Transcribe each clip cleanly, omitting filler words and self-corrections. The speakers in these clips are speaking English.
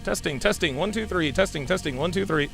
Testing, testing, 1, 2, 3. Testing, testing, 1, 2, 3.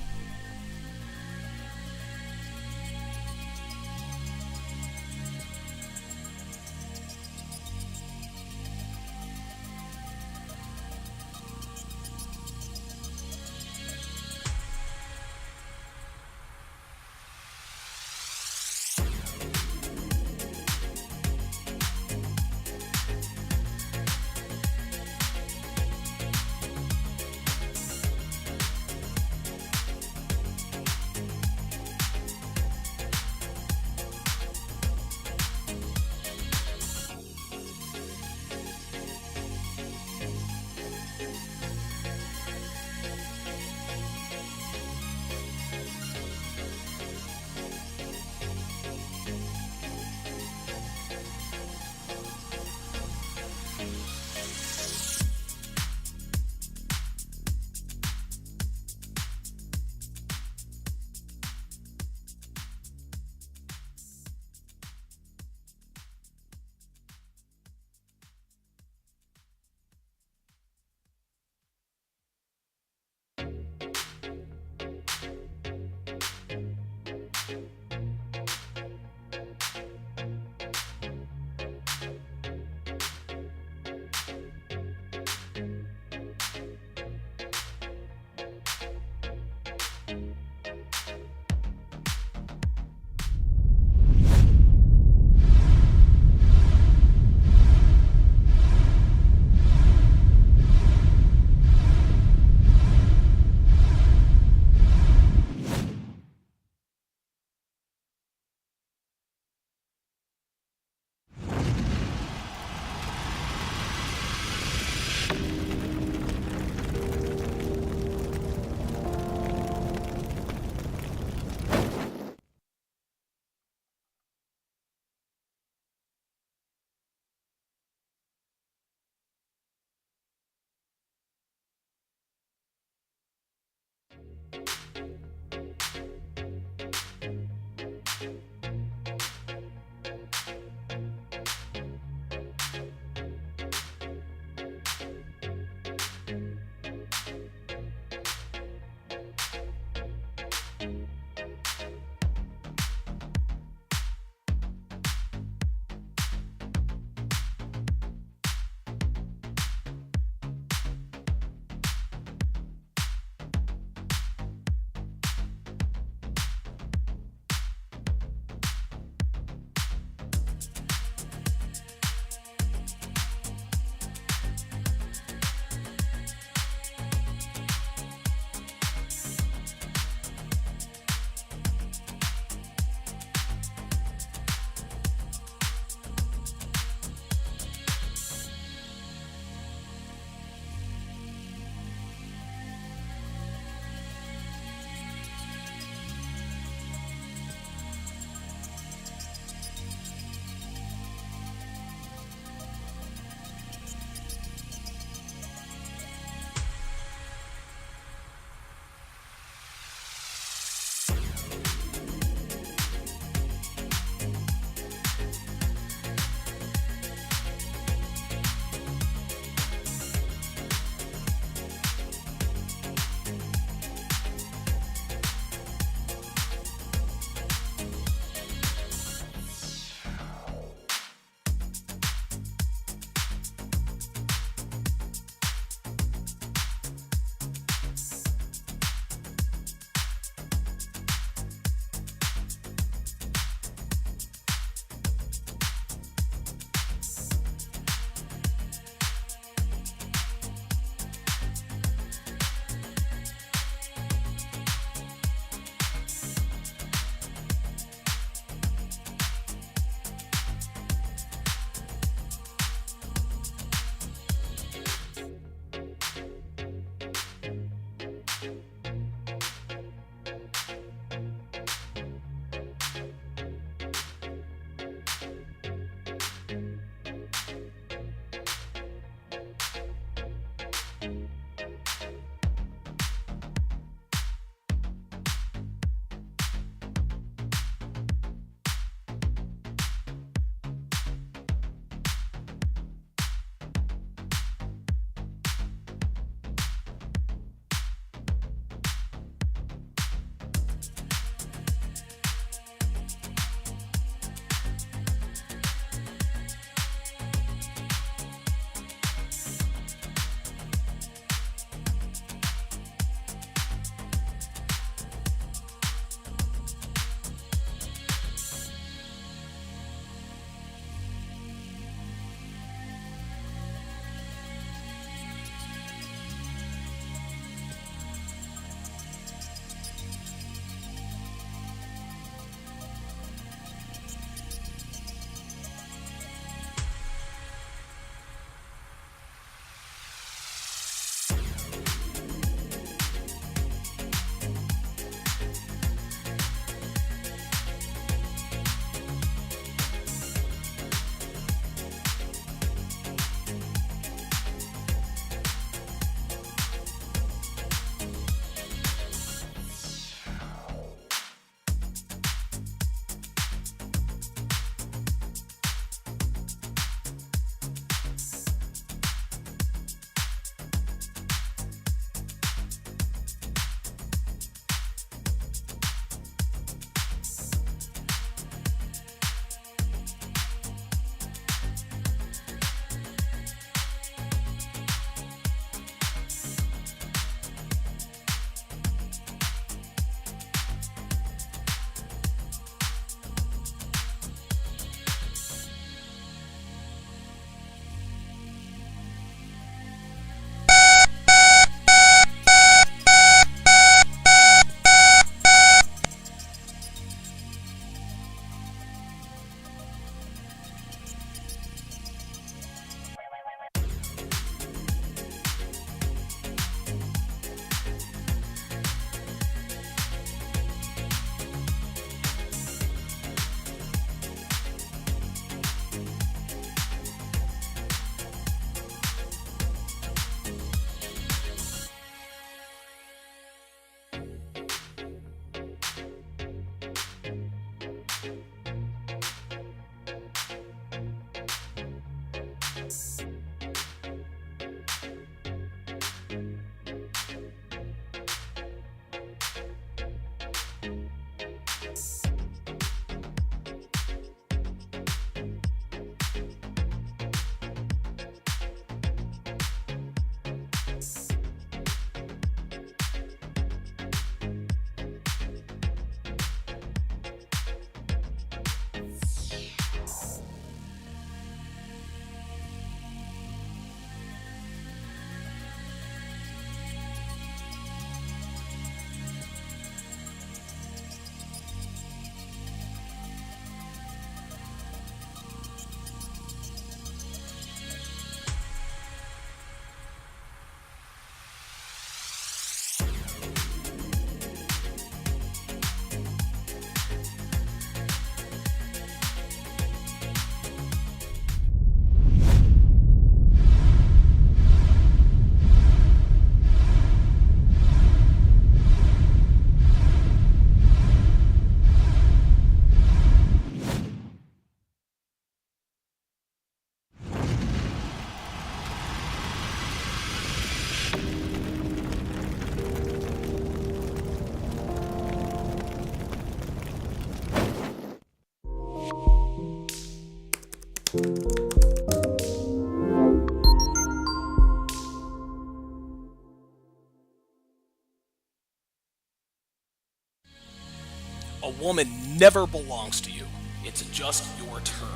A woman never belongs to you. It's just your turn.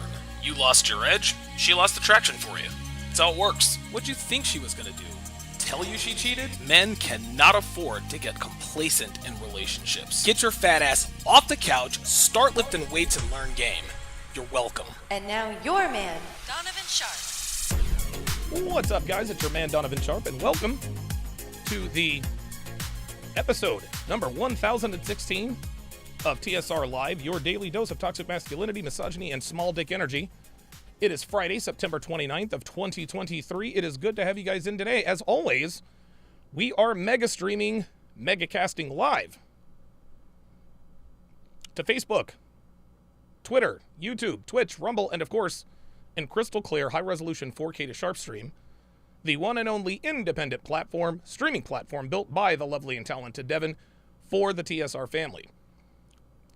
You lost your edge, she lost the traction for you. That's how it works. What'd you think she was gonna do? Tell you she cheated? Men cannot afford to get complacent in relationships. Get your fat ass off the couch, start lifting weights, and learn game. You're welcome. And now your man, Donovan Sharpe. What's up, guys? It's your man, Donovan Sharpe, and welcome to the episode number 1016 of TSR Live, your daily dose of toxic masculinity, misogyny, and small dick energy. It is Friday, September 29th of 2023. It is good to have you guys in today. As always, we are mega streaming, mega casting live to Facebook, Twitter, YouTube, Twitch, Rumble, and of course, in crystal clear, high-resolution 4K to Sharp stream, the one and only independent platform, streaming platform built by the lovely and talented Devin for the TSR family.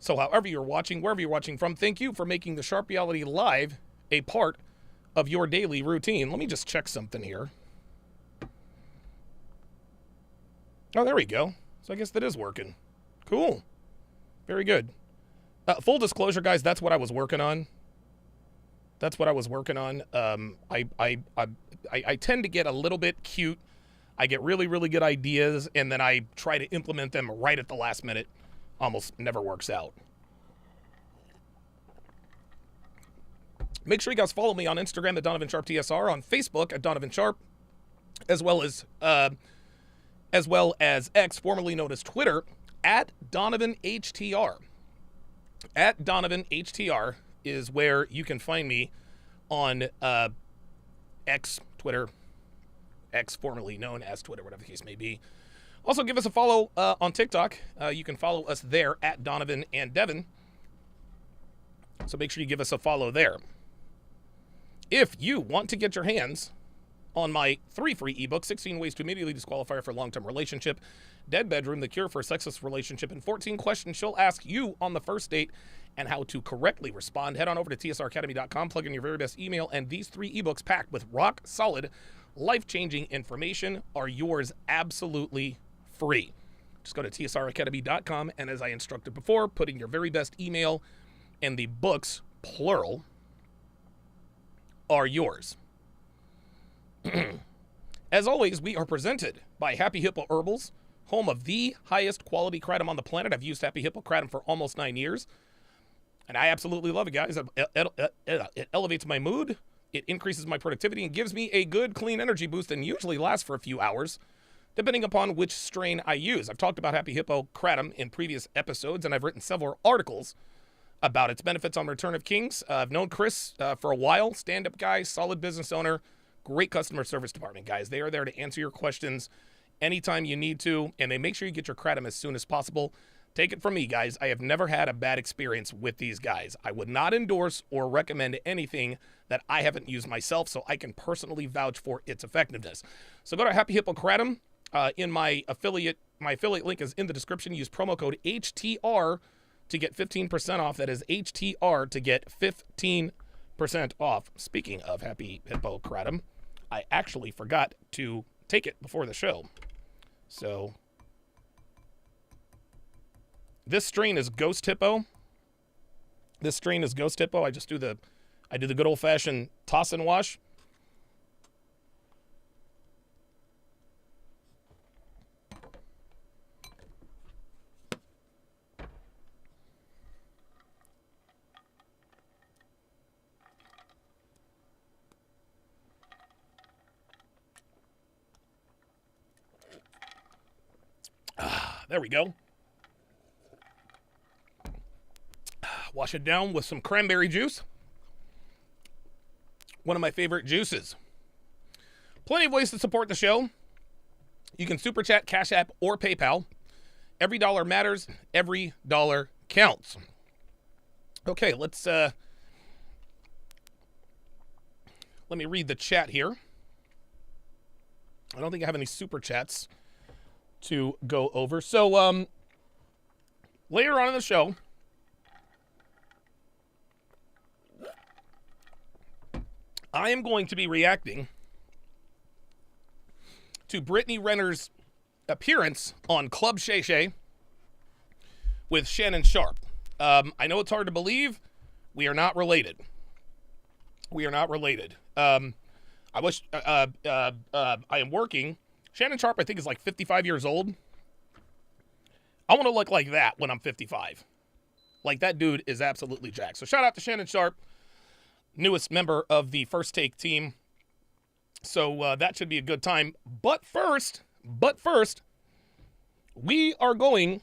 So however you're watching, wherever you're watching from, thank you for making the Sharp Reality Live a part of your daily routine. Let me just check something here. Oh, there we go. So I guess that is working. Cool. Very good. Full disclosure, guys, that's what I was working on. That's what I was working on. I tend to get a little bit cute. I get really, really good ideas, and then I try to implement them right at the last minute. Almost never works out. Make sure you guys follow me on Instagram at Donovan Sharpe TSR, on Facebook at Donovan Sharpe, as well as X, formerly known as Twitter, at Donovan HTR. At Donovan HTR is where you can find me on X, Twitter, X, formerly known as Twitter, whatever the case may be. Also, give us a follow on TikTok. You can follow us there at Donovan and Devin. So make sure you give us a follow there. If you want to get your hands on my 3 free ebooks, 16 Ways to Immediately Disqualify for a Long-Term Relationship, Dead Bedroom, The Cure for a Sexless Relationship, and 14 questions she'll ask you on the first date and how to correctly respond, head on over to tsracademy.com, plug in your very best email, and these 3 ebooks packed with rock-solid, life-changing information are yours absolutely free. Just go to tsracademy.com, and as I instructed before, put in your very best email, and the books, plural, are yours. As always, we are presented by Happy Hippo Herbals, home of the highest quality kratom on the planet. I've used Happy Hippo kratom for almost 9 years, and I absolutely love it, guys. It elevates my mood, it increases my productivity, and gives me a good, clean energy boost, and usually lasts for a few hours, depending upon which strain I use. I've talked about Happy Hippo kratom in previous episodes, and I've written several articles about its benefits on Return of Kings. I've known Chris for a while, stand-up guy, solid business owner, great customer service department, guys. They are there to answer your questions anytime you need to, and they make sure you get your kratom as soon as possible. Take it from me, guys. I have never had a bad experience with these guys. I would not endorse or recommend anything that I haven't used myself, so I can personally vouch for its effectiveness. So go to Happy Hippo Kratom. In my affiliate link is in the description. Use promo code HTR to get 15% off. That is HTR to get 15% off. Speaking of Happy Hippo Kratom, I actually forgot to take it before the show. So this strain is Ghost Hippo. I just do the good old-fashioned toss and wash. There we go. Wash it down with some cranberry juice. One of my favorite juices. Plenty of ways to support the show. You can Super Chat, Cash App, or PayPal. Every dollar matters. Every dollar counts. Okay, let's let me read the chat here. I don't think I have any Super Chats to go over. So later on in the show, I am going to be reacting to Brittany Renner's appearance on Club Shay Shay with Shannon Sharpe. I know it's hard to believe. We are not related. I wish I am working. Shannon Sharpe, I think, is like 55 years old. I want to look like that when I'm 55. Like, that dude is absolutely jacked. So shout out to Shannon Sharpe, newest member of the First Take team. So that should be a good time. But first, we are going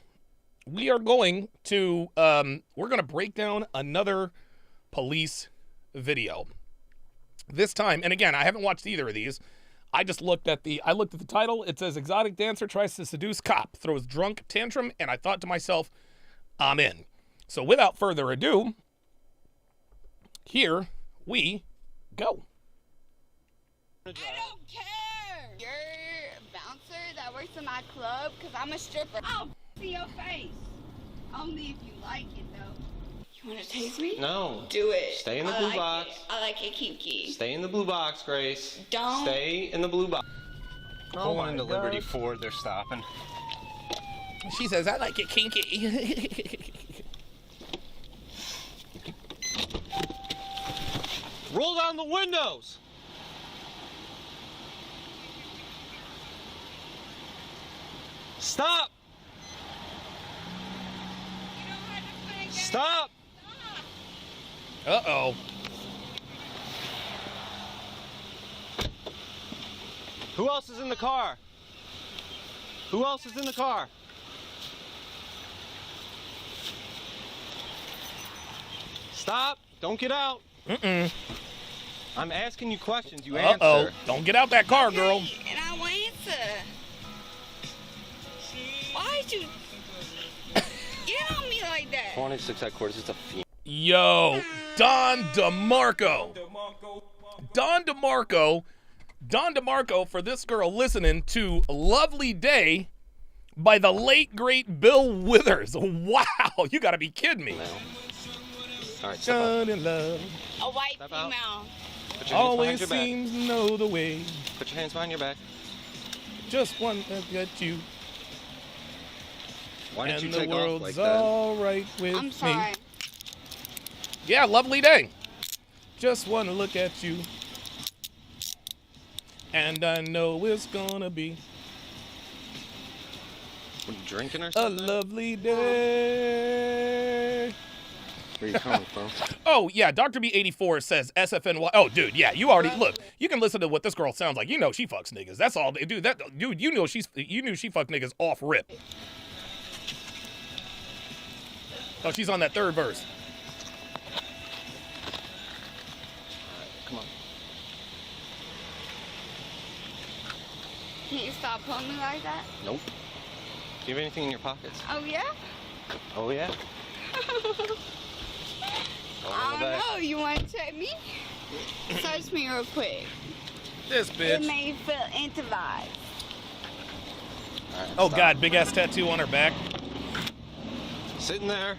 to break down another police video. This time, and again, I haven't watched either of these. I just looked at the title. It says exotic dancer tries to seduce cop, throws drunk tantrum, and I thought to myself, I'm in. So without further ado, here we go. I don't care. You're a bouncer that works in my club because I'm a stripper. I'll see your face. Only if you like it, though. You want to taste me? No. Do it. Stay in the blue box. I like it, Kiki. Stay in the blue box, Grace. Don't. Stay in the blue box. Oh Pulling into Liberty Ford, they're stopping. She says, I like it kinky. Roll down the windows! Stop! Stop! Uh-oh. Who else is in the car? Who else is in the car? Stop! Don't get out! Mm-mm. I'm asking you questions. You Uh-oh. answer. Don't get out that car, girl. And I will answer. Why'd you get on me like that? 26 headquarters, it's a fiend. Yo, Don DeMarco. Don DeMarco for this girl listening to Lovely Day by the late, great Bill Withers. Wow, you gotta be kidding me. All right, step up. Done in love. A white Step out. female. Put your hands Always behind your back. seems to know the way. Put your hands behind your back. Just one look at you. Why didn't you And the take off world's like that? all right with I'm me. sorry. Yeah, lovely day. Just want to look at you. And I know it's gonna be What, you drinking or a something? lovely day. Where are you coming from? Oh, yeah, Dr. B84 says SFNY. Oh, dude, yeah, you already, look, you can listen to what this girl sounds like. You know she fucks niggas. That's all. Dude, you knew she fucked niggas off rip. Oh, she's on that third verse. Come on. Can you stop pulling me like that? Nope. Do you have anything in your pockets? Oh, yeah? Oh, yeah? I don't know. You want to check me? Search me real quick. This It bitch. may feel intimate. Right, Oh, stop. God, big ass tattoo on her back. Sitting there.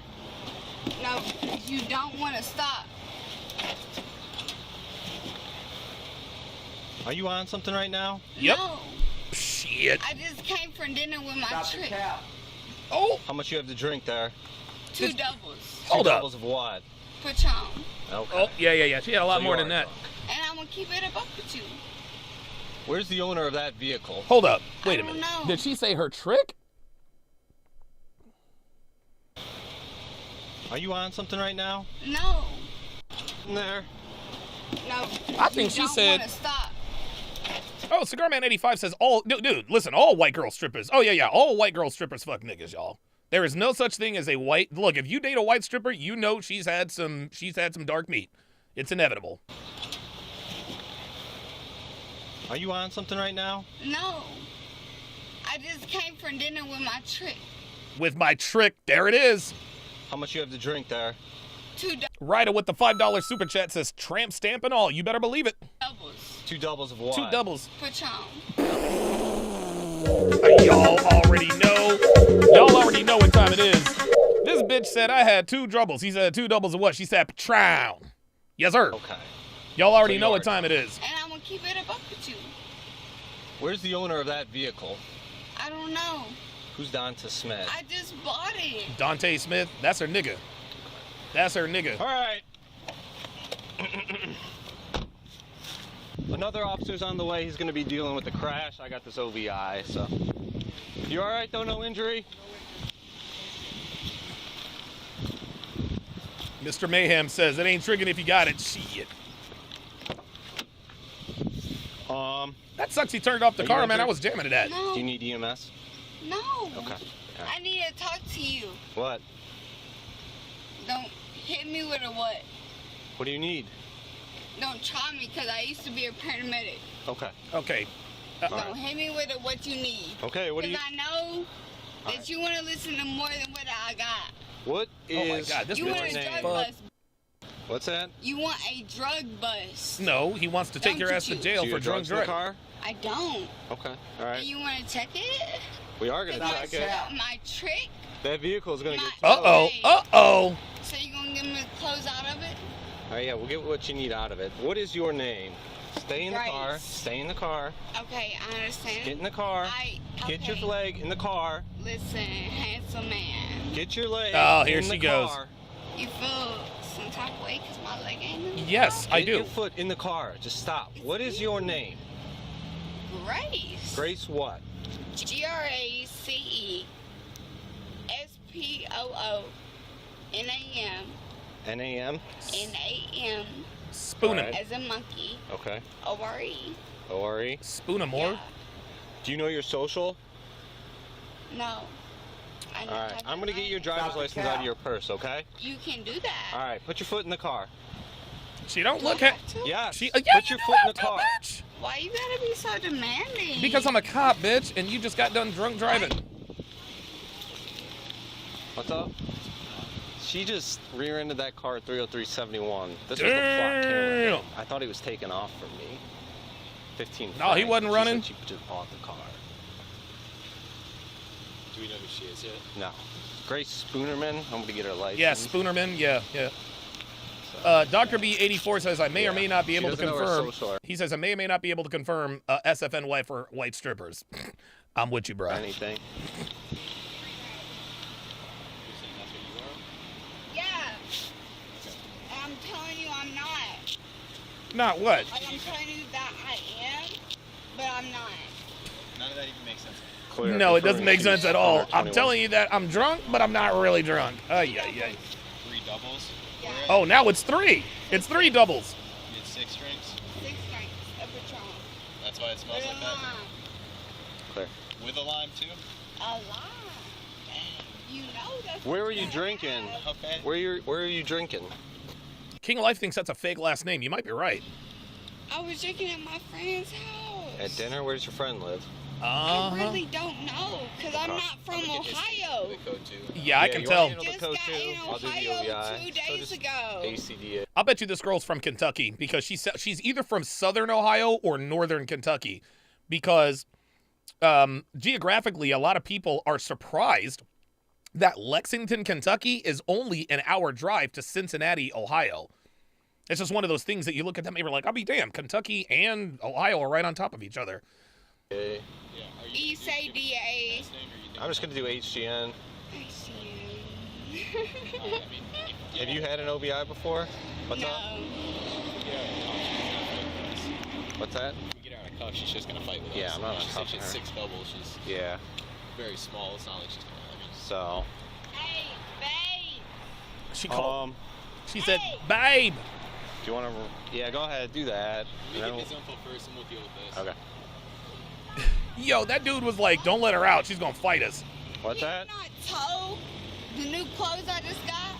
No, you don't want to stop. Are you on something right now? Yep. No. Shit. I just came from dinner with my trick. Oh, How much you have to drink there? 2 doubles. hold Two up. doubles of what? Patron. Okay. Oh, yeah. She had a lot So more you than are that. drunk. And I'm going to keep it a buck with you. Where's the owner of that vehicle? Hold up. Wait a I don't minute. know. Did she say her trick? Are you on something right now? No. Sitting there. No. I think you she don't said- want to stop. Oh, Cigar Man 85 says all dude, listen, all white girl strippers. Oh yeah, all white girl strippers fuck niggas, y'all. There is no such thing as a white look. If you date a white stripper, you know she's had some dark meat. It's inevitable. Are you on something right now? No. I just came from dinner with my trick. With my trick, there it is. How much you have to drink there? 2 Ryder with the $5 super chat says tramp stamp and all. You better believe it. doubles. 2 doubles of what? 2 doubles. Patron. Y'all already know. Y'all already know what time it is. This bitch said I had 2 doubles. He said 2 doubles of what? She said Patron. Yes, sir. Okay. Y'all already Oh. So know you what are- time it is. And I'm going to keep it a buck with you. Where's the owner of that vehicle? I don't know. Who's Donta Smith? I just bought it. Dante Smith, that's her nigga. That's her nigga. All right. Another officer's on the way. He's going to be dealing with the crash. I got this OVI, so. You all right, though? No injury? Mr. Mayhem says it ain't tricking if you got it. Shit. That sucks he turned off the Are you car, man. I injured? was jamming to that. No. Do you need EMS? No. Okay. I need to talk to you. What? Don't hit me with a what? What do you need? Don't try me because I used to be a paramedic. Okay. Okay. Don't hit me with what you need. Okay, what do you... Because I know that you want to listen to more than what I got. What is... Oh my God, this You bitch want is a drug fuck. bust. What's that? You want a drug bust. No, he wants to take Don't your you ass to choose. jail Do you for have drunk drugs in the driving. car? I don't. Okay, all right. And you want to check it? We are going to Because check it. my trick. That vehicle is going to My- get... Uh-oh. Uh-oh. So you going to give me the clothes out of it? All right, yeah, we'll get what you need out of it. What is your name? Stay in the car. Grace. Stay in the car. Okay, I understand. Get in the car. Get your okay. leg in the car. Listen, handsome man. Get your leg Oh, here in she the goes. car. You feel some type of way because my leg ain't in the Yes, car? I Get do. your foot in the car. Just stop. What is your name? Grace. Grace what? GRACESPOONAM. N-A-M? NAM. Spoon him. Alright. As a monkey. Okay. O-R-E. O-R-E. Spoon him more. Yeah. Do you know your social? No. I All right. I'm going to get your driver's license out of your purse, okay? You can do that. All right. Put your foot in the car. She don't Do I look at... have to? Yes. She, Put yeah, your you foot in the do have car. to, bitch. Why you gotta be so demanding? Because I'm a cop, bitch, and you just got done drunk driving. What's up? She just rear-ended that car at 30371. This was the flat camera. Damn. I thought he was taking off from me. 15. No, he francs. wasn't She running. said she just bought the car. Do we know who she is yet? No. Grace Spoonerman. I'm going to get her license. Yeah, Spoonerman. Yeah. Dr. B84 says I may or may not be She able to doesn't know her confirm. social. He says I may or may not be able to confirm SFNY for white strippers. I'm with you, bro. Anything. You're saying that's what you are? Yeah. And I'm telling you I'm not. Not what? Like I'm telling you that I am, but I'm not. None of that even makes sense. Clear. No, it doesn't Confirming make she's sense at all. under I'm 21. telling you that I'm drunk, but I'm not really drunk. Yeah. 3 doubles. Yeah. Oh, now it's 3. It's 3 doubles. You had 6 drinks. 6 drinks of Patron. That's why it smells With like a that. lime. Clear. With a lime too. A lime. You know that's Where what were you gotta drinking? have. Okay. Where are you drinking? King of Life thinks that's a fake last name. You might be right. I was drinking at my friend's house. At dinner? Where does your friend live? I really don't know, because I'm Okay. not from I'm gonna get this Ohio. the code too. Yeah, I can you tell. want me to Just know the got code in too? I'll do the Ohio OVI. 2 So days just ago. ACDA. I'll bet you this girl's from Kentucky because she's either from Southern Ohio or Northern Kentucky because geographically, a lot of people are surprised that Lexington, Kentucky is only an hour drive to Cincinnati, Ohio. It's just one of those things that you look at them and you're like, I'll be damned. Kentucky and Ohio are right on top of each other. Okay. Yeah. Are you ESADA. last name or you think I'm just gonna do HGN. I mean, Have you had an OVI before? What's up? No. What's that? we get her out of cuffs, she's just gonna fight with us. Yeah, I'm not She said she cuffing had her. 6 doubles. She's Yeah. very small. It's not like she's gonna. I mean, So, Hey, babe. She called. um, She said, babe. do you want to? Yeah, go ahead, do that. we And get then his info first, and we'll deal with this. Okay. Yo, that dude was like, don't let her out. She's going to fight us. What's You that? not told the new clothes I just got?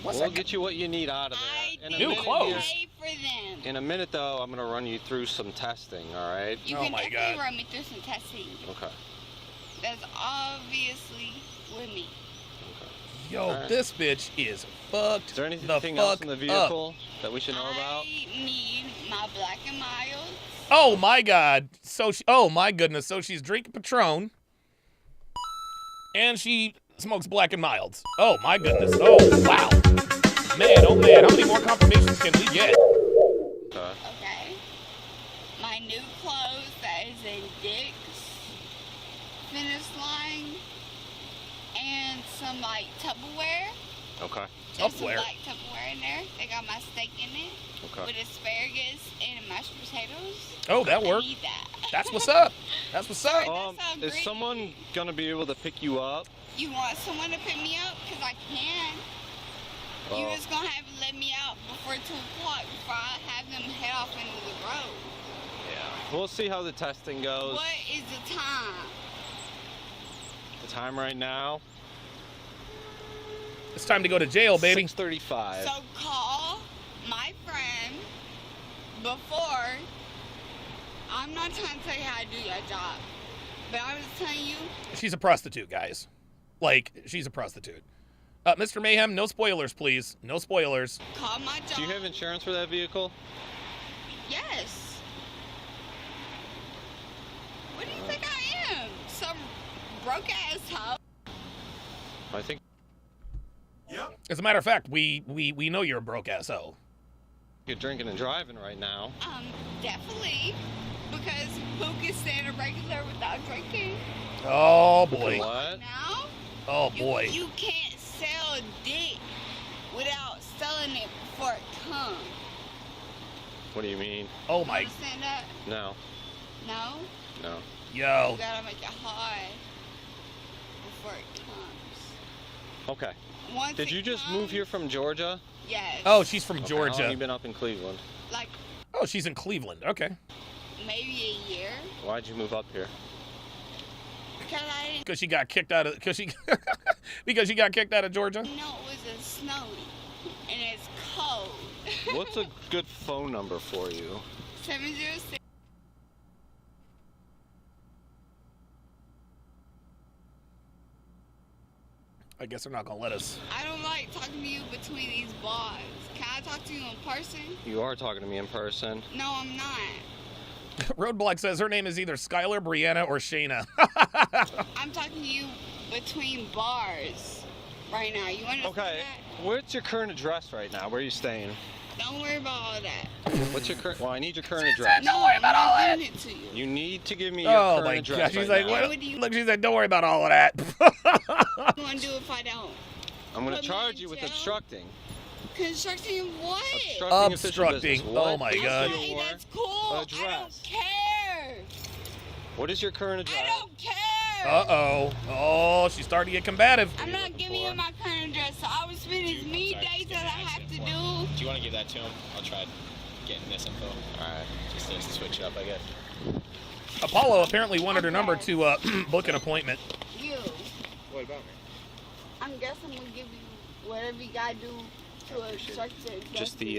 What's We'll that? get you what you need out of I there. In a didn't New minute clothes? pay for them. In a minute, though, I'm gonna run you through some testing. All right? You Oh can my definitely God. run me through some testing. Okay. That's obviously with me. Yo, Alright. this bitch is fucked Is there the anything fuck else in the up. vehicle that we should know I about? need my Black and Milds. Oh my God. Oh my goodness. So she's drinking Patron. And she smokes Black and Milds. Oh my goodness. Oh wow. Man, oh man. How many more confirmations can we get? Okay. Okay. My new clothes that is in Dick's finish line. And some like Tupperware. Okay. There's some Tupperware? black Tupperware in there. They got my steak in it. Okay. With asparagus and mashed potatoes. Oh, that I worked. need that. That's what's up. That's what's up. That's how Is green. someone gonna be able to pick you up? You want someone to pick me up? Because I can. You Oh. just gonna have to let me out before 2 o'clock before I have them head off into the road. Yeah. We'll see how the testing goes. What is the time? The time right now? It's time to go to jail, baby. 6:35. So call my friend before, I'm not trying to tell you how to do your job, but I'm just telling you. She's a prostitute, guys. Like, she's a prostitute. Mr. Mayhem, no spoilers, please. No spoilers. Call my job. Do you have insurance for that vehicle? Yes. What do you think I am? Some broke ass hoe? I think As a matter of fact, we know you're a broke asshole. you're drinking and driving right now. Definitely. Because who can stand a regular without drinking? Oh boy. What? Now? Oh boy. You can't sell dick without selling it before it comes. What do you mean? Oh You my. understand that? No. No? No. Yo. You gotta make it hard before it comes. Okay. Once Did it you just comes, move here from Georgia? Yes. Oh, she's from Okay, how long have Georgia. you been up in Cleveland? Like Oh, she's in Cleveland. Okay. maybe a year. Why'd you move up here? Because I didn't Because she got kicked out of. Because she. Because she got kicked out of Georgia. know it was a snowy. And it's cold. What's a good phone number for you? 706. I guess they're not gonna let us. I don't like talking to you between these bars. Can I talk to you in person? You are talking to me in person. No, I'm not. Roadblock says her name is either Skylar, Brianna, or Shayna. I'm talking to you between bars right now. You understand Okay. that? What's your current address right now? Where are you staying? Don't worry about all that. What's your current? Well, I need your current address. No, I'm not giving it to you. You need to give me your Oh current my address. god. She's right like, now. What what? do you- Look, she said, don't worry about all of that. What you want to do if I don't? I'm gonna Put me charge in you with jail? obstructing. Constructing what? Obstructing official Obstructing. business. What Oh my is God. Okay, your that's cool. I address? don't care. What is your current address? I don't care. Uh-oh. Oh, she's starting to get combative. I'm not giving you my current address, so I will spend as many days that I have to do. Do you want to give that to him? I'll try getting this info. Alright. Just to switch it up, I guess. Apollo apparently wanted her number to book an appointment. You. What about me? I'm guessing I'm gonna give you whatever you gotta do to obstruct it. Just the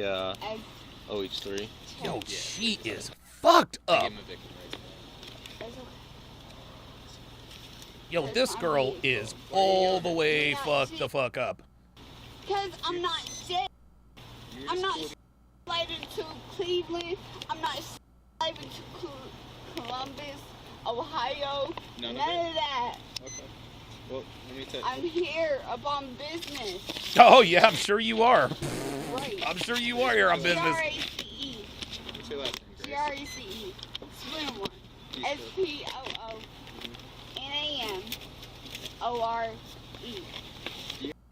OH3. Yo, she is fucked I up. gave him a victim right. Yo, this girl is all the way fucked the fuck up. Because I'm not shit. I'm not related to Cleveland. I'm not related to Columbus, Ohio. None None of of that. Okay. Well, let me tell I'm here upon business. Oh, yeah, I'm sure you are. Right. I'm sure you are here on business. G-R-A-C-E. What's your last name, Grace? G-R-A-C-E. Spin one. S-P-O-O-N-A-M-O-R-E.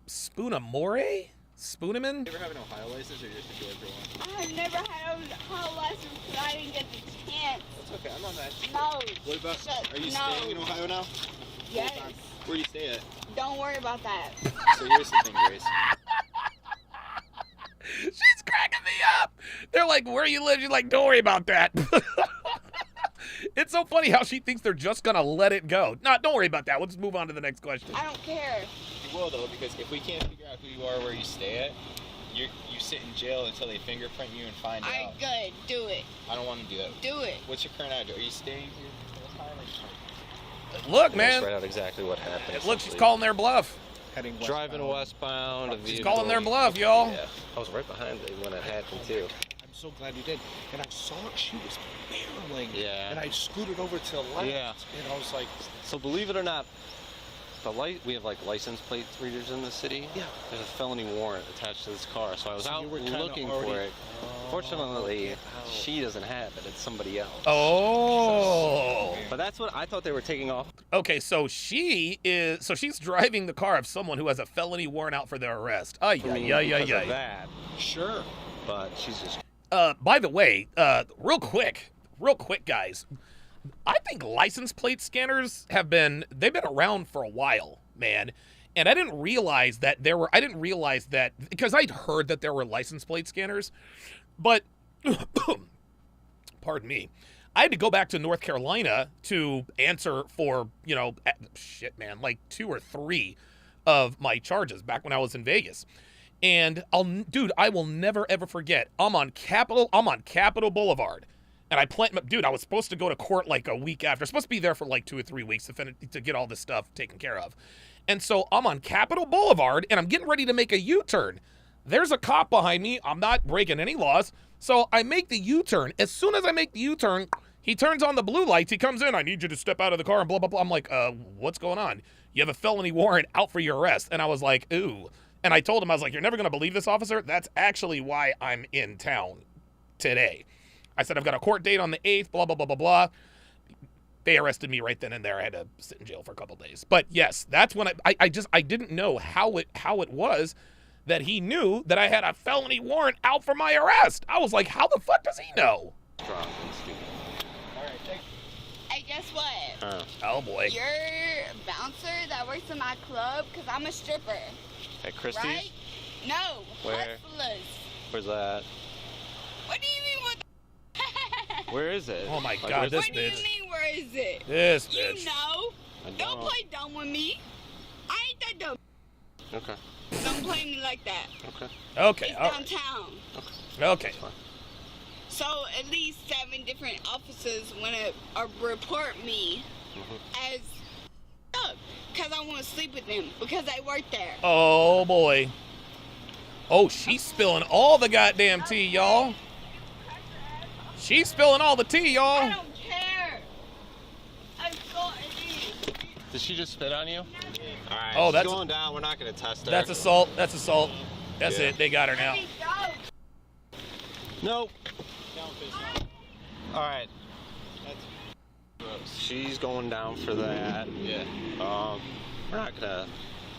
Spoonamore? Spoonaman? You ever have an Ohio license or just a Georgia one? I have never had a whole license because I didn't get the chance. That's okay. I'm not mad. No. What about? Shut- Are you no. staying in Ohio now? Yes. Where do you stay at? Don't worry about that. So here's the thing, Grace. She's cracking me up. They're like, where you live? She's like, don't worry about that. It's so funny how she thinks they're just going to let it go. Nah, don't worry about that. Let's move on to the next question. I don't care. You will though, because if we can't figure out who you are, where you stay at, you sit in jail until they fingerprint you and find Alright, out. good. Do it. I don't want to do that. Do it. What's your current address? Are you staying here full time or just Look, Let's write man. out exactly what happened. Look, she's essentially. calling their bluff. heading westbound? Driving westbound. a She's vehicle- calling their bluff, y'all. Yeah, I was right behind it when it happened too. I'm so glad you did. And I saw she was barreling. Yeah. And I scooted over to the left. Yeah. And I was like, So believe it or not, we have like license plate readers in the city. Yeah. There's a felony warrant attached to this car, so I was So out you were kinda looking for already- it. Fortunately, she doesn't have it. It's somebody else. Oh. But that's what I thought they were taking off. Okay, so she's driving the car of someone who has a felony warrant out for their arrest. Ay, For me yeah, because of yeah. that. sure. But she's just. By the way, real quick, guys. I think license plate scanners they've been around for a while, man. And I didn't realize that because I'd heard that there were license plate scanners, but pardon me. I had to go back to North Carolina to answer for, like 2 or 3 of my charges back when I was in Vegas. And dude, I will never ever forget. I'm on Capitol Boulevard. And I was supposed to go to court like a week after. Supposed to be there for like 2 or 3 weeks to get all this stuff taken care of. And so I'm on Capitol Boulevard and I'm getting ready to make a U-turn. There's a cop behind me. I'm not breaking any laws. So I make the U-turn. As soon as I make the U-turn, he turns on the blue lights. He comes in. I need you to step out of the car and blah, blah, blah. I'm like, what's going on? You have a felony warrant out for your arrest. And I was like, ooh. And I told him, I was like, you're never going to believe this, officer. That's actually why I'm in town today. I said, I've got a court date on the 8th, blah, blah, blah, blah, blah. They arrested me right then and there. I had to sit in jail for a couple days. But yes, that's when I didn't know how it was that he knew that I had a felony warrant out for my arrest. I was like, how the fuck does he know? Strong and stupid. Hey, guess what? Oh boy. You're a bouncer that works in my club because I'm a stripper, At Christie's? right? No, Where? Hustlers. Where's that? What do you mean what? Where is it? Oh my Like, God, where's this What do bitch. you mean where is it? This bitch. You know. I Don't play dumb with me. I ain't that dumb. Okay. Don't play me like that. Okay. Okay, It's all right. downtown. Okay. So at least 7 different officers want to report me as up because I want to sleep with them because I work there. Oh boy. Oh, she's spilling all the goddamn tea, y'all. She's spilling all the tea, I y'all. don't care. I saw it. Did she just spit on you? Alright, Oh, she's that's- going down. We're not going to test her. That's assault. That's assault. That's Yeah. it. They got her now. Let me go. Nope. Alright. She's going down for that. Yeah. We're not going to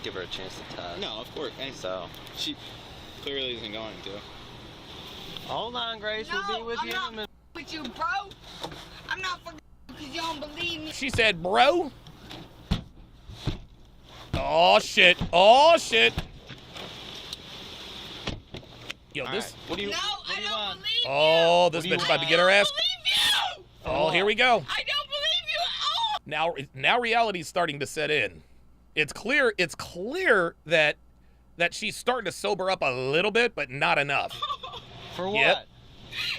give her a chance to test. No, of course. And So, she clearly isn't going to. hold on, Grace. No, we'll be with I'm you. not in a minute. with you, bro. I'm not fucking because you don't believe me. She said, bro. Oh shit. Oh shit. Yo, All this. right. What do you No, I do you don't want? believe you. Oh, this What do you bitch want? about to get her ass. I don't believe you. Oh, here we go. I don't believe you at all. Now reality's starting to set in. It's clear that she's starting to sober up a little bit, but not enough. For what? Yep.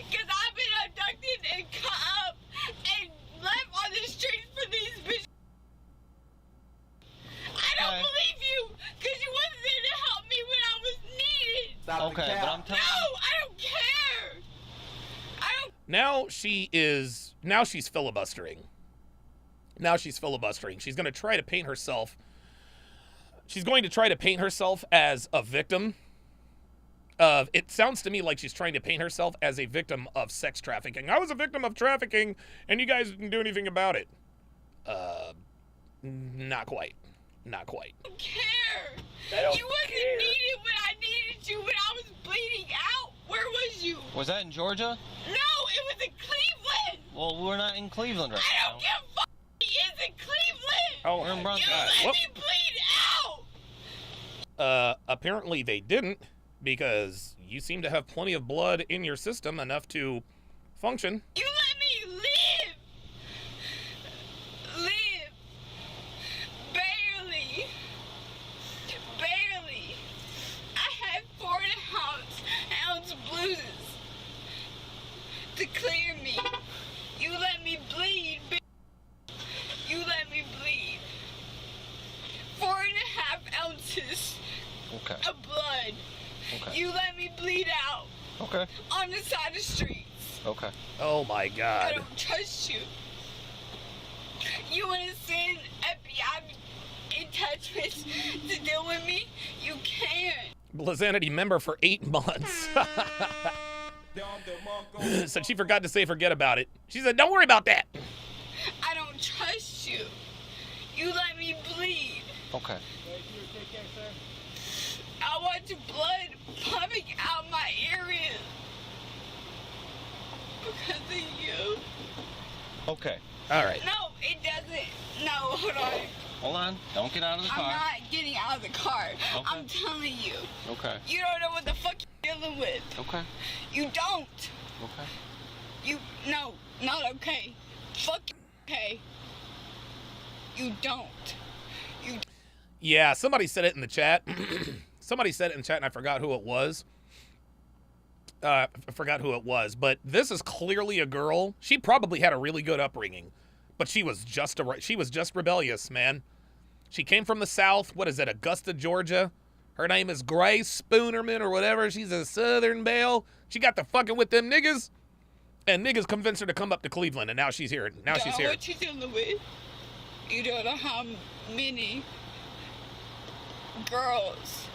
Because I've been abducted and caught up and left on the streets for these bitches. I don't Okay. believe you because you wasn't there to help me when I was needed. Okay, but I'm No, telling I don't care. I don't. Now she's filibustering. Now she's filibustering. She's going to try to paint herself. She's going to try to paint herself as a victim of. It sounds to me like she's trying to paint herself as a victim of sex trafficking. I was a victim of trafficking, and you guys didn't do anything about it. Not quite. Not quite. I don't care. I don't You wasn't care. needed when I needed you when I was bleeding out. Where was you? Was that in Georgia? No, it was in Cleveland. Well, we're not in Cleveland right I now. don't give a fuck. It's in Cleveland. Oh, We're in Bronx. You let Whoop. me bleed out. Apparently they didn't, because you seem to have plenty of blood in your system enough to function. You let me live. Live. Barely. Barely. I had 4.5-ounce bruises to clear me. You let me bleed, bitch. You let me bleed. 4.5 ounces Okay. of blood. Okay. You let me bleed out Okay. on the side of the streets. Okay. Oh my I God. don't trust you. You want to send FBI in touch with to deal with me? You can't. Blazanity member for 8 months. Said she forgot to say forget about it. She said, don't worry about that. I don't trust you. You let me bleed. Okay. I want your blood pumping out my areas because of you. Okay. All right. No, it doesn't. No, hold on. Hold on. Don't get out of the I'm car. not getting out of the car. Okay. I'm telling you. Okay. You don't know what the fuck you're dealing with. Okay. You don't. Okay. You, no, not okay. Fuck okay. You don't. Yeah, somebody said it in the chat. somebody said it in chat, and I forgot who it was. I forgot who it was, but this is clearly a girl. She probably had a really good upbringing, but she was just rebellious, man. She came from the South. What is it, Augusta, Georgia? Her name is Grace Spoonerman or whatever. She's a Southern belle. She got to fucking with them niggas, and niggas convinced her to come up to Cleveland, and now she's here. Now she's here. What you dealing with? You don't know how many girls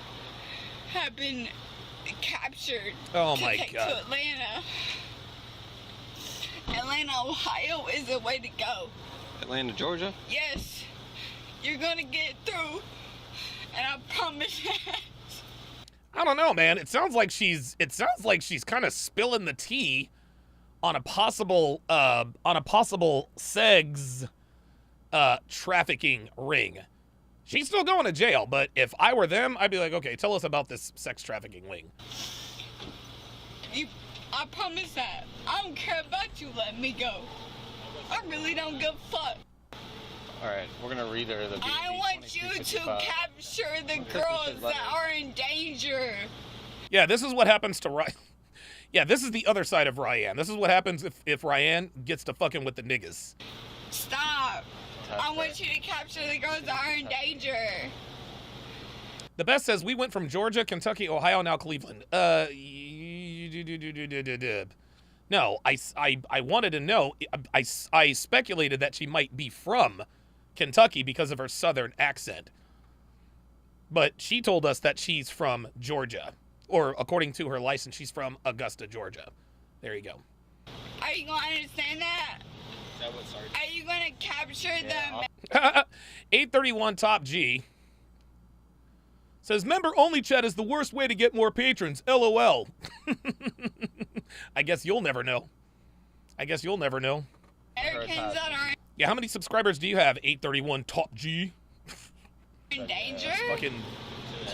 have been captured Oh to my take God. to Atlanta. Atlanta, Ohio is the way to go. Atlanta, Georgia? Yes, you're gonna get through, and I promise that. I don't know, man. It sounds like she's kind of spilling the tea on a possible sex trafficking ring. She's still going to jail, but if I were them, I'd be like, okay, tell us about this sex trafficking ring. I promise that. I don't care about you letting me go. I really don't give a fuck. Alright, we're gonna read her the I want you to capture the girls that are in danger. Yeah, this is what happens to Ryan. Yeah, this is the other side of Ryan. This is what happens if Ryan gets to fucking with the niggas. Stop. I want you to capture the girls that are in danger. The best says we went from Georgia, Kentucky, Ohio, now Cleveland. No, I wanted to know. I speculated that she might be from Kentucky because of her southern accent. But she told us that she's from Georgia. Or according to her license, she's from Augusta, Georgia. There you go. Are you going to understand that? Is that what started? Are you going to capture them? 831 Top G says, member only chat is the worst way to get more patrons. LOL. I guess you'll never know. Americans that are Yeah, how many subscribers do you have, 831 Top G? in danger? Fucking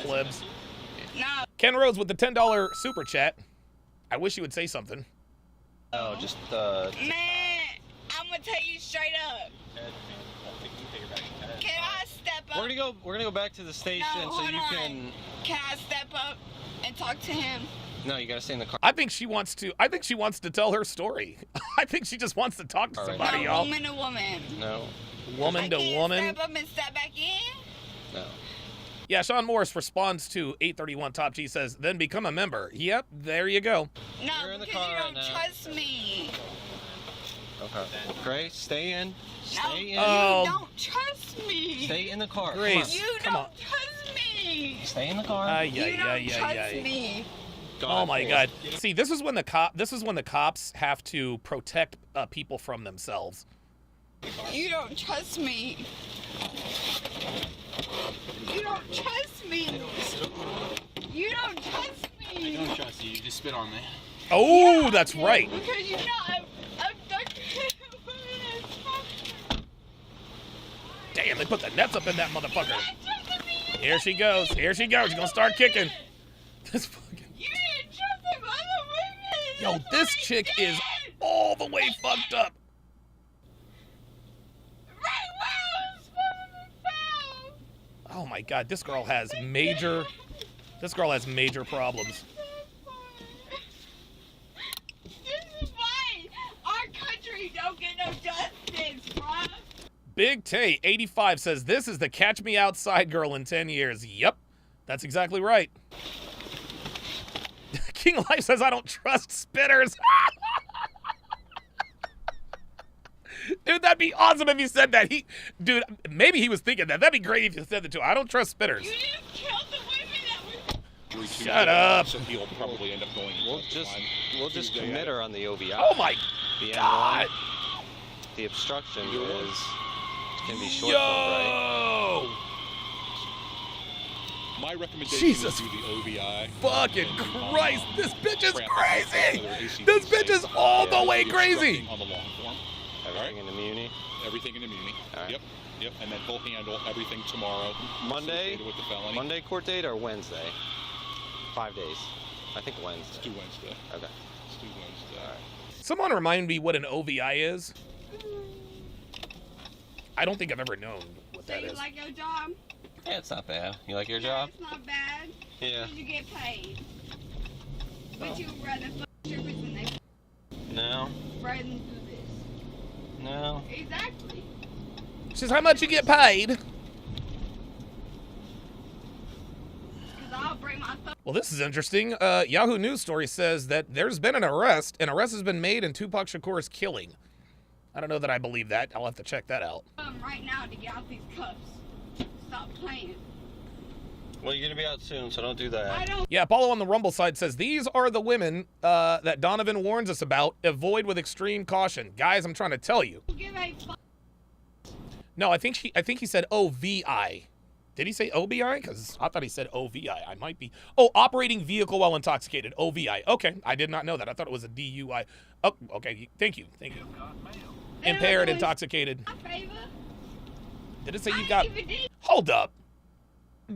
plebs. No. Ken Rose with the $10 super chat. I wish you would say something. Oh, just Man, I'm going to tell you straight up. Can I step up? we're gonna go back to the station No, so hold you on. can. Can I step up and talk to him? No, you gotta stay in the car. I think she wants to tell her story. I think she just wants to talk to All right. somebody, No, y'all. woman to woman. No, Woman to I can't woman. step up and step back in? no. Yeah, Sean Morris responds to 831 Top G, says, then become a member. Yep, there you go. No, You're in the because car you right don't now. trust me. Okay. Grace, stay in. No, Stay in. you don't trust me. Stay in the car. Grace. You Come don't on. trust me. Stay in the car. You don't trust me. Oh my God! See, this is when the cops have to protect people from themselves. You don't trust me. You don't trust me. You don't trust me. I don't trust you. You just spit on me. Oh, that's right. Because you know I'm done. Damn, they put the nets up in that motherfucker. Here she goes. Here she goes. She's gonna start kicking. This fucking. You didn't trust them other women. Yo, this chick is all the way fucked up. Oh my God, this girl has major problems. This is why our country don't get no justice, bruh. Big Tay 85 says this is the catch me outside girl in 10 years. Yep, that's exactly right. King Life says I don't trust spitters. Dude, that'd be awesome if you said that. Dude, maybe he was thinking that. That'd be great if you said that too. I don't trust spitters. You just killed the women that were. Shut up. So he'll probably end up going. We'll just commit her on the OVI. Oh my The God. N1, the obstruction can be short, right? Yo. My recommendation Jesus is do the OVI. Fucking Christ. This bitch is crazy. ACDC This bitch is all the way crazy. On the long form. Everything in the Muni. Everything in the Muni. All right. Yep. And then he'll handle everything tomorrow. Monday? associated with the felony. Monday court date or Wednesday? 5 days. I think Let's Wednesday. do Wednesday. Okay. Let's do Wednesday. All right. Someone remind me what an OVI is. I don't think I've ever known what So that you is. like your job? Yeah, it's not bad. You like your Yeah, job? it's not bad. Yeah. You get paid. But you would rather fuck strippers than they No. rather than do this. No. Exactly. She says, how much you get paid? Because I'll break my thumb. Well, this is interesting. Yahoo News story says that there's been an arrest. An arrest has been made in Tupac Shakur's killing. I don't know that I believe that. I'll have to check that out. Right now to get out these cuffs. Stop playing. Well, you're gonna be out soon, so don't do that. I don't Yeah, Apollo on the Rumble side says, these are the women that Donovan warns us about. Avoid with extreme caution. Guys, I'm trying to tell you. give a fuck. No, I think he said OVI. Did he say OBI? Because I thought he said OVI. I might be. Oh, operating vehicle while intoxicated. OVI. Okay, I did not know that. I thought it was a DUI. Oh, okay. Thank you. Thank you. Impaired, intoxicated. My favor. Did it say you I got... ain't even did. Hold up.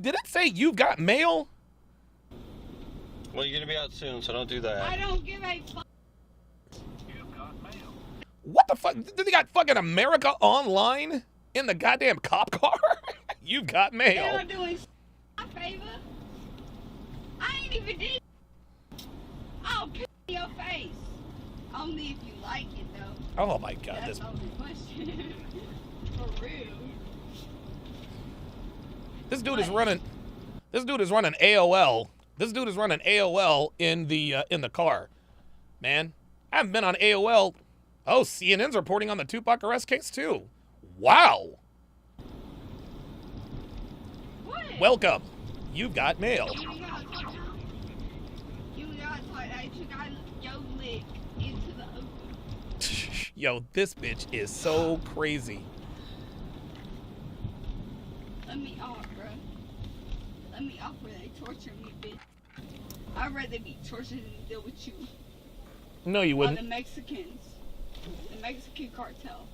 Did it say you've got mail? Well, you're gonna be out soon, so don't do that. I don't give a fuck. What the fuck? Did they got fucking America Online in the goddamn cop car? You've got They mail. are doing my favor. I ain't even did. I'll piss in your face. Only if you like it, though. Oh my god, That's this the only question. For real. this dude is running. This dude is running AOL. This dude is running AOL in the car. Man, I haven't been on AOL. Oh, CNN's reporting on the Tupac arrest case too. Wow. What? Welcome. You've got mail. You gotta talk now. You gotta talk that you got your leg into the open. Yo, this bitch is so crazy. Let me off, bro. Let me off where they torture me, bitch. I'd rather be tortured than deal with you. No, you Or wouldn't. the Mexicans. The Mexican cartel.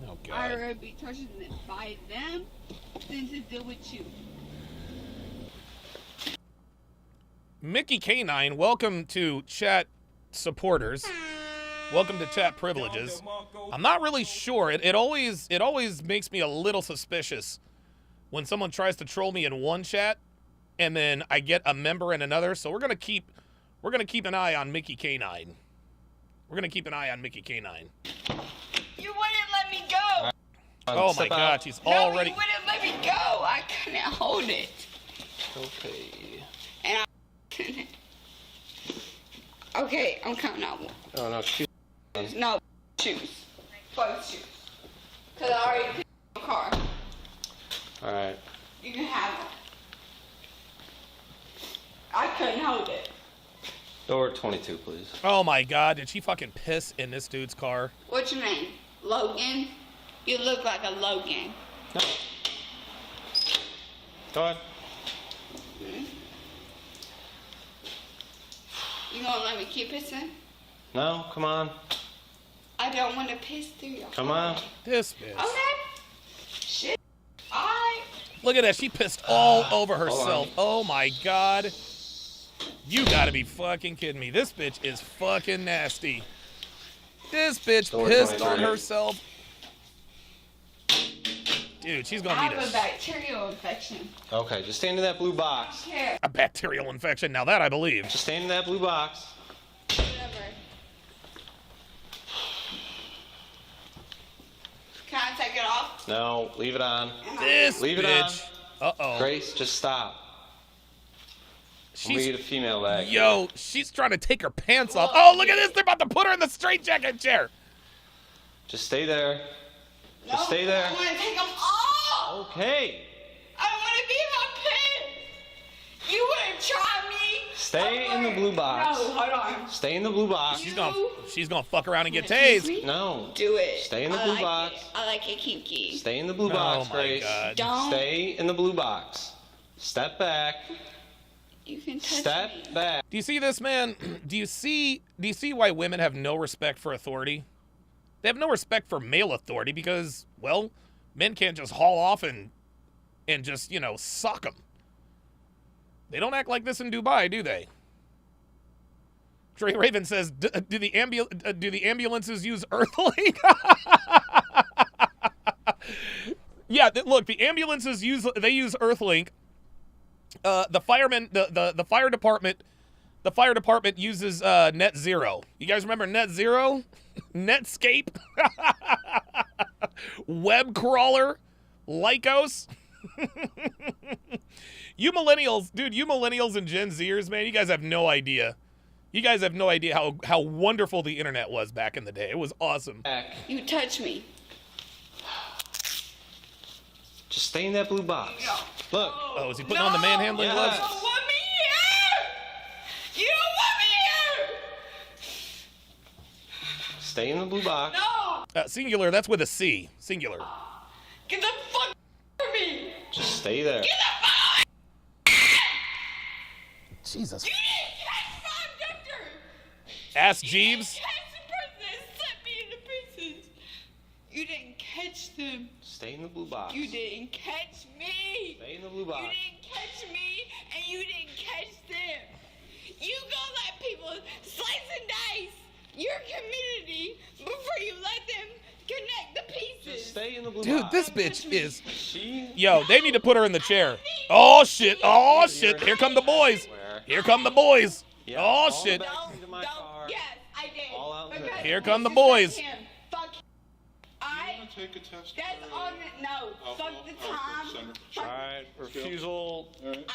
Oh I'd god. rather be tortured by them than to deal with you. Mickey K9, welcome to chat supporters. Welcome to chat privileges. I'm not really sure. It always makes me a little suspicious when someone tries to troll me in one chat and then I get a member in another. So we're gonna keep an eye on Mickey K9. We're gonna keep an eye on Mickey K9. You wouldn't let me go. Oh my Step god, out. she's No, already. you wouldn't let me go. I couldn't hold it. Okay. And I couldn't. Okay, I'm counting out one. Oh no, shoot. No, shoes. Both shoes. Because I already picked my car. All right. You can have them. I couldn't hold it. Door 22, please. Oh my god, did she fucking piss in this dude's car? What's your name? Logan? You look like a Logan. No. Go ahead. You gonna let me keep pissing? No, come on. I don't want to piss through your Come car. on. This bitch. Okay. Shit. Alright. Look at that, she pissed all over herself. on. Oh my god. You gotta be fucking kidding me. This bitch is fucking nasty. This bitch Door pissed 23. on herself. Dude, she's I gonna need have a bacterial infection. Okay, just stand in that blue box. Here. a bacterial infection. Now that I believe. Just stand in that blue box. Whatever. Can I take it off? No, leave it on. This Leave it bitch. Uh-oh. Grace, just stop. I'm gonna She's, get a female back. yo, she's trying to take her pants off. Oh, look at this. They're about to put her in the straitjacket chair. Just stay there. No, Just stay there. I want to take them off. Okay. I want to be in my pants. You wouldn't try me. Stay I in the would. blue box. No, hold on. Stay in the blue box. She's gonna fuck around and get Kiss tased. me? No. Do it. Stay in the I blue like box. It. I like it kinky. Stay in the blue Oh box, my Grace. god. Don't. Stay in the blue box. Step back. You can touch Step me. back. Do you see this, man? Do you see why women have no respect for authority? They have no respect for male authority because, well, men can't just haul off and just, you know, sock them. They don't act like this in Dubai, do they? Trey Raven says, do the ambulances use Earthlink? Yeah, look, the ambulances use Earthlink. The firemen, the fire department uses Net Zero. You guys remember Net Zero? Netscape, Web Crawler, Lycos. You millennials, dude, you millennials and Gen Zers, man, you guys have no idea. You guys have no idea how wonderful the internet was back in the day. It was awesome. You touch me. Just stay in that blue box. Look. Oh, is he putting on the manhandling gloves? You don't want me here! You don't want me here! Stay in the blue box. No! Singular, that's with a C. Singular. Get the fuck from me! Just stay there. Get the fuck! Jesus. You didn't catch my abductor! Ask You Jeeves. didn't catch the person that slit me into pieces! You didn't catch them. Stay in the blue box. You didn't catch me! Stay in the blue box. You didn't catch me, and you didn't catch them. You gonna let people slice and dice your community before you let them connect the pieces. Just stay in the blue Dude, box. this bitch is... She... Yo, they need to put her in the chair. Oh, shit. Oh, shit. Here come the boys. Here come the boys. Yeah, Oh, all shit. the back into my car. Yes, I did. All out Because there. Here come the I boys. disrespect him. Fuck him. Take a test. That's on the, no, fuck the time. Fuck, Alright, refusal Alright.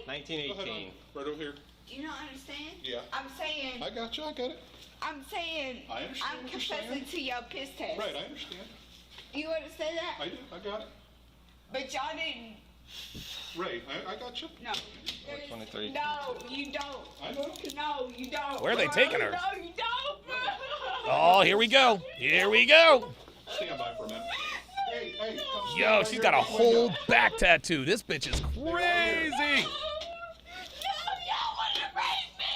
1918. Right over here. do you not understand? Yeah. I'm saying, I got you. I got it. I'm saying, I understand I'm what you're confessing saying. to your piss test. Right, I understand. You understand that? I do. I got it. But y'all didn't. Right, I got you. No. There's- 23. No, you don't. I know. No, you don't. Where are they bro. taking her? No, you don't, bro. Oh, here we go. Here we go. Stand by for a minute. Hey, hey, come stand Yo, right she's here got a at this window. whole back tattoo. This bitch is crazy. No, y'all want to rape me.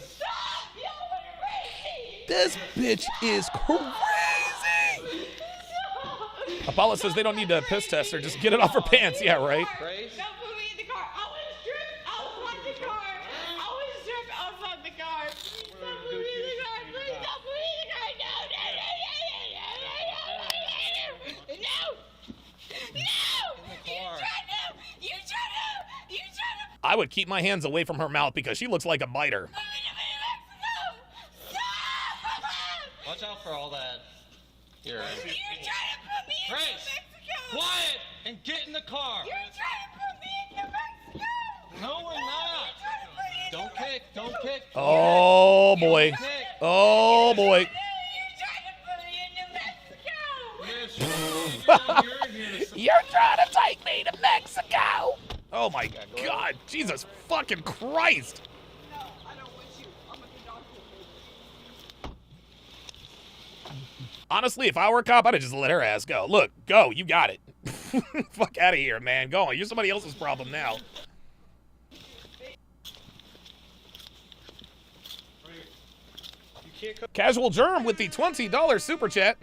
Stop. Y'all want to rape me. This bitch is crazy. Apollo says they don't need to piss test her. Just get it off her pants. Yeah, right. Grace? Don't put me in the car. I want to strip outside the car. I want to strip outside the car. Please don't put me in the car. Please don't put me in the car. No, no, no, no, no, no, no, no, no, no. You trying to. I would keep my hands away from her mouth because she looks like a biter. Put me in Mexico. Stop. Watch out for all that. You're right. You're trying to put me in Grace, Mexico. quiet and get in the car. You're trying to put me in Mexico. No, we're not. You're trying to put me in Don't kick. Don't kick. Oh boy. Kick. Oh boy. You're trying to put me into Mexico. You're trying to take me to Mexico. Oh my God. Jesus fucking Christ. No, I don't want you. I'm a good doctor. Honestly, if I were a cop, I'd have just let her ass go. Look, go. You got it. Fuck out of here, man. Go on. You're somebody else's problem now. Casual Germ with the $20 super chat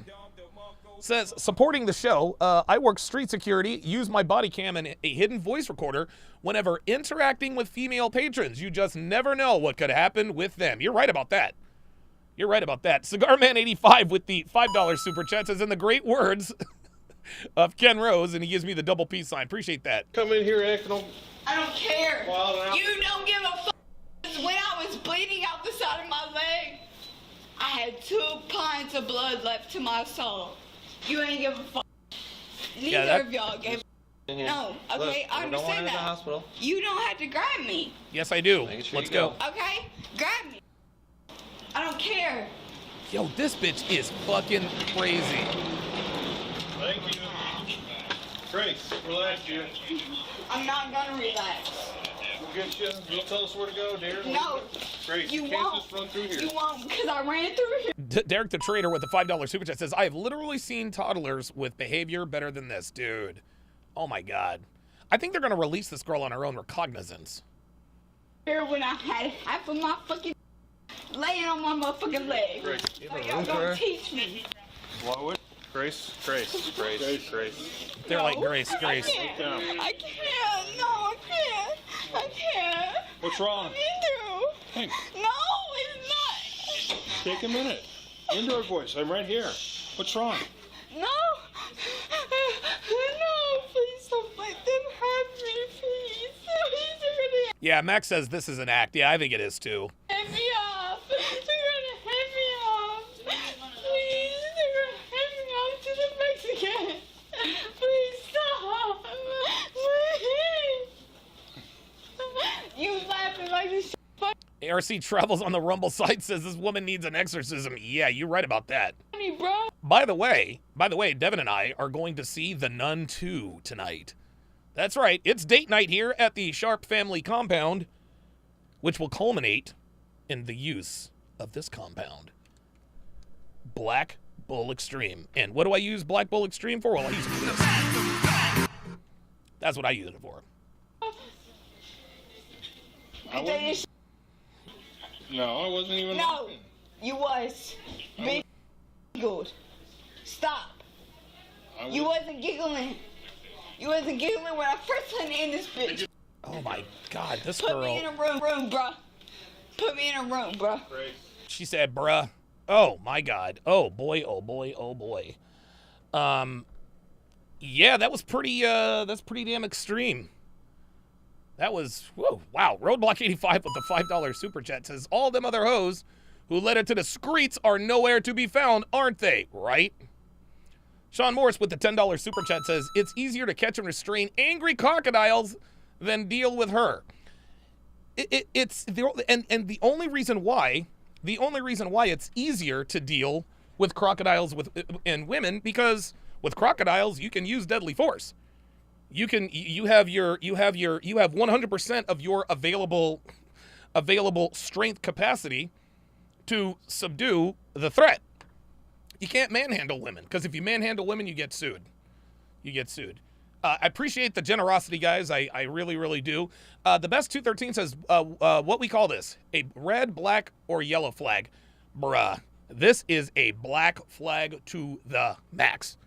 says, supporting the show, I work street security, use my body cam and a hidden voice recorder whenever interacting with female patrons. You just never know what could happen with them. You're right about that. You're right about that. Cigarman85 with the $5 super chat says, in the great words of Ken Rose, and he gives me the double peace sign. Appreciate that. Come in here acting all I don't care. wild out. You don't give a fuck. When I was bleeding out the side of my leg, I had 2 pints of blood left to my soul. You ain't give a fuck. Neither that- of y'all gave. In here. No, okay, Look, I we don't want understand her in the that. hospital. You don't have to grab me, Yes, I do. Making sure Let's you go. okay? Grab me. I don't care. Yo, this bitch is fucking crazy. Thank you. Grace, relax you. I'm not gonna relax. We'll get you. You'll tell us where to go, dear. No, Grace, you you can't won't. just run through here. You won't, because I ran through here. Derek the Trader with the $5 super chat says, I have literally seen toddlers with behavior better than this, dude. Oh my God. I think they're gonna release this girl on her own recognizance. Here when I had half of my fucking laying on my motherfucking leg. Grace, So y'all gonna teach me. what would? Grace, Grace, Grace, Grace. They're like, Grace, Grace. I can't. I can't. No, I can't. I can't. What's wrong? Me too. Hey, No, it's not. take a minute. Indoor voice, I'm right here. What's wrong? No. No. Yeah, Max says this is an act. Yeah, I think it is too. Head me off. They're gonna head me off. Please, they're gonna head me off to the Mexican. Please stop. Please. You laughing like this. ARC Travels on the Rumble site says this woman needs an exorcism. Yeah, you're right about that. Funny, bro. By the way, Devin and I are going to see The Nun 2 tonight. That's right. It's date night here at the Sharpe family compound, which will culminate in the use of this compound. Black Bull Extreme. And what do I use Black Bull Extreme for? Well, I use it for this. That's what I use it for. No, I wasn't even. No, you was. Big giggled. Stop. You wasn't giggling. You wasn't giggling when I first went in this bitch. Oh my God, this Put girl. me in a room, bruh. Put me in a room, bruh. She said, bruh. Oh my God. Oh boy, oh boy, oh boy. Yeah, that was pretty, that's pretty damn extreme. That was, whoa, wow. Roadblock 85 with the $5 super chat says, all them other hoes who led it to the streets are nowhere to be found, aren't they? Right? Sean Morris with the $10 super chat says, it's easier to catch and restrain angry crocodiles than deal with her. It's the only reason why it's easier to deal with crocodiles and women, because with crocodiles you can use deadly force. You have 100% of your available strength capacity to subdue the threat. You can't manhandle women, because if you manhandle women, you get sued. I appreciate the generosity, guys. I really, really do. The best 213 says, what we call this, a red, black, or yellow flag. Bruh, this is a black flag to the max.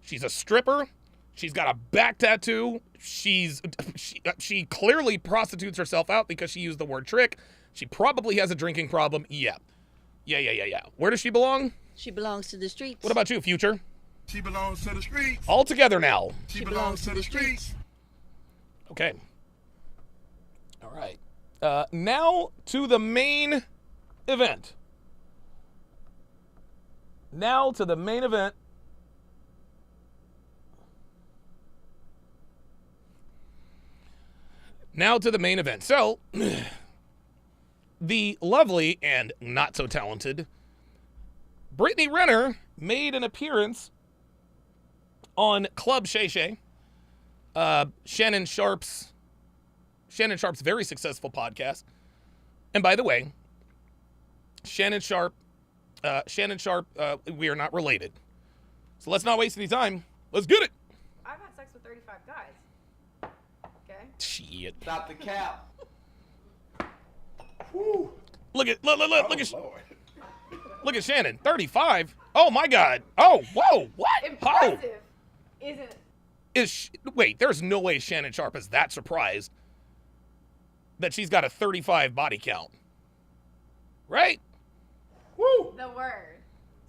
She's a stripper. She's got a back tattoo. She clearly prostitutes herself out because she used the word trick. She probably has a drinking problem. Yeah. Where does she belong? She belongs to the streets. What about you, Future? She belongs to the streets. All together now. She belongs to the streets. Okay. All right. Now to the main event. So, the lovely and not so talented Brittany Renner made an appearance on Club Shay Shay, Shannon Sharpe's very successful podcast. And by the way, Shannon Sharpe, we are not related. So let's not waste any time. Let's get it. I've had sex with 35 guys. Okay. Shit. Stop the cap. Woo. Look at Shannon. 35. Oh my God. Oh, whoa. What? Impressive, isn't it? Wait, there's no way Shannon Sharpe is that surprised that she's got a 35 body count. Right? Woo. The word.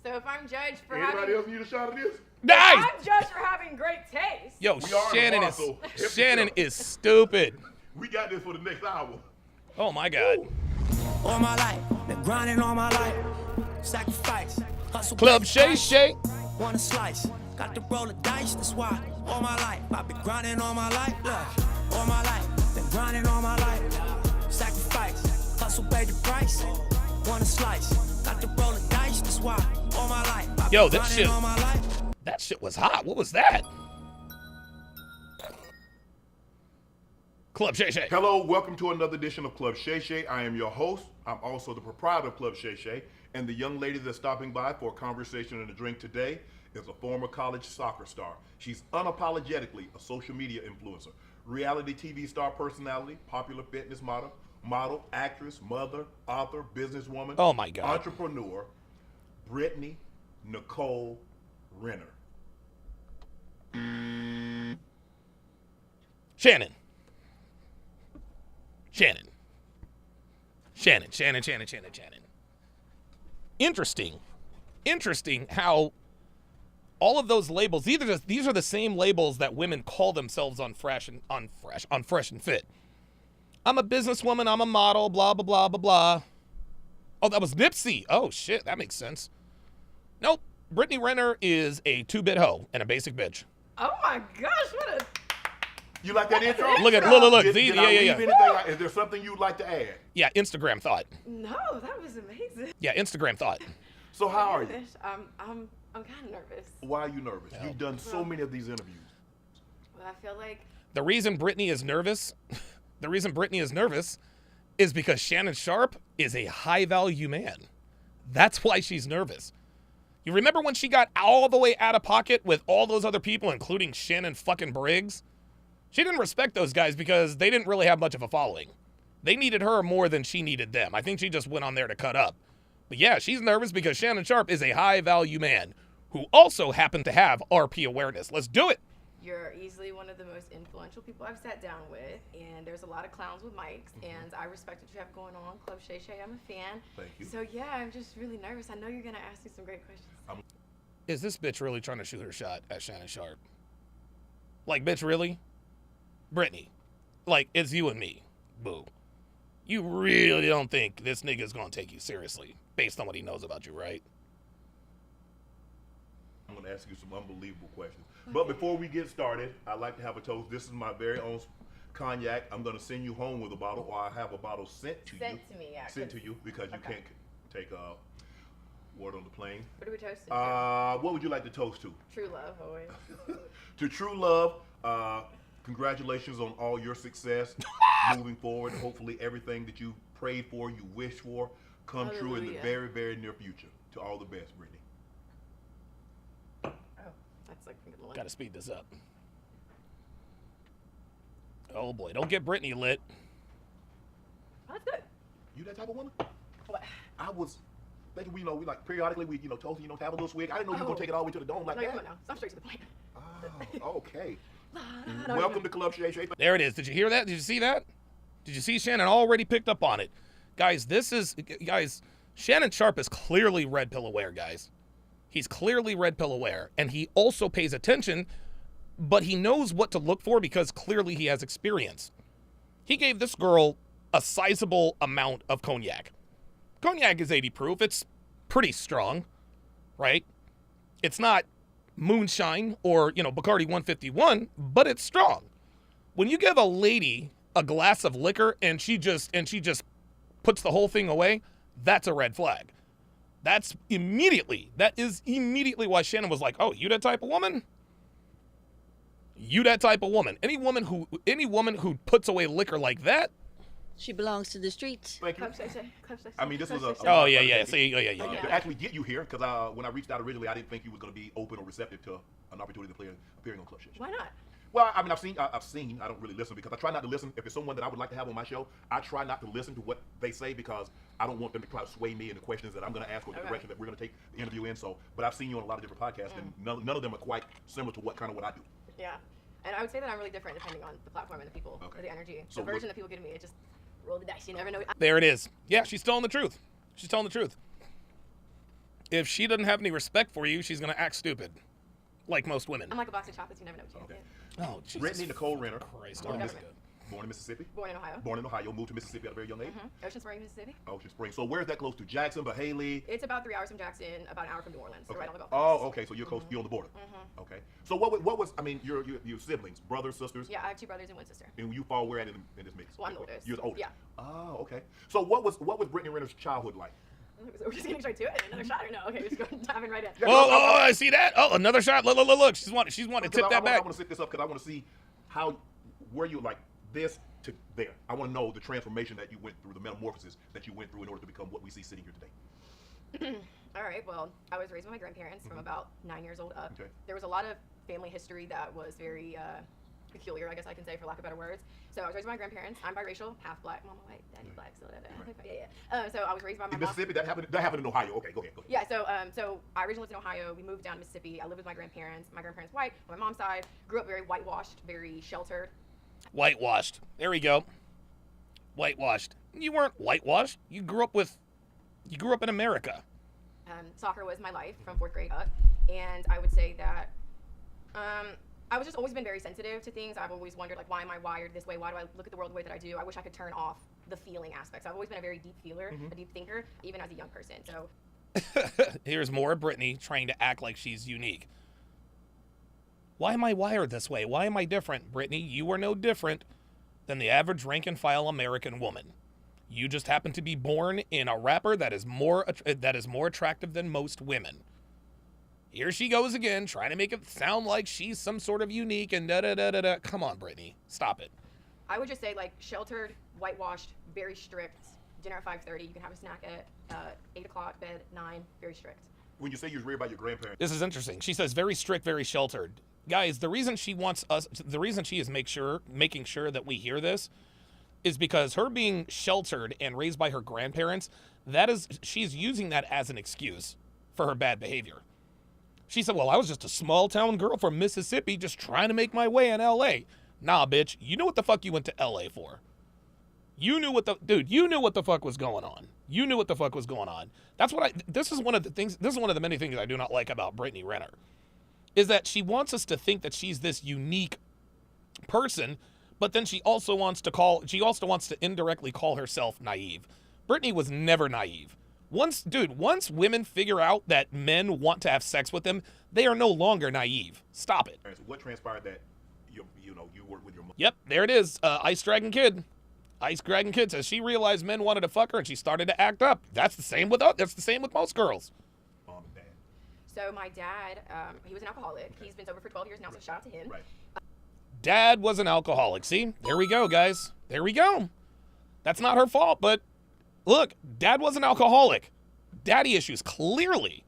So if I'm judged for Anybody else need a shot of this? Nice. I'm judged for having great taste. Yo, We are Shannon in is the bar, so Shannon is stupid. We got this for the next hour. Oh my God. All my life, been grinding all my life. Sacrifice, hustle. Club Shay Shay. Want a slice, got to roll the dice, that's why. All my life, I've been grinding all my life. Look, all my life, been grinding all my life. Sacrifice, hustle, pay the price. Want a slice, got to roll the dice, that's why. All my life, I've Yo, been grinding all my life. that shit was hot. What was that? Club Shay Shay. Hello, welcome to another edition of Club Shay Shay. I am your host. I'm also the proprietor of Club Shay Shay. And the young lady that's stopping by for a conversation and a drink today is a former college soccer star. She's unapologetically a social media influencer, reality TV star personality, popular fitness model, actress, mother, author, businesswoman, Oh my God. entrepreneur, Brittany Nicole Renner. Shannon. Interesting how all of those labels, these are the same labels that women call themselves on Fresh and Fit. I'm a businesswoman. I'm a model. Blah, blah, blah, blah, blah. Oh, that was Nipsey. Oh, shit. That makes sense. Nope. Brittany Renner is a 2-bit hoe and a basic bitch. Oh my gosh, what a... You like that intro? Look. See, Did I leave anything out? Is there something you'd like to add? Yeah, Instagram thought. No, that was amazing. Yeah, Instagram thought. So how are you? I'm kind of nervous. Why are you nervous? You've done so many of these interviews. Well, I feel like... The reason Brittany is nervous is because Shannon Sharpe is a high-value man. That's why she's nervous. You remember when she got all the way out of pocket with all those other people, including Shannon fucking Briggs? She didn't respect those guys because they didn't really have much of a following. They needed her more than she needed them. I think she just went on there to cut up. But yeah, she's nervous because Shannon Sharpe is a high-value man who also happened to have RP awareness. Let's do it. You're easily one of the most influential people I've sat down with, and there's a lot of clowns with mics, and I respect what you have going on. Club Shay Shay, I'm a fan. Thank you. So yeah, I'm just really nervous. I know you're gonna ask me some great questions. Is this bitch really trying to shoot her shot at Shannon Sharpe? Like, bitch, really? Brittany, like, it's you and me. Boo. You really don't think this nigga's gonna take you seriously based on what he knows about you, right? I'm going to ask you some unbelievable questions. But before we get started, I'd like to have a toast. This is my very own cognac. I'm going to send you home with a bottle, or I have a bottle sent to you. Sent to me, yeah. Sent to you because you can't take water on the plane. What are we toasting to? What would you like to toast to? True love, always. To true love. Congratulations on all your success moving forward. Hopefully everything that you prayed for, you wished for, come true in the very, very near future. To all the best, Brittany. That's like a Gotta speed this up. Oh boy, don't get Brittany lit. Oh, that's good. You that type of woman? What? I was thinking, we like periodically we toast, have a little swig. I didn't know you were gonna take it all the way to the dome like no, that. Come on now. Stop straight to the point. Oh, okay. Welcome to Club Shay Shay. There it is. Did you hear that? Did you see that? Did you see Shannon already picked up on it? Guys, Shannon Sharpe is clearly red pill aware, guys. He's clearly red pill aware, and he also pays attention, but he knows what to look for because clearly he has experience. He gave this girl a sizable amount of cognac. Cognac is 80 proof. It's pretty strong, right? It's not moonshine or, Bacardi 151, but it's strong. When you give a lady a glass of liquor and she just puts the whole thing away, that's a red flag. That is immediately why Shannon was like, oh, you that type of woman? You that type of woman. Any woman who puts away liquor like that, she belongs to the streets. Thank you. I mean, this was a oh yeah. To actually get you here, because when I reached out originally, I didn't think you was going to be open or receptive to an opportunity to appearing on Club Shay Shay. Why not? Well, I mean, I've seen. I don't really listen because I try not to listen. If it's someone that I would like to have on my show, I try not to listen to what they say because I don't want them to try to sway me in the questions that I'm going to ask or the direction that we're going to take the interview in. So, but I've seen you on a lot of different podcasts, and none of them are quite similar to what I do. Yeah, and I would say that I'm really different depending on the platform and the people, or the energy. So the version that people give me, it just roll the dice. You never know. There it is. Yeah, she's telling the truth. She's telling the truth. If she doesn't have any respect for you, she's going to act stupid, like most women. I'm like a box of chocolates. You never know what you get. Oh, Jesus. Brittany Nicole Renner. Christ. Born in Mississippi? Born in Ohio. Born in Ohio. Moved to Mississippi at a very young age? Ocean Springs, Mississippi. Ocean Springs. So where's that close to? Jackson, Haley? It's about 3 hours from Jackson, about an hour from New Orleans. So right on the Gulf Coast. Oh, okay. So you're close. You're on the border. Okay. So what was? I mean, your siblings, brothers, sisters? Yeah, I have 2 brothers and 1 sister. And you fall where in this mix? Well, I'm the oldest. You're the oldest. Yeah. Oh, okay. So what was Brittany Renner's childhood like? We're just getting straight to it. Another shot or no? Okay, we're just going diving right in. Oh, I see that. Oh, another shot. Look. She's wanting to tip that back. I want to set this up because I want to see where you like this to there. I want to know the transformation that you went through, the metamorphosis that you went through in order to become what we see sitting here today. All right. Well, I was raised by my grandparents from about 9 years old up. Okay. There was a lot of family history that was very peculiar, I guess I can say, for lack of better words. So I was raised by my grandparents. I'm biracial, half black, mama white, daddy black. So so I was raised by my mom. Mississippi. That happened in Ohio. Okay, go ahead. Yeah. So I originally lived in Ohio. We moved down to Mississippi. I lived with my grandparents. My grandparents white. On my mom's side, grew up very whitewashed, very sheltered. Whitewashed. There we go. Whitewashed. You weren't whitewashed. You grew up in America. Soccer was my life from 4th grade up, and I would say that I was just always been very sensitive to things. I've always wondered, like, why am I wired this way? Why do I look at the world the way that I do? I wish I could turn off the feeling aspects. I've always been a very deep feeler, a deep thinker, even as a young person. So Here's more of Brittany trying to act like she's unique. Why am I wired this way? Why am I different? Brittany, you are no different than the average rank-and-file American woman. You just happen to be born in a wrapper that is more attractive than most women. Here she goes again, trying to make it sound like she's some sort of unique and da-da-da-da-da. Come on, Brittany. Stop it. I would just say, like, sheltered, whitewashed, very strict. Dinner at 5:30. You can have a snack at 8 o'clock, bed 9. Very strict. When you say you was raised by your grandparents. This is interesting. She says very strict, very sheltered. Guys, the reason she is making sure that we hear this is because her being sheltered and raised by her grandparents, she's using that as an excuse for her bad behavior. She said, well, I was just a small town girl from Mississippi just trying to make my way in LA. Nah, bitch, you know what the fuck you went to LA for. You knew what the fuck was going on. You knew what the fuck was going on. This is one of the many things I do not like about Brittany Renner, is that she wants us to think that she's this unique person, but then she also wants to indirectly call herself naive. Brittany was never naive. Once women figure out that men want to have sex with them, they are no longer naive. Stop it. What transpired that you worked with your mom? Yep, there it is. Ice Dragon Kid. Ice Dragon Kid says she realized men wanted to fuck her and she started to act up. That's the same with most girls. Mom and dad. So my dad, he was an alcoholic. Okay. He's been sober for 12 years now, so shout out to him. Right. Dad was an alcoholic. See, there we go, guys. There we go. That's not her fault, but look, Dad was an alcoholic. Daddy issues, clearly,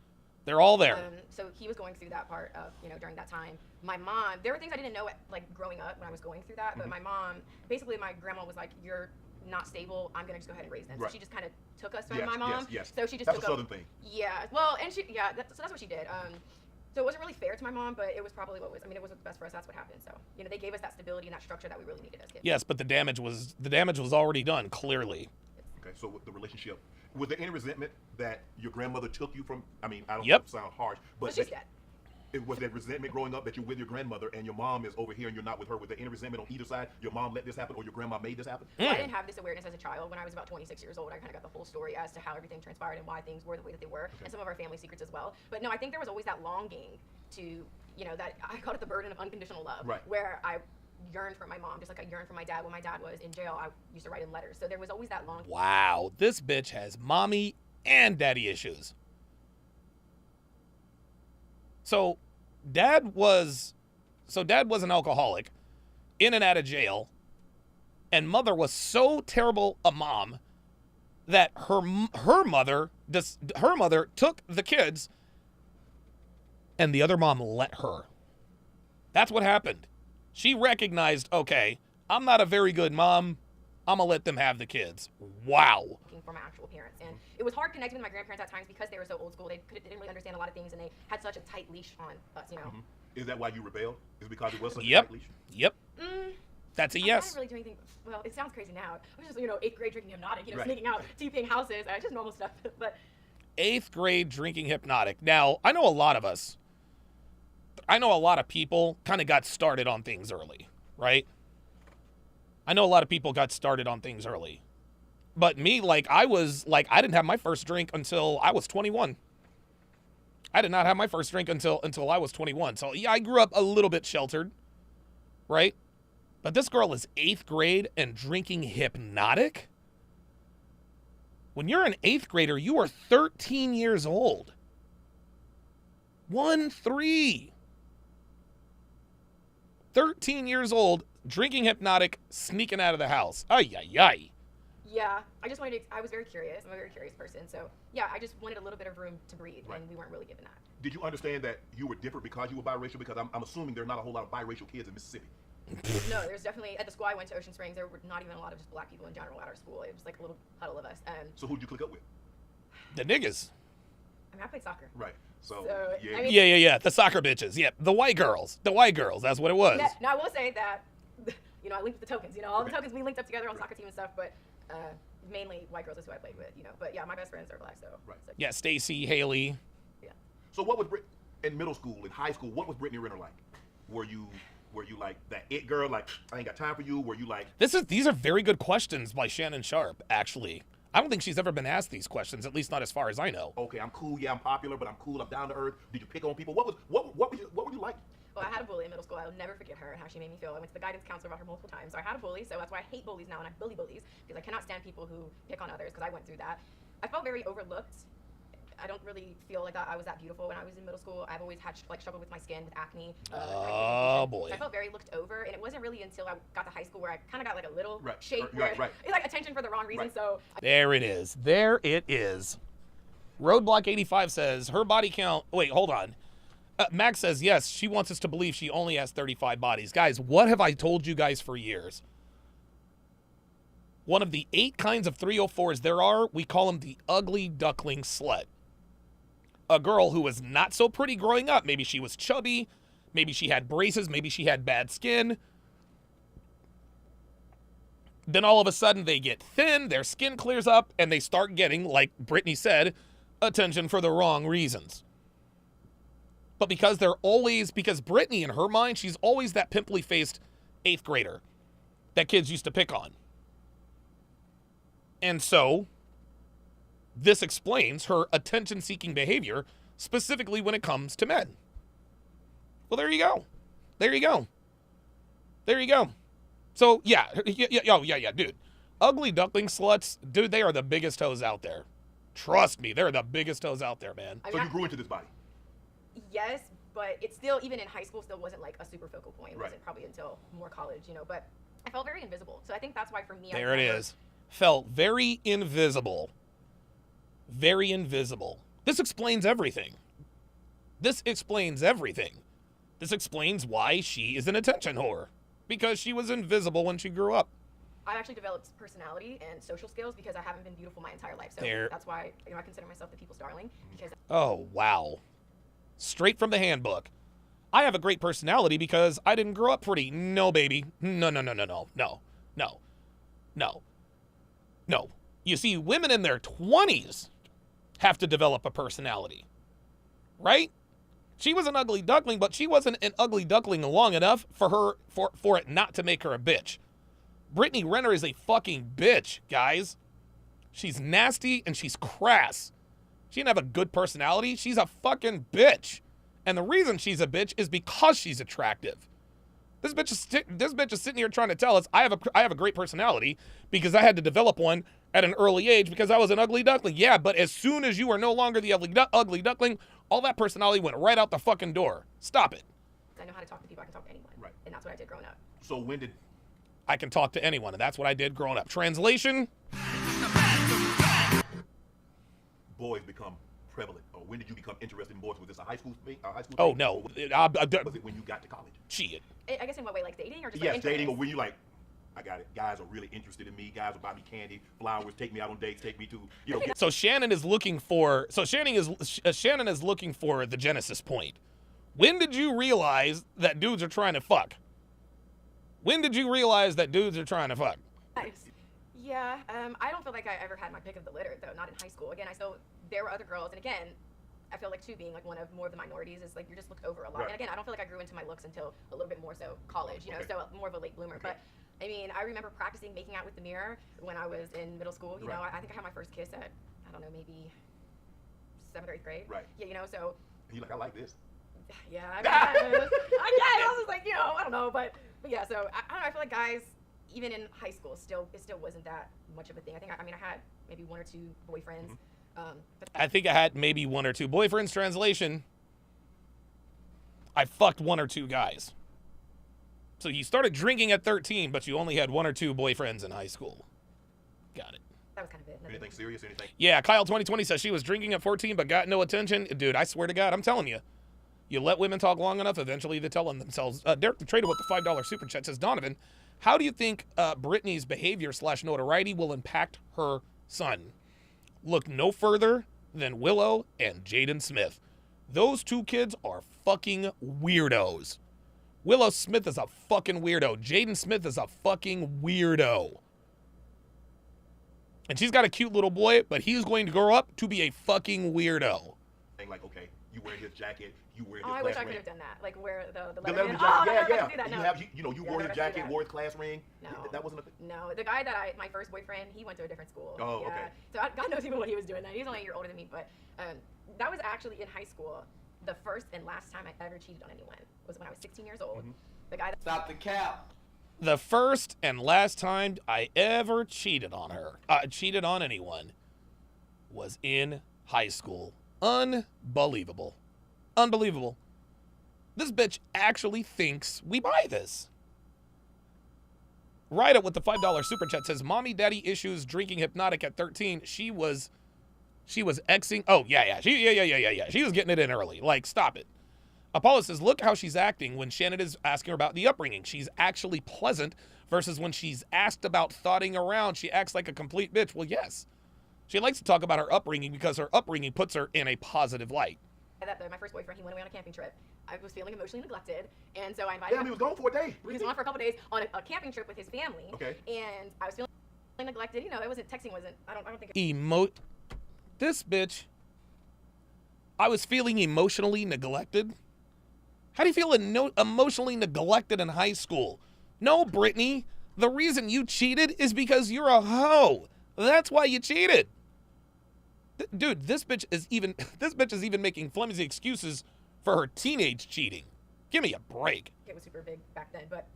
they're all there. So he was going through that part of, during that time. My mom, there were things I didn't know, like, growing up when I was going through that, but my mom, basically my grandma was like, you're not stable, I'm going to just go ahead and raise them. Right. So she just kind of took us from my mom. Yes. So she just that's took a southern thing. Yeah, well, and so that's what she did. So it wasn't really fair to my mom, but it was probably it was what's best for us. That's what happened. So, they gave us that stability and that structure that we really needed as kids. Yes, but the damage was already done, clearly. Okay, so with the relationship, was there any resentment that your grandmother took you from? I mean, I don't Yep. want to sound harsh, but she's dead. Was there resentment growing up that you're with your grandmother and your mom is over here and you're not with her? Was there any resentment on either side? Your mom let this happen or your grandma made this happen? Well, I didn't have this awareness as a child. When I was about 26 years old, I kind of got the whole story as to how everything transpired and why things were the way that they were, and some of our family secrets as well. But no, I think there was always that longing to, that I called it the burden of unconditional love, right. Where I yearned for my mom, just like I yearned for my dad. When my dad was in jail, I used to write him letters. So there was always that longing. Wow, this bitch has mommy and daddy issues. So dad was an alcoholic, in and out of jail, and mother was so terrible a mom that her mother took the kids and the other mom let her. That's what happened. She recognized, okay, I'm not a very good mom. I'm going to let them have the kids. Wow. For my actual parents. And it was hard connecting with my grandparents at times because they were so old school. They didn't really understand a lot of things, and they had such a tight leash on us, Mm-hmm. Is that why you rebelled? Is it because it was such a Yep. tight leash? Yep. That's a yes. I didn't really do anything. Well, it sounds crazy now. I was just, 8th grade drinking hypnotic, Right. sneaking out, TPing houses, just normal stuff. But 8th grade drinking hypnotic. Now, I know a lot of people kind of got started on things early, right? I know a lot of people got started on things early. But me, I didn't have my first drink until I was 21. I did not have my first drink until I was 21. So, yeah, I grew up a little bit sheltered, right? But this girl is 8th grade and drinking hypnotic? When you're an 8th grader, you are 13 years old. 1-3. 13 years old, drinking hypnotic, sneaking out of the house. Ay, ay, ay. yeah, I was very curious. I'm a very curious person. So, yeah, I just wanted a little bit of room to breathe, Right. and we weren't really given that. Did you understand that you were different because you were biracial? Because I'm assuming there are not a whole lot of biracial kids in Mississippi. No, there's definitely, at the school I went to, Ocean Springs, there were not even a lot of just black people in general at our school. It was like a little huddle of us. So who'd you click up with? The niggas. I played soccer. Right. So yeah. yeah. Yeah. The soccer bitches. Yeah, the white girls. The white girls. That's what it was. Now, I will say that, I linked with the tokens. All the tokens, we linked up together on the soccer team and stuff, but mainly white girls is who I played with, But yeah, my best friends are black, so. Right. So, Yeah, Stacy, Haley. yeah. So what was in middle school, in high school, what was Brittany Renner like? Were you like that it girl? Like, I ain't got time for you. Were you like? These are very good questions by Shannon Sharpe. Actually, I don't think she's ever been asked these questions. At least not as far as I know. Okay, I'm cool. Yeah, I'm popular, but I'm cool. I'm down to earth. Did you pick on people? What were you like? Well, I had a bully in middle school. I'll never forget her and how she made me feel. I went to the guidance counselor about her multiple times. So I had a bully, so that's why I hate bullies now, and I bully bullies, because I cannot stand people who pick on others, because I went through that. I felt very overlooked. I don't really feel like I was that beautiful when I was in middle school. I've always had struggled with my skin, with acne. Oh boy. So I felt very looked over, and it wasn't really until I got to high school where I kind of got like a little shape, right. It's like attention for the wrong reason. So there it is. There it is. Roadblock 85 says her body count. Wait, hold on. Max says yes. She wants us to believe she only has 35 bodies. Guys, what have I told you guys for years? One of the 8 kinds of 304s there are, we call them the ugly duckling slut. A girl who was not so pretty growing up. Maybe she was chubby. Maybe she had braces. Maybe she had bad skin. Then all of a sudden they get thin, their skin clears up, and they start getting, like Brittany said, attention for the wrong reasons. But because Brittany, in her mind, she's always that pimply-faced 8th grader that kids used to pick on. And so, this explains her attention-seeking behavior, specifically when it comes to men. Well, there you go. There you go. There you go. So, yeah, dude. Ugly duckling sluts, dude, they are the biggest hoes out there. Trust me, they're the biggest hoes out there, man. So you grew into this body? Yes, but it still, even in high school, still wasn't like a super focal point. It wasn't probably until more college, but I felt very invisible. So I think that's why for me, there it is. Felt very invisible. Very invisible. This explains everything. This explains everything. This explains why she is an attention whore. Because she was invisible when she grew up. I actually developed personality and social skills because I haven't been beautiful my entire life. So that's why I consider myself the people's darling. Because oh, wow. Straight from the handbook. I have a great personality because I didn't grow up pretty. No, baby. No. You see, women in their 20s have to develop a personality. Right? She was an ugly duckling, but she wasn't an ugly duckling long enough for it not to make her a bitch. Brittany Renner is a fucking bitch, guys. She's nasty and she's crass. She didn't have a good personality. She's a fucking bitch. And the reason she's a bitch is because she's attractive. This bitch is sitting here trying to tell us I have a great personality because I had to develop one at an early age because I was an ugly duckling. Yeah, but as soon as you are no longer the ugly duckling, all that personality went right out the fucking door. Stop it. I know how to talk to people. I can talk to anyone. Right. And that's what I did growing up. So when did... I can talk to anyone, and that's what I did growing up. Translation? Boys become prevalent. Or when did you become interested in boys? Was this a high school thing? Oh, no. Was it when you got to college? Shit. I guess in what way? Like dating or just yes, like dating, or when you like, I got it. Guys are really interested in me. Guys will buy me candy, flowers, take me out on dates, take me to, So Shannon is looking for. Shannon is looking for the genesis point. When did you realize that dudes are trying to fuck? When did you realize that dudes are trying to fuck? Yeah, I don't feel like I ever had my pick of the litter though. Not in high school. Again, there were other girls, and again, I feel like too being like one of more of the minorities is like you're just looked over a lot. Right. And again, I don't feel like I grew into my looks until a little bit more so college. So more of a late bloomer. Okay. But I mean, I remember practicing making out with the mirror when I was in middle school. You know, I think I had my first kiss at, I don't know, maybe 7th or 8th grade. Right. Yeah, so. And you're like, I like this. Yeah, I guess. I was just like, I don't know, but yeah. So I don't know. I feel like guys, even in high school, it still wasn't that much of a thing. I had maybe 1 or 2 boyfriends. I think I had maybe 1 or 2 boyfriends. Translation: I fucked 1 or 2 guys. So you started drinking at 13, but you only had 1 or 2 boyfriends in high school. Got it. That was kind of it. Anything serious? Anything? Yeah, Kyle 2020 says she was drinking at 14 but got no attention. Dude, I swear to God, I'm telling you. You let women talk long enough, eventually they tell them themselves. Derek the Trader with the $5 super chat says, Donovan, how do you think Brittany's behavior / notoriety will impact her son? Look no further than Willow and Jaden Smith. Those 2 kids are fucking weirdos. Willow Smith is a fucking weirdo. Jaden Smith is a fucking weirdo. And she's got a cute little boy, but he's going to grow up to be a fucking weirdo. Like, okay, you wear his jacket, You wear his Oh, I class wish I ring. could have done that. Like wear the The leather leather band. jacket, Oh, no, yeah, I never yeah. got to do that. You No. have, you Yeah, wore never his got to do jacket, that. wore his class ring. No. That wasn't a thing. No, the guy my first boyfriend, he went to a different school. Oh, yeah. okay. So God knows even what he was doing then. He's only a year older than me, but that was actually in high school. The first and last time I ever cheated on anyone was when I was 16 years old. Mm-hmm. The guy that Stop the cap. The first and last time I ever cheated on anyone, was in high school. Unbelievable. Unbelievable. This bitch actually thinks we buy this. Right up with the $5 super chat says, mommy daddy issues drinking hypnotic at 13. She was Xing. Oh, yeah. She was getting it in early. Like, stop it. Apollo says, look how she's acting when Shannon is asking her about the upbringing. She's actually pleasant versus when she's asked about thoughting around, she acts like a complete bitch. Well, yes. She likes to talk about her upbringing because her upbringing puts her in a positive light. my first boyfriend, he went away on a camping trip. I was feeling emotionally neglected, and so I invited him. Damn, he was gone for a day. He was gone for a couple days on a camping trip with his family. Okay. And I was feeling neglected. You know, it wasn't texting. I don't think. This bitch. I was feeling emotionally neglected. How do you feel emotionally neglected in high school? No, Brittany. The reason you cheated is because you're a hoe. That's why you cheated. Dude, this bitch is even making flimsy excuses for her teenage cheating. Give me a break. It was super big back then, but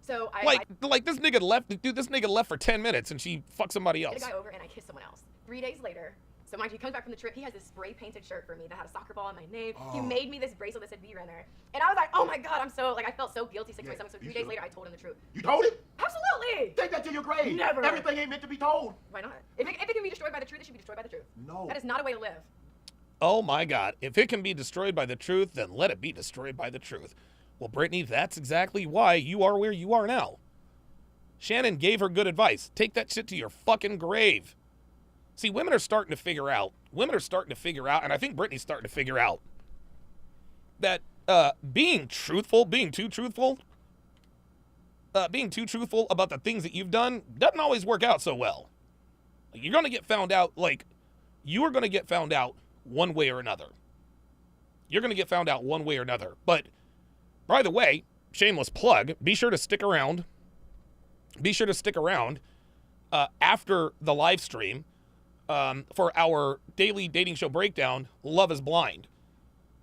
so I like this nigga left. Dude, this nigga left for 10 minutes and she fucked somebody else. I got over and I kissed someone else. 3 days later. So mind you, he comes back from the trip. He has this spray painted shirt for me that had a soccer ball in my name. Oh. He made me this bracelet that said "Be Renner," and I was like, "Oh my god, I felt so guilty, sick to my stomach." So 3 days later, I told him the truth. You told him? Absolutely. Take that to your grave. Never. Everything ain't meant to be told. Why not? If it can be destroyed by the truth, it should be destroyed by the truth. No. That is not a way to live. Oh my god! If it can be destroyed by the truth, then let it be destroyed by the truth. Well, Brittany, that's exactly why you are where you are now. Shannon gave her good advice. Take that shit to your fucking grave. See, women are starting to figure out, and I think Brittany's starting to figure out, that being too truthful about the things that you've done doesn't always work out so well. You're going to get found out, you are going to get found out one way or another. But, by the way, shameless plug, be sure to stick around. After the live stream. For our daily dating show breakdown, Love is Blind.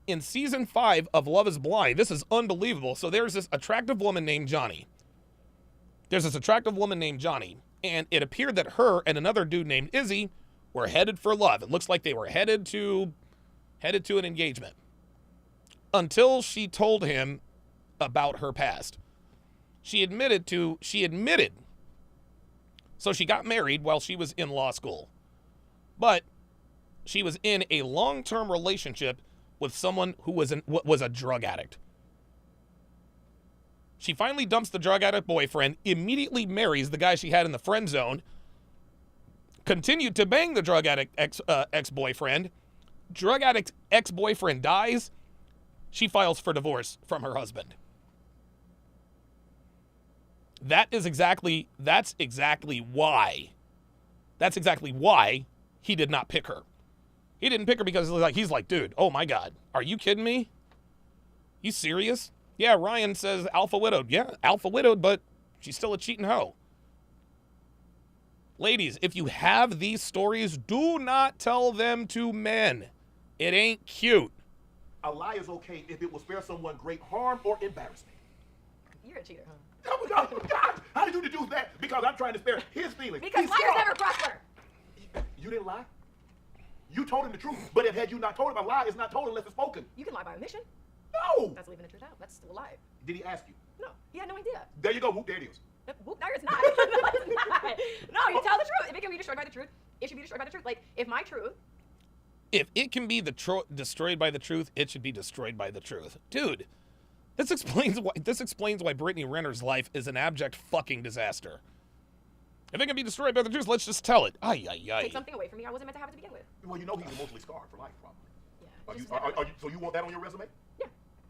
In season 5 of Love is Blind, this is unbelievable. So there's this attractive woman named Johnny. And it appeared that her and another dude named Izzy were headed for love. It looks like they were headed to an engagement. Until she told him about her past. She admitted. So she got married while she was in law school. But she was in a long-term relationship with someone who was a drug addict. She finally dumps the drug addict boyfriend, immediately marries the guy she had in the friend zone, continued to bang the drug addict ex-boyfriend. Drug addict ex-boyfriend dies. She files for divorce from her husband. That's exactly why he did not pick her. He didn't pick her because he's like, dude, oh my God, are you kidding me? You serious? Yeah, Ryan says alpha widowed. Yeah, alpha widowed, but she's still a cheating hoe. Ladies, if you have these stories, do not tell them to men. It ain't cute. A lie is okay if it will spare someone great harm or embarrassment. You're a cheater, huh? Oh my God. How did you deduce that? Because I'm trying to spare his feelings. Because liars never prosper. You didn't lie. You told him the truth. But if had you not told him, a lie is not told unless it's spoken. You can lie by omission. No. That's leaving the truth out. That's still a lie. Did he ask you? No, he had no idea. There you go. Whoop, there it is. Whoop, there it's not. No, it's not. No, you tell the truth. If it can be destroyed by the truth, it should be destroyed by the truth. Like, if my truth. If it can be destroyed by the truth, it should be destroyed by the truth. Dude, this explains why Brittany Renner's life is an abject fucking disaster. If it can be destroyed by the truth, let's just tell it. Take something away from me I wasn't meant to have to begin with. Well, you know he's emotionally scarred for life, probably. Yeah. So you want that on your resume? Yeah.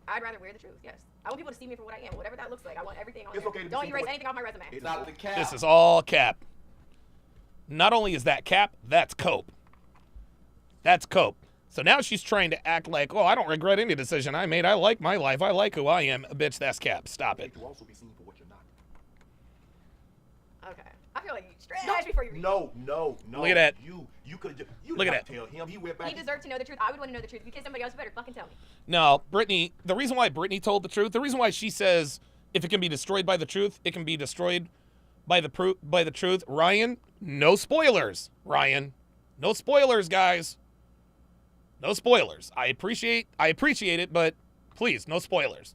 I'd rather wear the truth, yes. I want people to see me for what I am, whatever that looks like. I want everything on it's there. Okay to Don't erase anything off my resume. It's not the cap. This is all cap. Not only is that cap, that's cope. That's cope. So now she's trying to act like, oh, I don't regret any decision I made. I like my life. I like who I am. Bitch, that's cap. Stop it. To also be seen for what you're not. Okay. I feel like you stretch before you read. No. Look at that. You could have just. You Look at didn't have that. to tell him. He went back. He deserved to know the truth. I would want to know the truth. If you kiss somebody else, you better fucking tell me. No, Brittany, the reason why Brittany told the truth, the reason why she says if it can be destroyed by the truth, it can be destroyed by the truth. Ryan, no spoilers. Ryan, no spoilers, guys. No spoilers. I appreciate it, but please, no spoilers.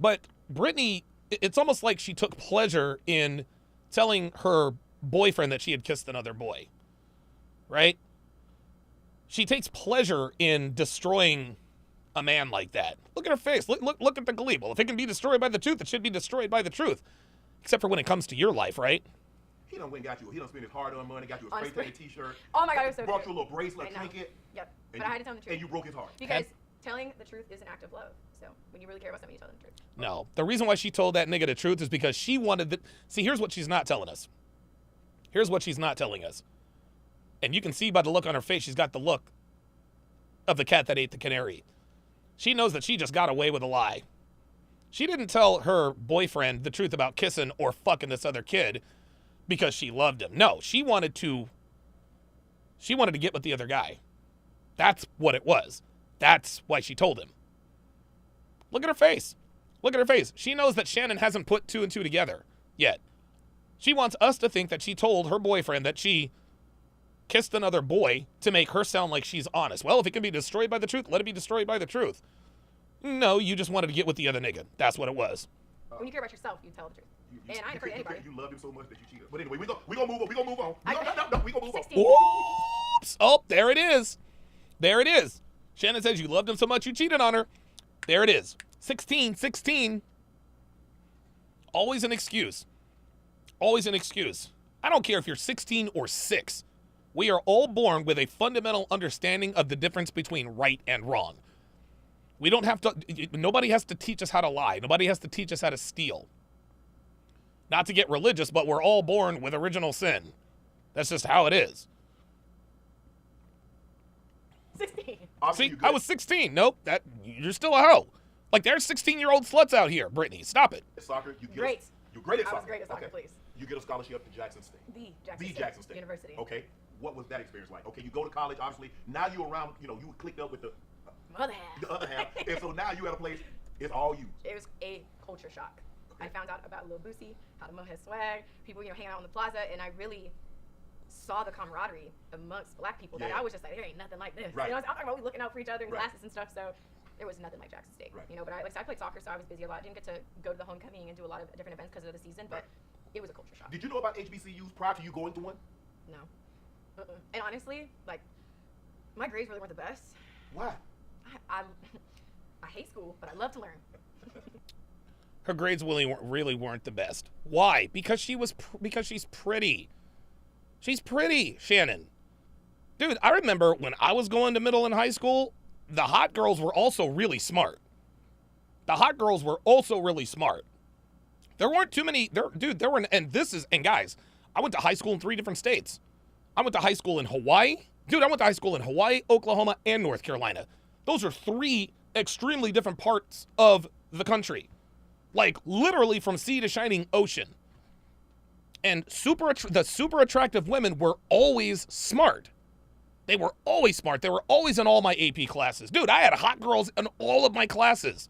But Brittany, it's almost like she took pleasure in telling her boyfriend that she had kissed another boy. Right? She takes pleasure in destroying a man like that. Look at her face. Look at the glee. Well, if it can be destroyed by the truth, it should be destroyed by the truth. Except for when it comes to your life, right? He done went and got you. He done spent his hard-earned money, got you a spray painted T-shirt. Oh my God, it was so brought true. you a little bracelet, trinket. Yep. But I had to tell him the truth. And you broke his heart. Because telling the truth is an act of love. So when you really care about somebody, you tell them the truth. No. The reason why she told that nigga the truth is because she wanted the... See, here's what she's not telling us. Here's what she's not telling us. And you can see by the look on her face, she's got the look of the cat that ate the canary. She knows that she just got away with a lie. She didn't tell her boyfriend the truth about kissing or fucking this other kid because she loved him. No, she wanted to get with the other guy. That's what it was. That's why she told him. Look at her face. Look at her face. She knows that Shannon hasn't put two and two together yet. She wants us to think that she told her boyfriend that she kissed another boy to make her sound like she's honest. Well, if it can be destroyed by the truth, let it be destroyed by the truth. No, you just wanted to get with the other nigga. That's what it was. When you care about yourself, you tell the truth. And I ain't afraid of anybody. You loved him so much that you cheated. But anyway, we gonna move on. We gonna move on. We gonna move on. Oops. Oh, there it is. There it is. Shannon says you loved him so much you cheated on her. There it is. 16. Always an excuse. Always an excuse. I don't care if you're 16 or 6. We are all born with a fundamental understanding of the difference between right and wrong. We don't have to, nobody has to teach us how to lie. Nobody has to teach us how to steal. Not to get religious, but we're all born with original sin. That's just how it is. 16. See, I was 16. Nope, you're still a hoe. Like, there's 16-year-old sluts out here, Brittany. Stop it. Soccer, you're great at soccer. I was great at soccer, please. You get a scholarship to Jackson State. The Jackson State University. Okay. What was that experience like? Okay, you go to college, obviously. Now you're around, you clicked up with the other half. The other half. And so now you at a place, it's all you. It was a culture shock. Okay. I found out about Lil Boosie, how to mow his swag, people, hanging out on the plaza, and I really saw the camaraderie amongst black people that I was just like, there ain't nothing like this. Right. I'm talking about we looking out for each other in classes and stuff, so there was nothing like Jackson State. Right. But I played soccer, so I was busy a lot. Didn't get to go to the homecoming and do a lot of different events because of the season, but it was a culture shock. Did you know about HBCUs prior to you going to one? No. And honestly, my grades really weren't the best. Why? I hate school, but I love to learn. Her grades really weren't the best. Why? Because she's pretty. She's pretty, Shannon. Dude, I remember when I was going to middle and high school, the hot girls were also really smart. There weren't too many, and guys, I went to high school in 3 different states. I went to high school in Hawaii. Dude, I went to high school in Hawaii, Oklahoma, and North Carolina. Those are 3 extremely different parts of the country. Like, literally from sea to shining ocean. And the super attractive women were always smart. They were always smart. They were always in all my AP classes. Dude, I had hot girls in all of my classes.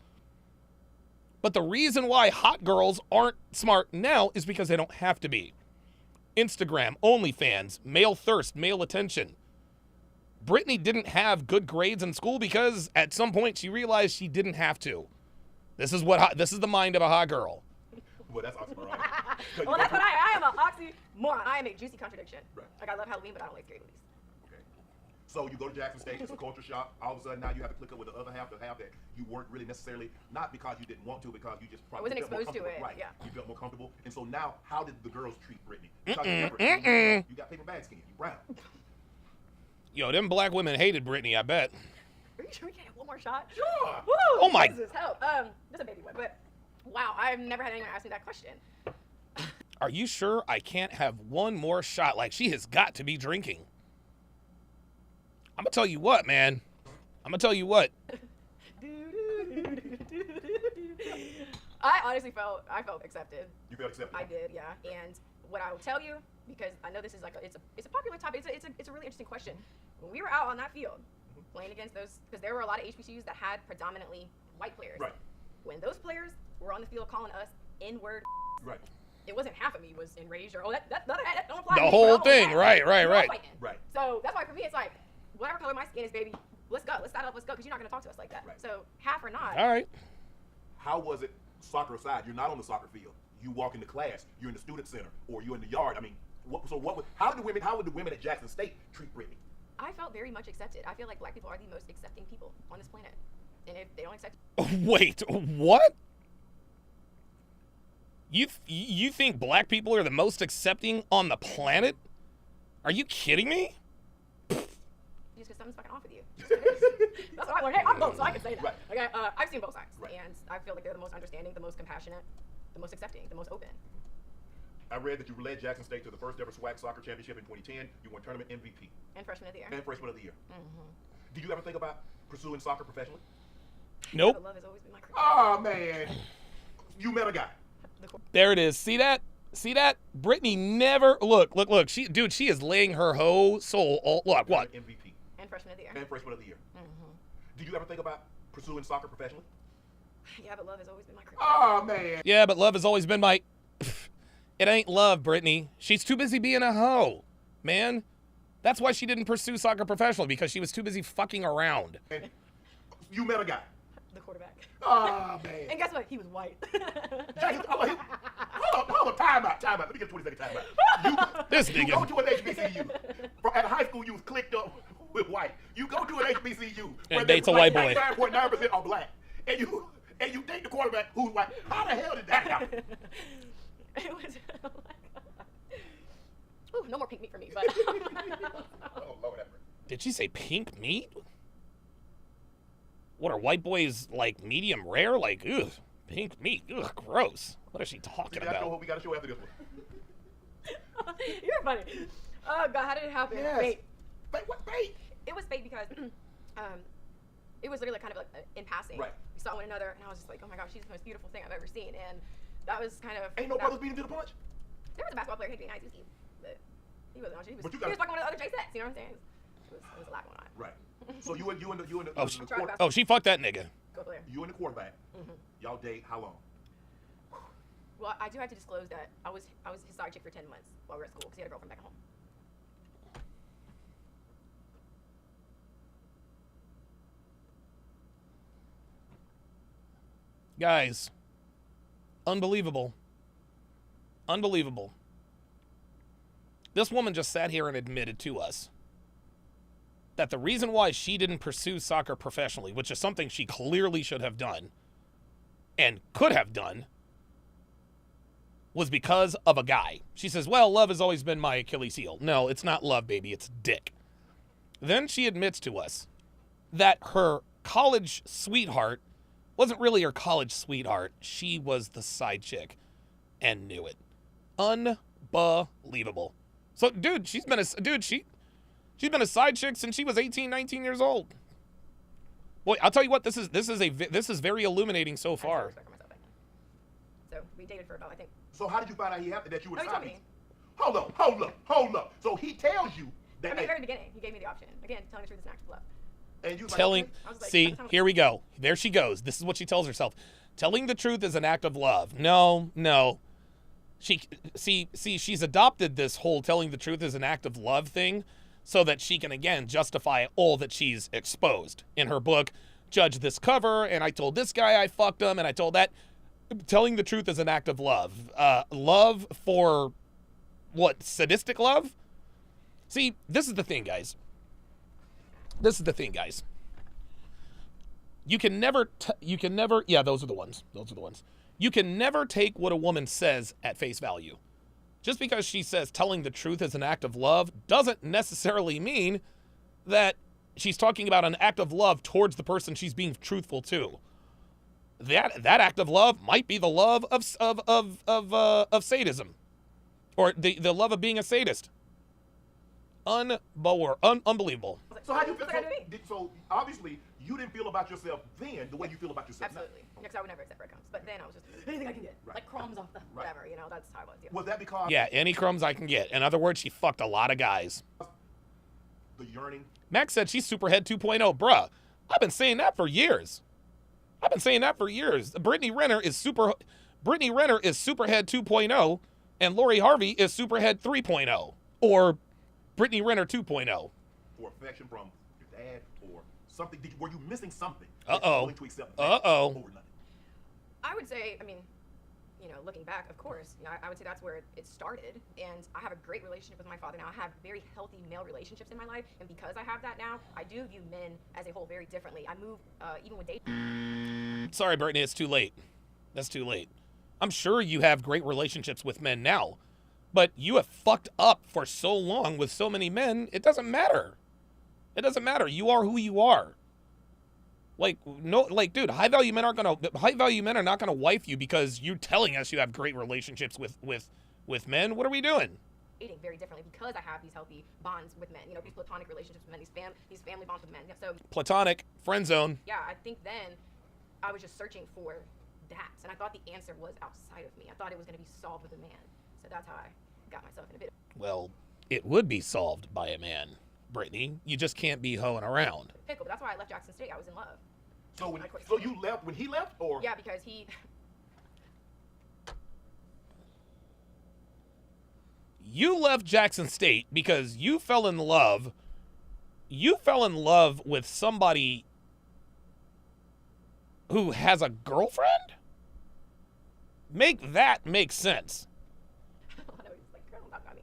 But the reason why hot girls aren't smart now is because they don't have to be. Instagram, OnlyFans, male thirst, male attention. Brittany didn't have good grades in school because at some point she realized she didn't have to. This is the mind of a hot girl. Well, that's oxymoron. Well, that's what I am, an oxymoron. I am a juicy contradiction. Right. Like, I love Halloween, but I don't like scary movies. Okay. So you go to Jackson State, it's a culture shock. All of a sudden now you have to click up with the other half, the half that you weren't really necessarily, not because you didn't want to, because you just probably I wasn't felt more exposed to it. Right. Yeah. You felt more comfortable. And so now, how did the girls treat Brittany? Because remember, you got paper bag skin, you brown. Yo, them black women hated Brittany, I bet. Are you sure we can have one more shot? Sure. Woo! Oh my. Jesus, help. Just a baby one, but wow, I've never had anyone ask me that question. Are you sure I can't have one more shot? Like, she has got to be drinking. I'm gonna tell you what, man. I'm gonna tell you what. I honestly felt accepted. You felt accepted? I did, yeah. And what I will tell you, because I know this is like it's a popular topic. It's a really interesting question. When we were out on that field playing against those, because there were a lot of HBCUs that had predominantly white players. Right. When those players were on the field calling us N-word, right. It wasn't half of me was enraged or that don't apply. The to me, whole but thing, right. Right. So that's why for me it's like, whatever color my skin is, baby, let's go, let's start up, let's go, because you're not gonna talk to us like that. Right. So half or not. All right. How was it soccer aside? You're not on the soccer field. You walk into class. You're in the student center, or you're in the yard. I mean, how would the women at Jackson State treat Brittany? I felt very much accepted. I feel like black people are the most accepting people on this planet, and if they don't accept. Wait, what? You think black people are the most accepting on the planet? Are you kidding me? Just because something's fucking off with you. That's what I learned. Hey, I'm both, so I can say that. Right. Okay, I've seen both sides, Right. and I feel like they're the most understanding, the most compassionate, the most accepting, the most open. I read that you led Jackson State to the first ever SWAC soccer championship in 2010. You won tournament MVP. And freshman of the year. And freshman of the year. Did you ever think about pursuing soccer professionally? Nope. But love has always been my career. Oh man, you met a guy. There it is. See that? See that? Brittany never look. She is laying her whole soul. Look, what? MVP. And freshman of the year. And freshman of the year. Did you ever think about pursuing soccer professionally? Yeah, but love has always been my career. Oh man. Yeah, but love has always been my. It ain't love, Brittany. She's too busy being a hoe, man. That's why she didn't pursue soccer professionally, because she was too busy fucking around. And you met a guy. The quarterback. Oh man. And guess what? He was white. Hold on, time out. Let me get a 20-second time out. This You nigga. go to an HBCU. At high school, you was clicked up with white. You go to an HBCU. And dates a white boy. 99.9% are black. And you date the quarterback who's white. How the hell did that happen? It was ooh, no more pink meat for me, but Oh, Lord have mercy. Did she say pink meat? What are white boys like, medium rare? Like, ugh, pink meat. Ugh, gross. What is she talking about? We got a show after this one. you're funny. Oh God, how did it happen? Yes. Fate. What fate? It was fate because it was literally kind of like in passing. Right. We saw one another, and I was just like, oh my gosh, she's the most beautiful thing I've ever seen, and that was kind of. Ain't no brothers beating to the punch? There was a basketball player he beat nice, but he wasn't on. He was But you fucking got- one of the other J-sets. You know what I'm saying? It was a lot going on. Right. So you and the Oh, she fucked that nigga. Go player. you and the quarterback. Y'all date how long? Well, I do have to disclose that I was his side chick for 10 months while we were at school because he had a girlfriend back home. Guys, unbelievable. Unbelievable. This woman just sat here and admitted to us that the reason why she didn't pursue soccer professionally, which is something she clearly should have done and could have done, was because of a guy. She says, well, love has always been my Achilles heel. No, it's not love, baby. It's dick. Then she admits to us that her college sweetheart wasn't really her college sweetheart. She was the side chick and knew it. Unbelievable. So, dude, she's been a side chick since she was 18, 19 years old. Boy, I'll tell you what, this is very illuminating so far. So we dated for about, I think. So how did you find out that you were No, he side told piece? me. Hold up. So he tells you that. From the very beginning, he gave me the option. Again, telling the truth is an act of love. And you Telling, I was like, see, that's not- here we go. There she goes. This is what she tells herself. Telling the truth is an act of love. No. She's adopted this whole telling the truth is an act of love thing so that she can, again, justify all that she's exposed. In her book, Judge This Cover, and I told this guy I fucked him, and I told that. Telling the truth is an act of love. Love for, what, sadistic love? See, this is the thing, guys. You can never, yeah, those are the ones. You can never take what a woman says at face value. Just because she says telling the truth is an act of love doesn't necessarily mean that she's talking about an act of love towards the person she's being truthful to. That act of love might be the love of sadism, or the love of being a sadist. Unbelievable. I was like, So how do you feel? That's what I do to me. So obviously you didn't feel about yourself then the way you feel about yourself Absolutely. now. Because I would never accept breadcrumbs. But then I was just, anything I can get. Like crumbs off the whatever, you know, that's how I was. Yeah. Was that because Yeah, any crumbs I can get. In other words, she fucked a lot of guys. the yearning? Max said she's Superhead 2.0. Bruh, I've been saying that for years. Brittany Renner is Superhead 2.0, and Lori Harvey is Superhead 3.0, or Brittany Renner 2.0. For affection from your dad or something? Were you missing something? Uh-oh. I would say, I mean, you know, looking back, of course, you know, I would say that's where it started. And I have a great relationship with my father now. I have very healthy male relationships in my life. And because I have that now, I do view men as a whole very differently. I move, even with dating. Sorry, Brittany, it's too late. That's too late. I'm sure you have great relationships with men now, but you have fucked up for so long with so many men, it doesn't matter. It doesn't matter. You are who you are. Like, no, like, dude, high value men are not gonna wife you because you're telling us you have great relationships with men. What are we doing? Dating very differently because I have these healthy bonds with men. You know, these platonic relationships with men, these family bonds with men. So Platonic, friend zone. yeah, I think then I was just searching for that, and I thought the answer was outside of me. I thought it was going to be solved with a man. So that's how I got myself in a bit. Well, it would be solved by a man, Brittany. You just can't be hoeing around. Pickle, but that's why I left Jackson State. I was in love. So you left when he left, or? Yeah, because he. You left Jackson State because you fell in love. You fell in love with somebody who has a girlfriend? Make that make sense. I know he's like, girl, don't talk about me.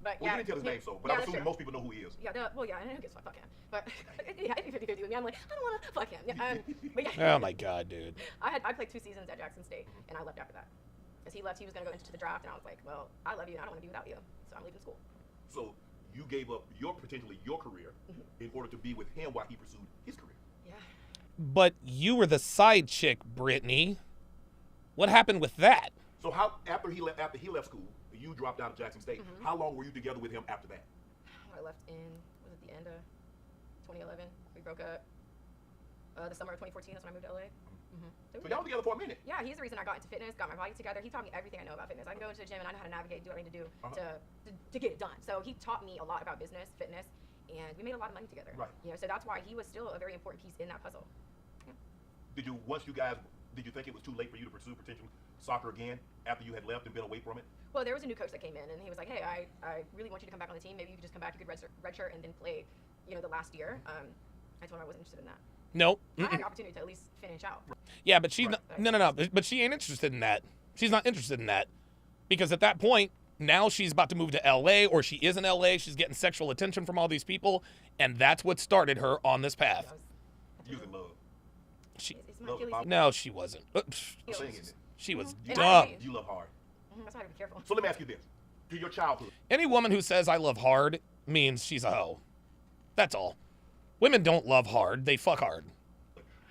But Well, yeah, you didn't tell his name, so, but I'm assuming most people know who he is. Yeah, well, yeah, and who gives a fuck him? But yeah, it'd be 50-50 with me. I'm like, I don't want to fuck him. Yeah, but yeah. Oh my God, dude. I played 2 seasons at Jackson State, and I left after that. Because he left, he was going to go into the draft, and I was like, well, I love you, and I don't want to be without you, so I'm leaving school. So you gave up potentially your career in order to be with him while he pursued his career. Yeah. But you were the side chick, Brittany. What happened with that? So how after he left school, you dropped out of Jackson State. How long were you together with him after that? I left in, was it the end of 2011? We broke up the summer of 2014. That's when I moved to LA. So y'all were together for a minute. Yeah, he's the reason I got into fitness, got my body together. He taught me everything I know about fitness. I can go into the gym and I know how to navigate, do what I need to do to get it done. So he taught me a lot about business, fitness, and we made a lot of money together. Right. You know, so that's why he was still a very important piece in that puzzle. Yeah. Did you think it was too late for you to pursue potential soccer again after you had left and been away from it? Well, there was a new coach that came in, and he was like, hey, I really want you to come back on the team. Maybe you could just come back, you could redshirt and then play, you know, the last year. I told him I wasn't interested in that. Nope. I had an opportunity to at least finish out. Yeah, but she's no. But she ain't interested in that. She's not interested in that because at that point, now she's about to move to LA, or she is in LA. She's getting sexual attention from all these people, and that's what started her on this path. You was in love. No, she wasn't. She was You dumb. You love hard. That's why I have to be careful. So let me ask you this: to your childhood, Any woman who says I love hard means she's a hoe. That's all. Women don't love hard; they fuck hard.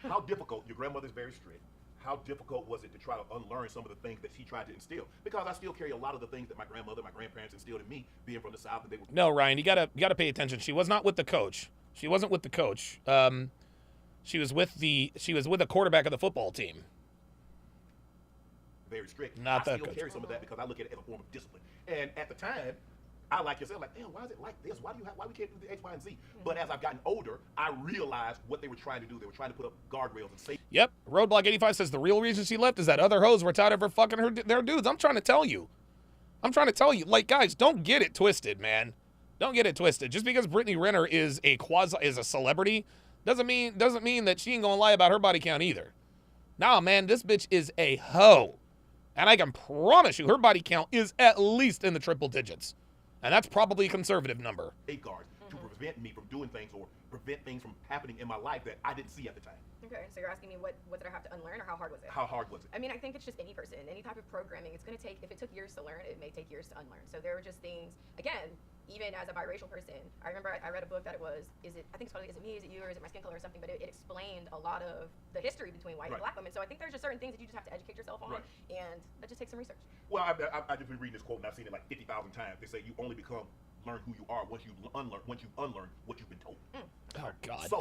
how difficult? Your grandmother's very strict. How difficult was it to try to unlearn some of the things that she tried to instill? Because I still carry a lot of the things that my grandmother, my grandparents instilled in me, being from the South, and they were. No, Ryan, you gotta pay attention. She was not with the coach. She wasn't with the coach. She was with a quarterback of the football team. Very strict. Not I the still coach. carry some of that because I look at it as a form of discipline. And at the time, I like yourself, like, damn, why is it like this? Why we can't do the X, Y, and Z? But as I've gotten older, I realized what they were trying to do. They were trying to put up guardrails and safety. Yep. Roadblock 85 says the real reason she left is that other hoes were tired of her fucking their dudes. I'm trying to tell you. Like, guys, don't get it twisted, man. Don't get it twisted. Just because Brittany Renner is a celebrity doesn't mean that she ain't gonna lie about her body count either. Nah, man, this bitch is a hoe. And I can promise you her body count is at least in the triple digits. And that's probably a conservative number. Safeguards to prevent me from doing things or prevent things from happening in my life that I didn't see at the time. Okay, so you're asking me what did I have to unlearn, or how hard was it? How hard was it? I mean, I think it's just any person, any type of programming. It's going to take, if it took years to learn, it may take years to unlearn. So there were just things, again, even as a biracial person, I remember I read a book that I think it's called, is it me, is it you, or is it my skin color or something, but it explained a lot of the history between white and black women. So I think there's just certain things that you just have to educate yourself on, and that just takes some research. Well, I've just been reading this quote, and I've seen it like 50,000 times. They say you only learn who you are once you unlearn what you've been told. Oh, God. So-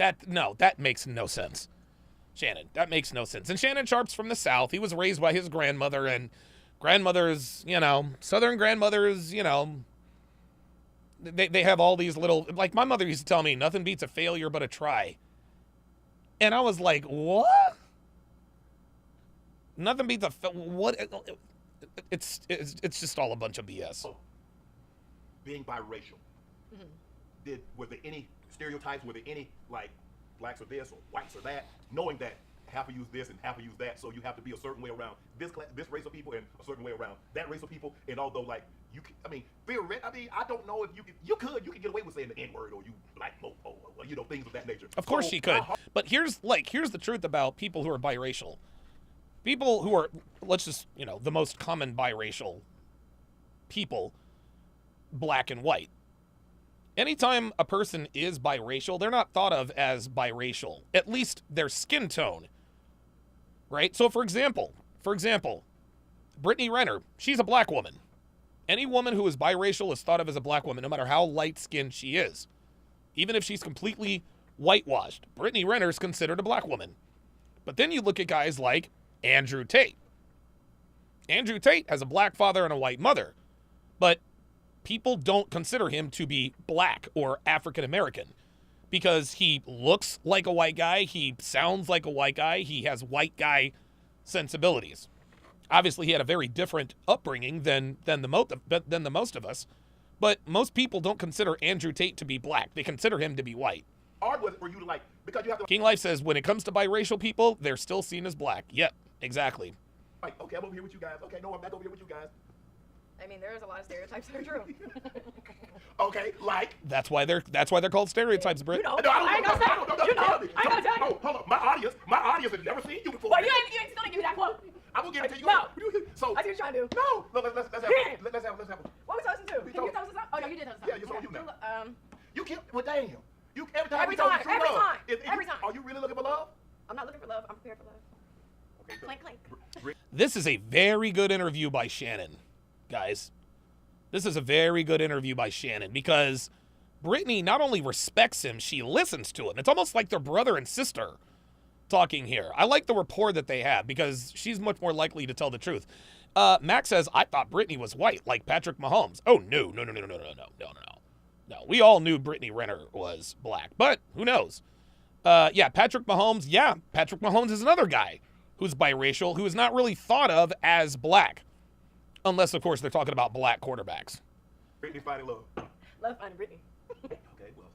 that makes no sense. Shannon, that makes no sense. And Shannon Sharpe's from the South. He was raised by his grandmother, and grandmothers, Southern grandmothers, they have all these little, like my mother used to tell me, nothing beats a failure but a try. And I was like, what? Nothing beats what? It's just all a bunch of BS. Being biracial. Were there any stereotypes? Were there any, like, blacks are this or whites are that? Knowing that half of you this and half of you that, so you have to be a certain way around this race of people and a certain way around that race of people. And although, like, I don't know if you could get away with saying the N-word or you black mofo or things of that nature. Of course she could. But here's the truth about people who are biracial. People who are, let's just, the most common biracial people, black and white. Anytime a person is biracial, they're not thought of as biracial, at least their skin tone, right? So for example, Brittany Renner, she's a black woman. Any woman who is biracial is thought of as a black woman, no matter how light-skinned she is. Even if she's completely whitewashed, Brittany Renner is considered a black woman. But then you look at guys like Andrew Tate. Andrew Tate has a black father and a white mother, but people don't consider him to be black or African American because he looks like a white guy, he sounds like a white guy, he has white guy sensibilities. Obviously, he had a very different upbringing than the most of us, but most people don't consider Andrew Tate to be black. They consider him to be white. Hard was it for you to, like, because you have to. King Life says when it comes to biracial people, they're still seen as black. Yep, exactly. Like, okay, I'm over here with you guys. Okay, no, I'm back over here with you guys. I mean, there's a lot of stereotypes that are true. Okay, like. That's why they're called stereotypes, Britt. I ain't gonna tell you. I ain't gonna tell you. Hold on. My audience has never seen you before. Well, you ain't still didn't give me that quote. I will give it to you. No. So I see what you're trying to do. No. Let's have. What was I listening to? Can you tell us something? Oh no, you did tell us something. Yeah, you told you now. You can't. Well, damn. You every Every time. Are you really looking for love? I'm not looking for love. I'm prepared for love. Okay. Clank, clank. This is a very good interview by Shannon, guys. This is a very good interview by Shannon because Brittany not only respects him, she listens to him. It's almost like they're brother and sister talking here. I like the rapport that they have because she's much more likely to tell the truth. Max says, I thought Brittany was white, like Patrick Mahomes. Oh, no. No, we all knew Brittany Renner was black, but who knows? Patrick Mahomes is another guy who's biracial, who is not really thought of as black. Unless, of course, they're talking about black quarterbacks. Brittany finding love. Love finding Brittany. Okay, well.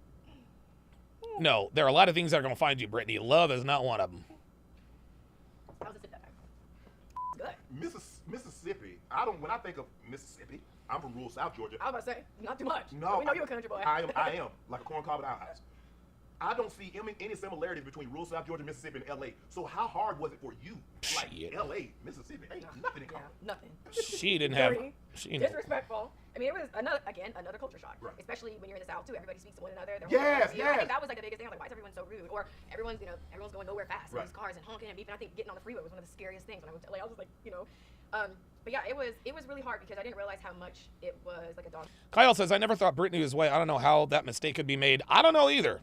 No, there are a lot of things that are going to find you, Brittany. Love is not one of them. How's it sit back? Good. Mississippi. When I think of Mississippi, I'm from rural South Georgia. I was about to say, not too much. No. We know you're a country boy. I am. Like a corn cob with eyes. I don't see any similarities between rural South Georgia, Mississippi, and L.A. So how hard was it for you? Like, L.A., Mississippi, ain't nothing in common. Nothing. She didn't have... Disrespectful. I mean, it was another culture shock. Right. Especially when you're in the South, too. Everybody speaks to one another. Yes. I think that was like the biggest thing. Like, why is everyone so rude? Or everyone's going nowhere fast in these cars and honking and beeping. I think getting on the freeway was one of the scariest things when I went to LA. I was just like, but yeah, it was really hard because I didn't realize how much it was like a dog. Kyle says, I never thought Brittany was white. I don't know how that mistake could be made. I don't know either.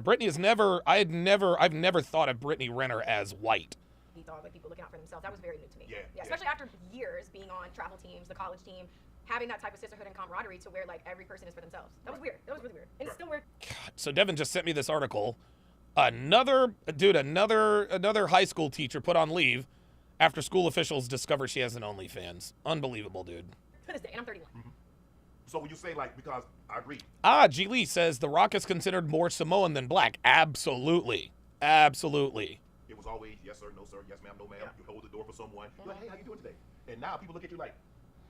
Brittany is never, I've never thought of Brittany Renner as white. He thought like people looking out for themselves. That was very new to me. Yeah. Especially after years being on travel teams, the college team, having that type of sisterhood and camaraderie to where like every person is for themselves. That was weird. That was really weird. And it's still weird. God. So Devin just sent me this article. Another high school teacher put on leave after school officials discover she has an OnlyFans. Unbelievable, dude. To this day, and I'm 31. Mm-hmm. So when you say, like, because I agree. G. Lee says The Rock is considered more Samoan than black. Absolutely. It was always, yes, sir, no, sir, yes, ma'am, no, ma'am. Yeah. You hold the door for someone. You're like, hey, how you doing today? And now people look at you like,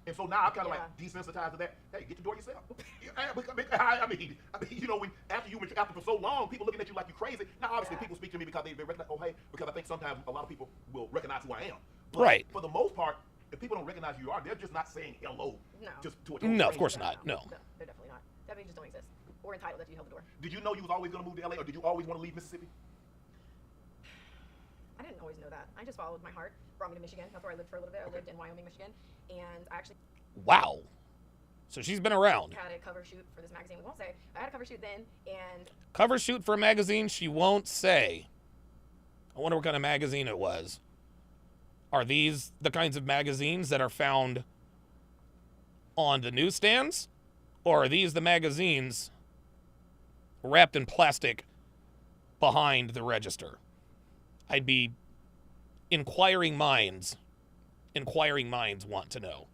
and so now I'm kind of like desensitized to that. Hey, get the door yourself. I mean, when after for so long, people looking at you like you're crazy. Now, obviously, people speak to me because they recognize, because I think sometimes a lot of people will recognize who I am. But right. For the most part, if people don't recognize who you are, they're just not saying hello. No. Just to a no, of course not. No. They're definitely not. Definitely just don't exist. Or entitled that you held the door. Did you know you was always going to move to LA, or did you always want to leave Mississippi? I didn't always know that. I just followed my heart. Brought me to Michigan. That's where I lived for a little bit. I lived in Wyoming, Michigan. And I actually... Wow. So she's been around. Had a cover shoot for this magazine. We won't say. I had a cover shoot then, and Cover shoot for a magazine, she won't say. I wonder what kind of magazine it was. Are these the kinds of magazines that are found on the newsstands? Or are these the magazines wrapped in plastic behind the register? I'd be inquiring minds want to know.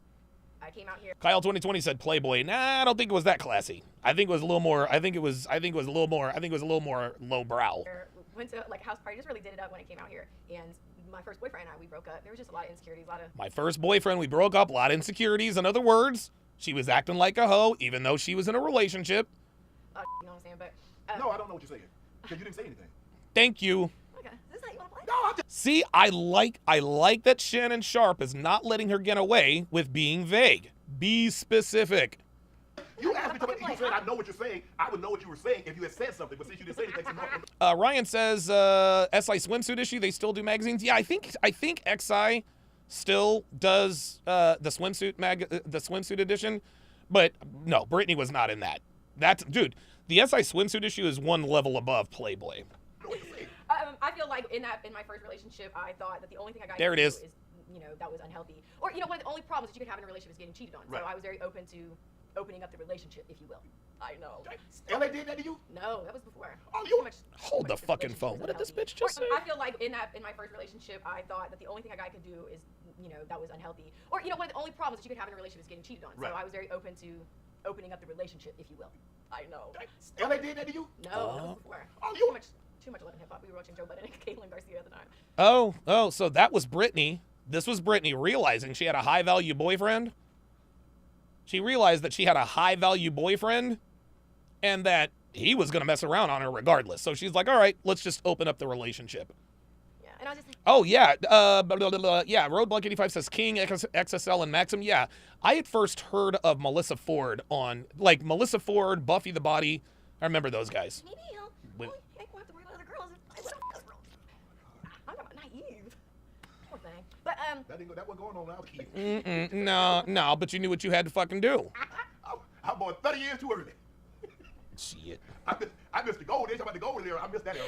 I came out here. Kyle 2020 said Playboy. Nah, I don't think it was that classy. I think it was a little more lowbrow. Went to like house party. Just really did it up when I came out here. And my first boyfriend and I, we broke up. There was just a lot of insecurities, My first boyfriend, we broke up, a lot of insecurities. In other words, she was acting like a hoe, even though she was in a relationship. You know what I'm saying? But no, I don't know what you're saying because you didn't say anything. Thank you. Okay, is this how you want to play? No, I'm just. See, I like that Shannon Sharpe is not letting her get away with being vague. Be specific. You asked me to. You said I know what you're saying. I would know what you were saying if you had said something. But since you didn't say anything, Ryan says SI swimsuit issue. They still do magazines. Yeah, I think XI still does the swimsuit edition, but no, Brittany was not in that. That's dude. The SI swimsuit issue is one level above Playboy. I feel like in my first relationship, I thought that the only thing I got there it to is. do is, that was unhealthy. Or, one of the only problems that you could have in a relationship is getting cheated on. Right. So I was very open to opening up the relationship, if you will. I know. LA did that to you? No, that was before. Oh, you hold the fucking phone. What did this bitch just say? I feel like in my first relationship, I thought that the only thing a guy could do is, that was unhealthy. Or, one of the only problems that you could have in a relationship is getting cheated on. Right. So I was very open to opening up the relationship, if you will. I know. LA did that to you? No, that was before. Oh, Too much love and hip hop. We were watching Joe Budden and Caitlin Garcia at the time. Oh, so that was Brittany. This was Brittany realizing she had a high-value boyfriend. She realized that she had a high-value boyfriend and that he was going to mess around on her regardless. So she's like, all right, let's just open up the relationship. Yeah, and I was just like, oh, yeah. Yeah, Roadblock 85 says King, XSL, and Maxim. Yeah, I had first heard of Melissa Ford on, Melissa Ford, Buffy the Body. I remember those guys. maybe I won't have to worry about other girls. I'm not naive. Poor thing. But, that wasn't going on when I was kid. No, but you knew what you had to fucking do. I'm born 30 years too early. Shit. I missed the gold age. I'm about to go over there. I missed that era.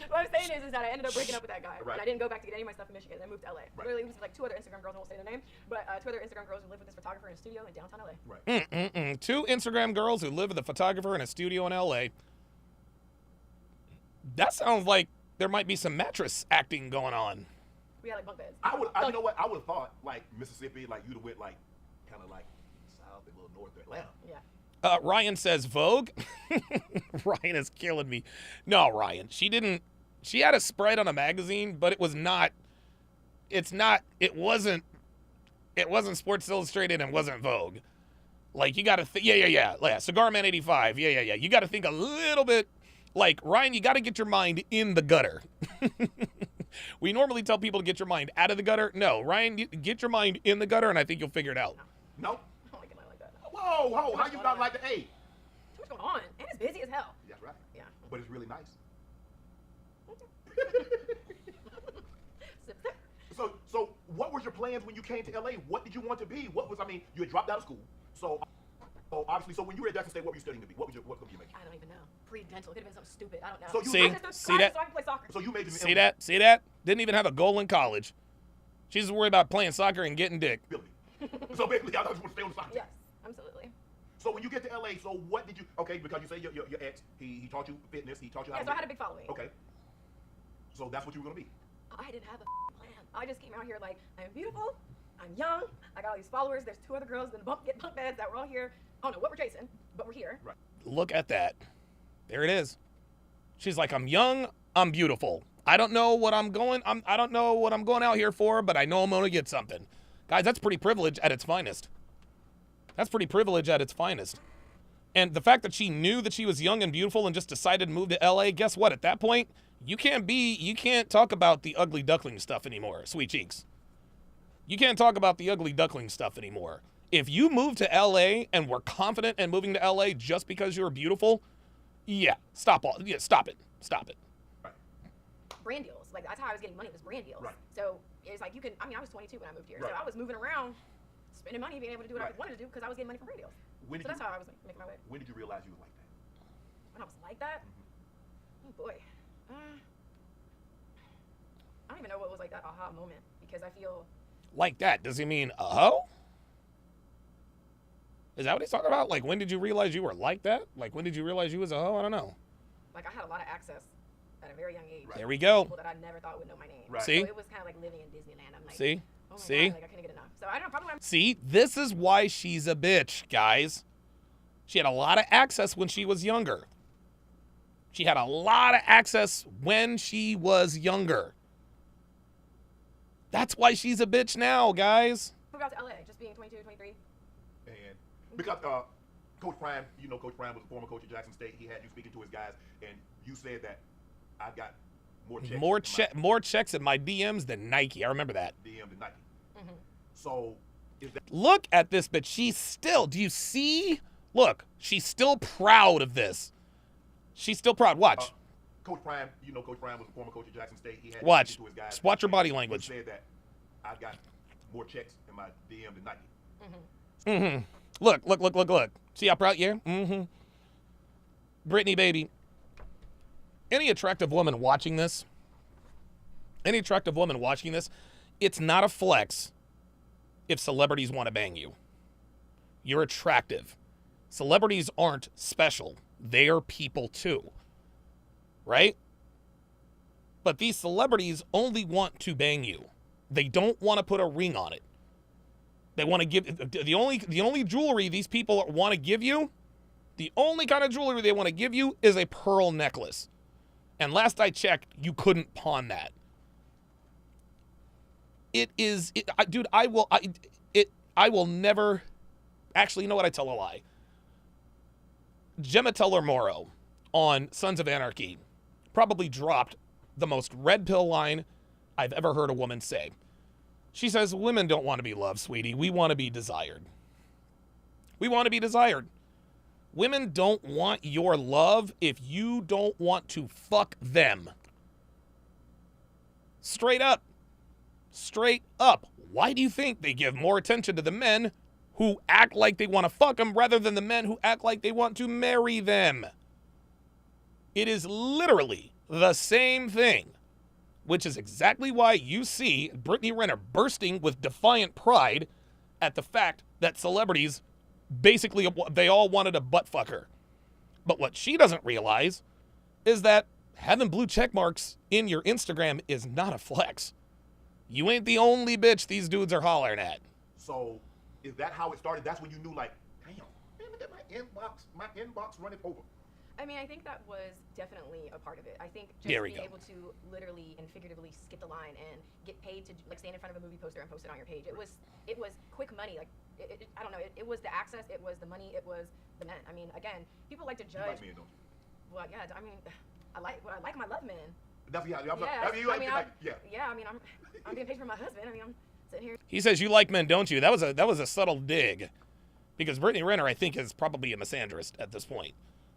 What I'm saying is that I ended up breaking up with that guy. Right. And I didn't go back to get any of my stuff in Michigan. I moved to LA. Right. Literally, it was like two other Instagram girls. I won't say their name, but two other Instagram girls who live with this photographer in a studio in downtown LA. Right. Two Instagram girls who live with a photographer in a studio in LA. That sounds like there might be some mattress acting going on. We had bunk beds. You know what? I would have thought Mississippi, you'd have went kind of south and a little north of Atlanta. Yeah. Ryan says Vogue. Ryan is killing me. No, Ryan, she didn't. She had a spread on a magazine, but it wasn't Sports Illustrated and wasn't Vogue. You got to think, yeah. Cigar Man 85, yeah. You got to think a little bit. Ryan, you got to get your mind in the gutter. We normally tell people to get your mind out of the gutter. No, Ryan, get your mind in the gutter, and I think you'll figure it out. No. I don't like it like that. Whoa, how you not like the A? Too much going on, and it's busy as hell. That's right. Yeah. But it's really nice. So what was your plans when you came to LA? What did you want to be? You had dropped out of school. So obviously, when you were at Jackson State, what were you studying to be? What was your major? I don't even know. Pre-dental. It could have been something stupid. I don't know. So see that? So I can play soccer. So you made See that? Didn't even have a goal in college. She's just worried about playing soccer and getting dick. So basically, I just want to stay on the soccer. Yes, absolutely. So when you get to LA, so what did you? Okay, because you say your ex, he taught you fitness, he taught you how to. Yeah, so I had a big following. Okay. So that's what you were gonna be. I didn't have a plan. I just came out here I'm beautiful, I'm young, I got all these followers. There's two other girls that get bunk beds that were all here. I don't know what we're chasing, but we're here. Right. Look at that. There it is. She's like, I'm young, I'm beautiful. I don't know what I'm going out here for, but I know I'm gonna get something. Guys, that's pretty privilege at its finest. And the fact that she knew that she was young and beautiful and just decided to move to LA, guess what? At that point, you can't talk about the ugly duckling stuff anymore, sweet cheeks. You can't talk about the ugly duckling stuff anymore. If you move to LA and were confident in moving to LA just because you were beautiful, stop it. Right. Brand deals. That's how I was getting money, was brand deals. Right. So it's I was 22 when I moved here. Right. So I was moving around, spending money, being able to do what I wanted to do because I was getting money from radio. So that's how I was making my way. When did you realize you was like that? When I was like that? Oh boy. I don't even know what was like that aha moment because I feel. Like that? Does he mean a hoe? Is that what he's talking about? Like, when did you realize you were like that? Like, when did you realize you was a hoe? I don't know. Like, I had a lot of access at a very young age. There we go. People that I never thought would know my name. Right. See? So it was kind of like living in Disneyland. I'm like, See? Oh my See? God, like I couldn't get enough. So I don't know, probably. See? This is why she's a bitch, guys. She had a lot of access when she was younger. She had a lot of access when she was younger. That's why she's a bitch now, guys. Moved out to LA, just being 22, 23. And because Coach Prime, you know, Coach Prime was a former coach at Jackson State. He had you speaking to his guys, and you said that I got more checks in my DMs than Nike. I remember that. DM than Nike. So, is that look at this bitch. She's still. Do you see? Look, she's still proud of this. She's still proud. Watch. Coach Prime, you know, Coach Prime was a former coach at Jackson State. He had watch. You speaking to his guys. Just watch your body language. He said that I got more checks in my DM than Nike. Look. See how proud you are? Brittany, baby. Any attractive woman watching this, it's not a flex if celebrities want to bang you. You're attractive. Celebrities aren't special. They are people too. Right? But these celebrities only want to bang you. They don't want to put a ring on it. They want to give the only jewelry these people want to give you, the only kind of jewelry they want to give you is a pearl necklace. And last I checked, you couldn't pawn that. I will never. Actually, you know what? I tell a lie. Gemma Teller-Morrow on Sons of Anarchy probably dropped the most red pill line I've ever heard a woman say. She says, women don't want to be loved, sweetie. We want to be desired. We want to be desired. Women don't want your love if you don't want to fuck them. Straight up. Straight up. Why do you think they give more attention to the men who act like they want to fuck them rather than the men who act like they want to marry them? It is literally the same thing, which is exactly why you see Brittany Renner bursting with defiant pride at the fact that celebrities, basically, they all wanted a butt fucker. But what she doesn't realize is that having blue check marks in your Instagram is not a flex. You ain't the only bitch these dudes are hollering at. So, is that how it started? That's when you knew, like, damn, look at my inbox running over. I mean, I think that was definitely a part of it. I think just being able to literally and figuratively skip the line and get paid to like stand in front of a movie poster and post it on your page. It was quick money. Like I don't know. It was the access. It was the money. It was the men. I mean, again, people like to judge. You like men, don't you? Well, yeah. I mean, I like my love men. That's yeah. I mean, I'm being paid for my husband. I mean, I'm sitting here. He says you like men, don't you? That was a subtle dig, because Brittany Renner, I think, is probably a misandrist at this point.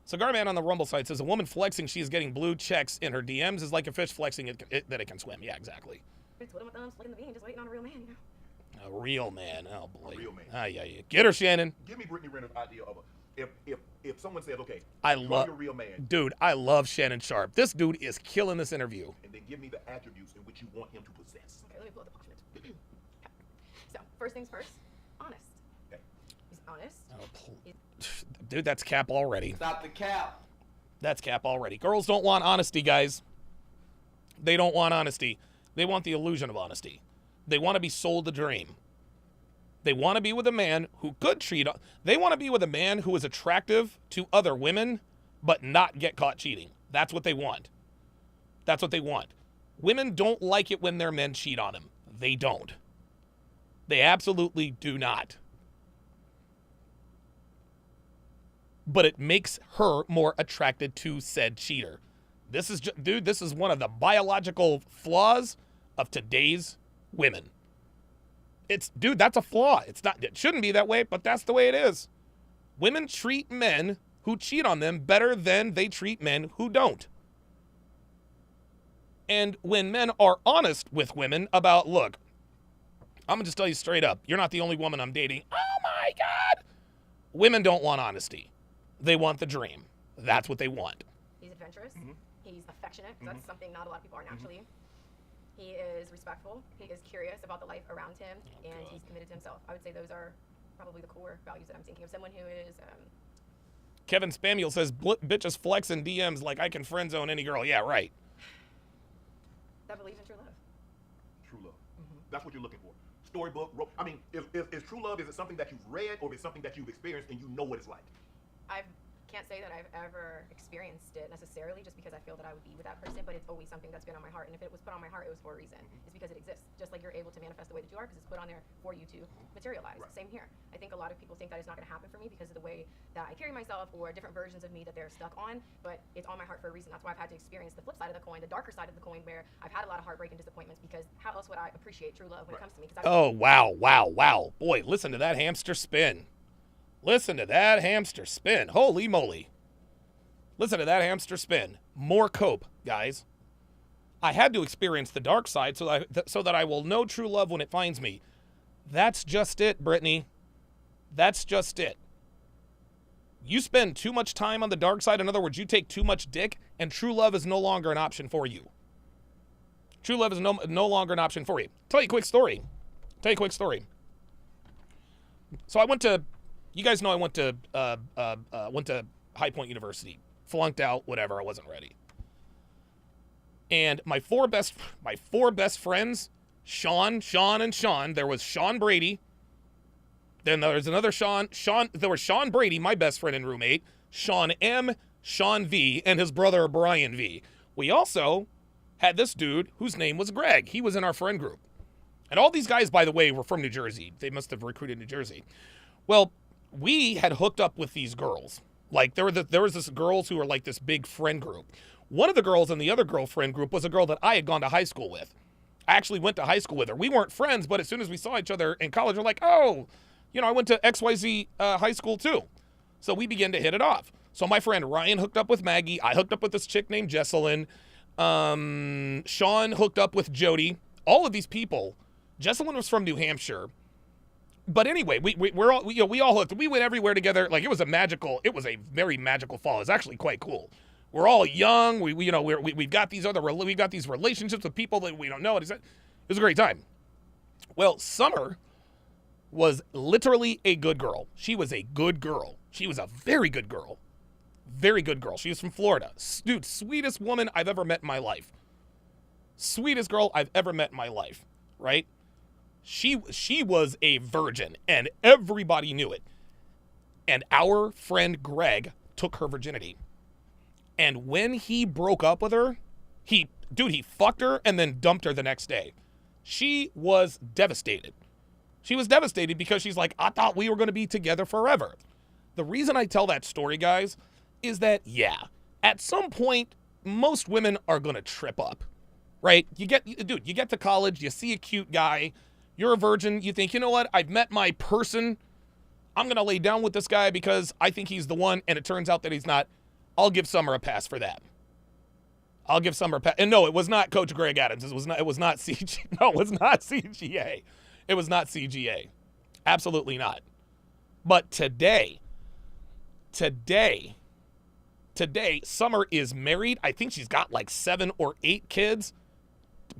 Cigar Man on the Rumble site says a woman flexing she is getting blue checks in her DMs is like a fish flexing that it can swim. Yeah, exactly. Twiddling my thumbs, flicking the bean, just waiting on a real man, you know. A real man. Oh boy. A real man. Ah, yeah. Get her, Shannon. Give me Brittany Renner's idea of if someone says, okay, you're a real man. Dude, I love Shannon Sharpe. This dude is killing this interview. And then give me the attributes in which you want him to possess. Okay, let me pull up the parchment. So, first things first, honest. Okay. He's honest. Oh, dude, that's cap already. Stop the cap. That's cap already. Girls don't want honesty, guys. They don't want honesty. They want the illusion of honesty. They want to be sold the dream. They want to be with a man who could cheat. They want to be with a man who is attractive to other women, but not get caught cheating. That's what they want. That's what they want. Women don't like it when their men cheat on them. They don't. They absolutely do not. But it makes her more attracted to said cheater. This is one of the biological flaws of today's women. That's a flaw. It shouldn't be that way, but that's the way it is. Women treat men who cheat on them better than they treat men who don't. And when men are honest with women about, look, I'm going to just tell you straight up. You're not the only woman I'm dating. Oh, my God. Women don't want honesty. They want the dream. That's what they want. He's adventurous. He's affectionate. That's something not a lot of people are naturally. He is respectful. He is curious about the life around him, and he's committed to himself. I would say those are probably the core values that I'm thinking of. Someone who is... Kevin Spamiel says, bitches flex in DMs like I can friend zone any girl. Yeah, right. That believes in true love. True love. That's what you're looking for. Storybook. I mean, is true love, is it something that you've read or is it something that you've experienced and you know what it's like? I can't say that I've ever experienced it necessarily just because I feel that I would be with that person, but it's always something that's been on my heart. And if it was put on my heart, it was for a reason. It's because it exists. Just like you're able to manifest the way that you are because it's put on there for you to materialize. Right. Same here. I think a lot of people think that it's not going to happen for me because of the way that I carry myself or different versions of me that they're stuck on, but it's on my heart for a reason. That's why I've had to experience the flip side of the coin, the darker side of the coin, where I've had a lot of heartbreak and disappointments because how else would I appreciate true love when it comes to me? Oh, wow. Boy, listen to that hamster spin. Listen to that hamster spin. Holy moly. Listen to that hamster spin. More cope, guys. I had to experience the dark side so that I will know true love when it finds me. That's just it, Brittany. That's just it. You spend too much time on the dark side. In other words, you take too much dick, and true love is no longer an option for you. True love is no longer an option for you. Tell you a quick story. So I went to, you guys know I went to High Point University. Flunked out, whatever, I wasn't ready. And my four best friends, Sean, and Sean. There was Sean Brady. Then there's another Sean. There was Sean Brady, my best friend and roommate. Sean M, Sean V, and his brother Brian V. We also had this dude whose name was Greg. He was in our friend group. And all these guys, by the way, were from New Jersey. They must have recruited New Jersey. Well, we had hooked up with these girls. Like, there was this girls who were like this big friend group. One of the girls in the other girlfriend group was a girl that I had gone to high school with. I actually went to high school with her. We weren't friends, but as soon as we saw each other in college, we're like, oh, I went to XYZ high school too. So we began to hit it off. So my friend Ryan hooked up with Maggie. I hooked up with this chick named Jesselyn. Sean hooked up with Jody. All of these people. Jesselyn was from New Hampshire. But anyway, we all hooked. We went everywhere together. Like, it was a very magical fall. It was actually quite cool. We're all young. We've got these relationships with people that we don't know. It was a great time. Well, Summer was literally a good girl. She was a good girl. She was a very good girl. Very good girl. She was from Florida. Dude, sweetest woman I've ever met in my life. Sweetest girl I've ever met in my life, right? She was a virgin, and everybody knew it. And our friend Greg took her virginity. And when he broke up with her, he fucked her and then dumped her the next day. She was devastated. She was devastated because she's like, I thought we were going to be together forever. The reason I tell that story, guys, is that, yeah, at some point, most women are going to trip up, right? You get to college, you see a cute guy, you're a virgin, you think, you know what, I've met my person, I'm going to lay down with this guy because I think he's the one, and it turns out that he's not. I'll give Summer a pass for that. I'll give Summer a pass. And no, it was not Coach Greg Adams. It was not CGA. No, it was not CGA. It was not CGA. Absolutely not. But today, Summer is married. I think she's got like 7 or 8 kids.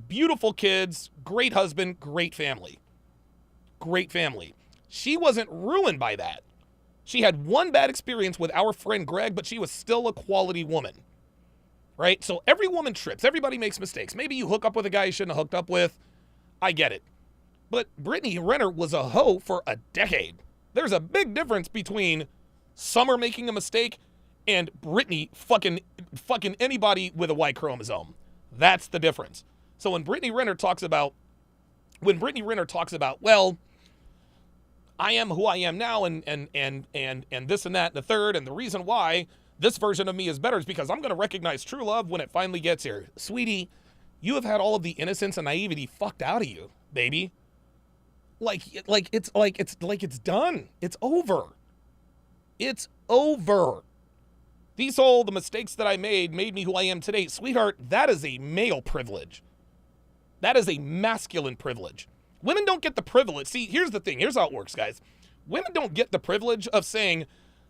Beautiful kids, great husband, great family. Great family. She wasn't ruined by that. She had one bad experience with our friend Greg, but she was still a quality woman. Right? So every woman trips. Everybody makes mistakes. Maybe you hook up with a guy you shouldn't have hooked up with. I get it. But Brittany Renner was a hoe for a decade. There's a big difference between Summer making a mistake and Brittany fucking anybody with a Y chromosome. That's the difference. So when Brittany Renner talks about, well, I am who I am now and this and that and the third, and the reason why this version of me is better is because I'm going to recognize true love when it finally gets here. Sweetie, you have had all of the innocence and naivety fucked out of you, baby. It's done. It's over. It's over. The mistakes that I made me who I am today. Sweetheart, that is a male privilege. That is a masculine privilege. Women don't get the privilege. See, here's the thing. Here's how it works, guys. Women don't get the privilege of saying,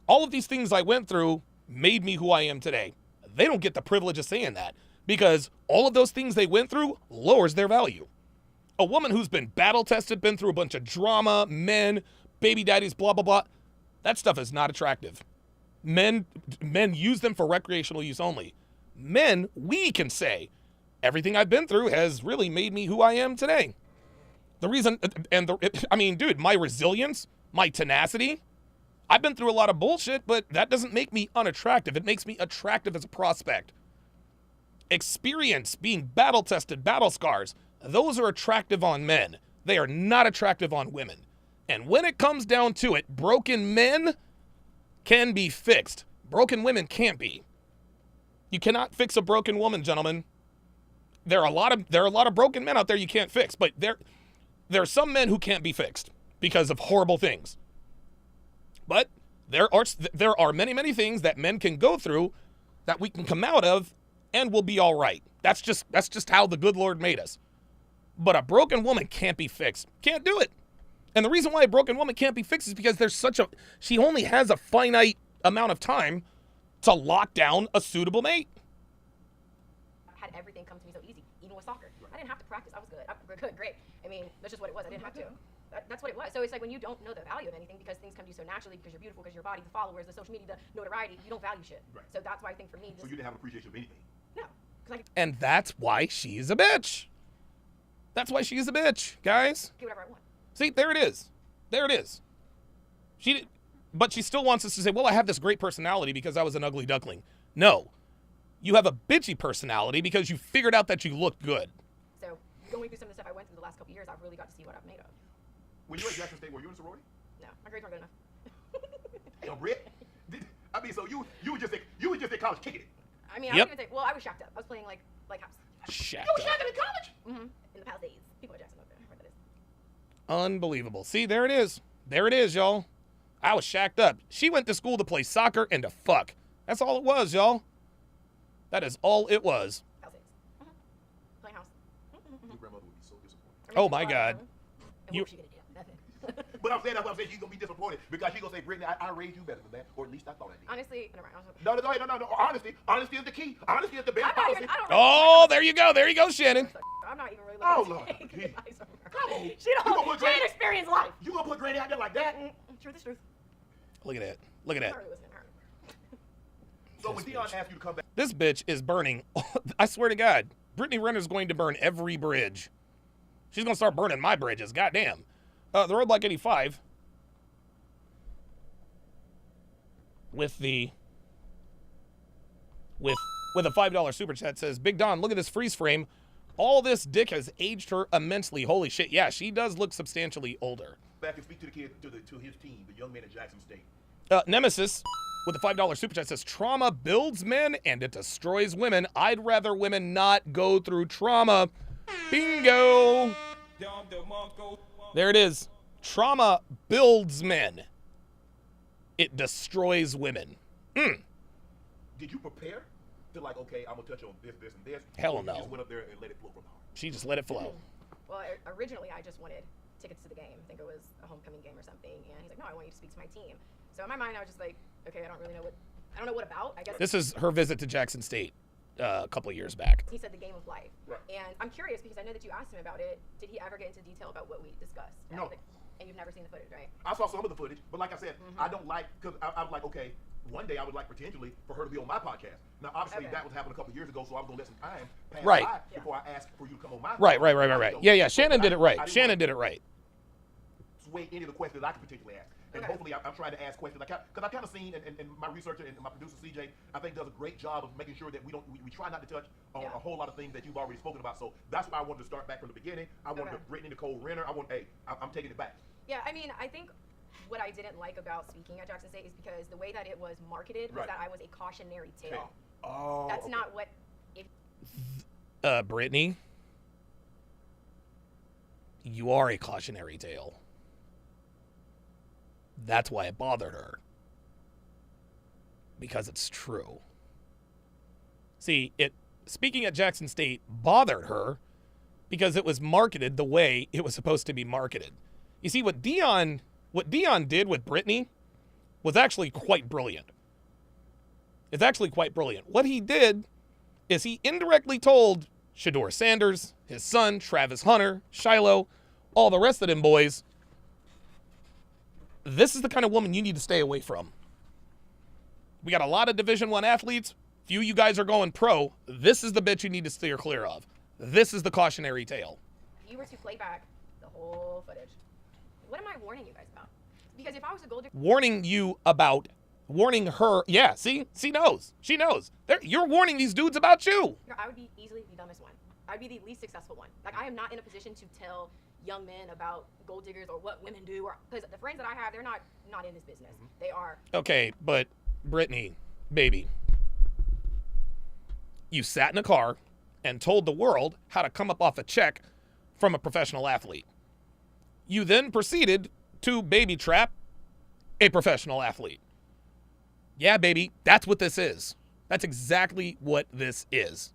all of these things I went through made me who I am today. They don't get the privilege of saying that because all of those things they went through lowers their value. A woman who's been battle-tested, been through a bunch of drama, men, baby daddies, blah, blah, blah, that stuff is not attractive. Men use them for recreational use only. Men, we can say, everything I've been through has really made me who I am today. The reason, dude, my resilience, my tenacity, I've been through a lot of bullshit, but that doesn't make me unattractive. It makes me attractive as a prospect. Experience, being battle-tested, battle scars, those are attractive on men. They are not attractive on women. And when it comes down to it, broken men can be fixed. Broken women can't be. You cannot fix a broken woman, gentlemen. There are a lot of broken men out there you can't fix, but there are some men who can't be fixed because of horrible things. But there are many things that men can go through that we can come out of and we'll be all right. That's just how the good Lord made us. But a broken woman can't be fixed. Can't do it. And the reason why a broken woman can't be fixed is because she only has a finite amount of time to lock down a suitable mate. I had everything come to me so easy, even with soccer. I didn't have to practice. I was good. Great. I mean, that's just what it was. I didn't have to. That's what it was. So it's like when you don't know the value of anything because things come to you so naturally because you're beautiful, because your body, the followers, the social media, the notoriety, you don't value shit. Right. So that's why I think for me. So you didn't have an appreciation of anything? No. And that's why she's a bitch. That's why she's a bitch, guys. Do whatever I want. See, there it is. There it is. But she still wants us to say, well, I have this great personality because I was an ugly duckling. No. You have a bitchy personality because you figured out that you looked good. So going through some of the stuff I went through the last couple of years, I've really got to see what I've made of. When you were at Jackson State, were you in a sorority? No, my grades weren't good enough. Yo, Britt. So you were just at college kicking it. I mean, I was gonna say, well, I was shacked up. I was playing like house. Shacked You were up. shacking in college? Mm-hmm. In the Palisades. People at Jackson up there. Where that is. Unbelievable. See, there it is. There it is, y'all. I was shacked up. She went to school to play soccer and to fuck. That's all it was, y'all. That is all it was. Palisades. Mm-hmm. Playing house. Your grandmother would be so disappointed. Oh, my God. And what was she gonna do? Nothing. But I'm saying she's gonna be disappointed because she's gonna say, Brittany, I raised you better than that, or at least I thought I did. Honestly, never mind. No. Honesty is the key. Honesty is the best policy. Oh, there you go. There you go, Shannon. I'm not even really Oh, looking Lord. to take advice from her. Come on. She didn't experience life. You gonna put Granny out there like that? Truth is truth. Look at that. Look at I'm that. not really listening to her. So when Dion asked you to come back, This bitch is burning. I swear to God, Brittany Renner's going to burn every bridge. She's going to start burning my bridges. Goddamn. The Roadblock 85 with a $5 super chat says, Big Don, look at this freeze frame. All this dick has aged her immensely. Holy shit. Yeah, she does look substantially older. back and speak to the kid, to his team, the young man at Jackson State. Nemesis with a $5 super chat says, trauma builds men and it destroys women. I'd rather women not go through trauma. Bingo. There it is. Trauma builds men. It destroys women. Did you prepare to like, okay, I'm gonna touch on this, this, and this? Hell or you no. just went up there and let it flow from the heart? She just let it flow. Well, originally I just wanted tickets to the game. I think it was a homecoming game or something. And he's like, no, I want you to speak to my team. So in my mind, I was just like, okay, I don't know what about. I guess This is her visit to Jackson State a couple of years back. he said the game of life. Right. And I'm curious because I know that you asked him about it. Did he ever get into detail about what we discussed? No. And you've never seen the footage, right? I saw some of the footage, but like I said, I don't like, because I was like, okay, one day I would like potentially for her to be on my podcast. Now, obviously, that was happening a couple of years ago, so I was going to let some time pass by before I asked for you to come on my podcast. Right. Yeah, Shannon did it right. Shannon did it right. Sway any of the questions I could potentially ask. And hopefully I'm trying to ask questions, because I've kind of seen, and my researcher and my producer, CJ, I think does a great job of making sure that we try not to touch on a whole lot of things that you've already spoken about. So that's why I wanted to start back from the beginning. I wanted Brittany, Nicole, Renner. I'm taking it back. Yeah, I mean, I think what I didn't like about speaking at Jackson State is because the way that it was marketed was that I was a cautionary tale. Oh. That's not what. Brittany, you are a cautionary tale. That's why it bothered her. Because it's true. See, speaking at Jackson State bothered her because it was marketed the way it was supposed to be marketed. You see, what Dion did with Brittany was actually quite brilliant. It's actually quite brilliant. What he did is he indirectly told Shador Sanders, his son, Travis Hunter, Shiloh, all the rest of them boys, this is the kind of woman you need to stay away from. We got a lot of Division I athletes. Few of you guys are going pro. This is the bitch you need to steer clear of. This is the cautionary tale. If you were to play back the whole footage, what am I warning you guys about? Because if I was a gold digger, warning her. Yeah, see? She knows. You're warning these dudes about you. I would be easily the dumbest one. I'd be the least successful one. Like, I am not in a position to tell young men about gold diggers or what women do, or because the friends that I have, they're not in this business. They are. Okay, but Brittany, baby, you sat in a car and told the world how to come up off a check from a professional athlete. You then proceeded to baby trap a professional athlete. Yeah, baby, that's what this is. That's exactly what this is.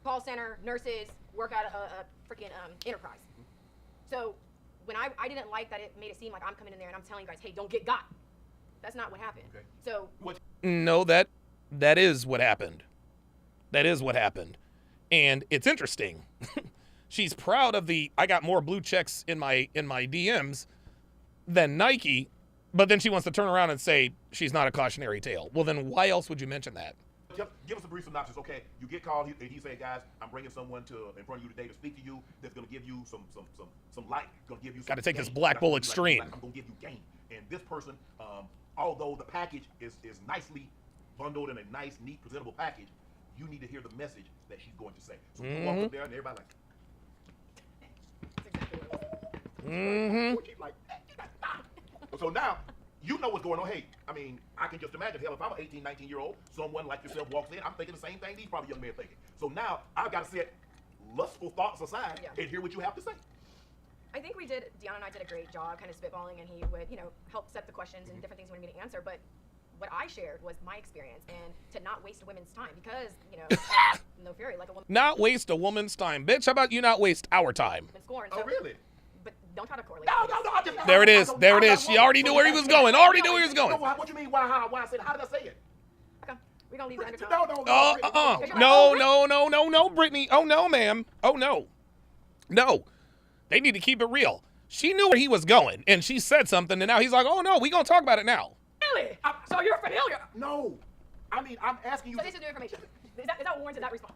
Call center, nurses, work at a freaking enterprise. So when I didn't like that, it made it seem like I'm coming in there and I'm telling you guys, hey, don't get got. That's not what happened. Okay. So no, that is what happened. That is what happened. And it's interesting. She's proud of I got more blue checks in my DMs than Nike, but then she wants to turn around and say she's not a cautionary tale. Well, then why else would you mention that? Give us a brief synopsis. Okay, you get called and he said, guys, I'm bringing someone in front of you today to speak to you that's going to give you some light. Going to give you some Got to take game. this Black Bull extreme. I'm going to give you game. And this person, although the package is nicely bundled in a nice, neat, presentable package, you need to hear the message that she's going to say. So you walk up there and everybody like, So now, you know what's going on. Hey, I mean, I can just imagine, hell, if I'm an 18, 19-year-old, someone like yourself walks in, I'm thinking the same thing these probably young men thinking. So now, I've got to set lustful thoughts aside and hear what you have to say. I think Dion and I did a great job kind of spitballing, and he would, help set the questions and different things he wanted me to answer. But what I shared was my experience, and to not waste a woman's time, because, no fury, like a woman. Not waste a woman's time. Bitch, how about you not waste our time? Scorned, oh, really? But don't try to correlate. No. There it is. She already knew where he was going. What you mean? Why? How did I say it? Okay. We're going to leave it No, Brittany. Oh, no, ma'am. Oh, no. No. They need to keep it real. She knew where he was going, and she said something, and now he's like, oh, no, we going to talk about it now. Really? So you're familiar? No. I mean, I'm asking you. So this is new information. Is that warranted, that response?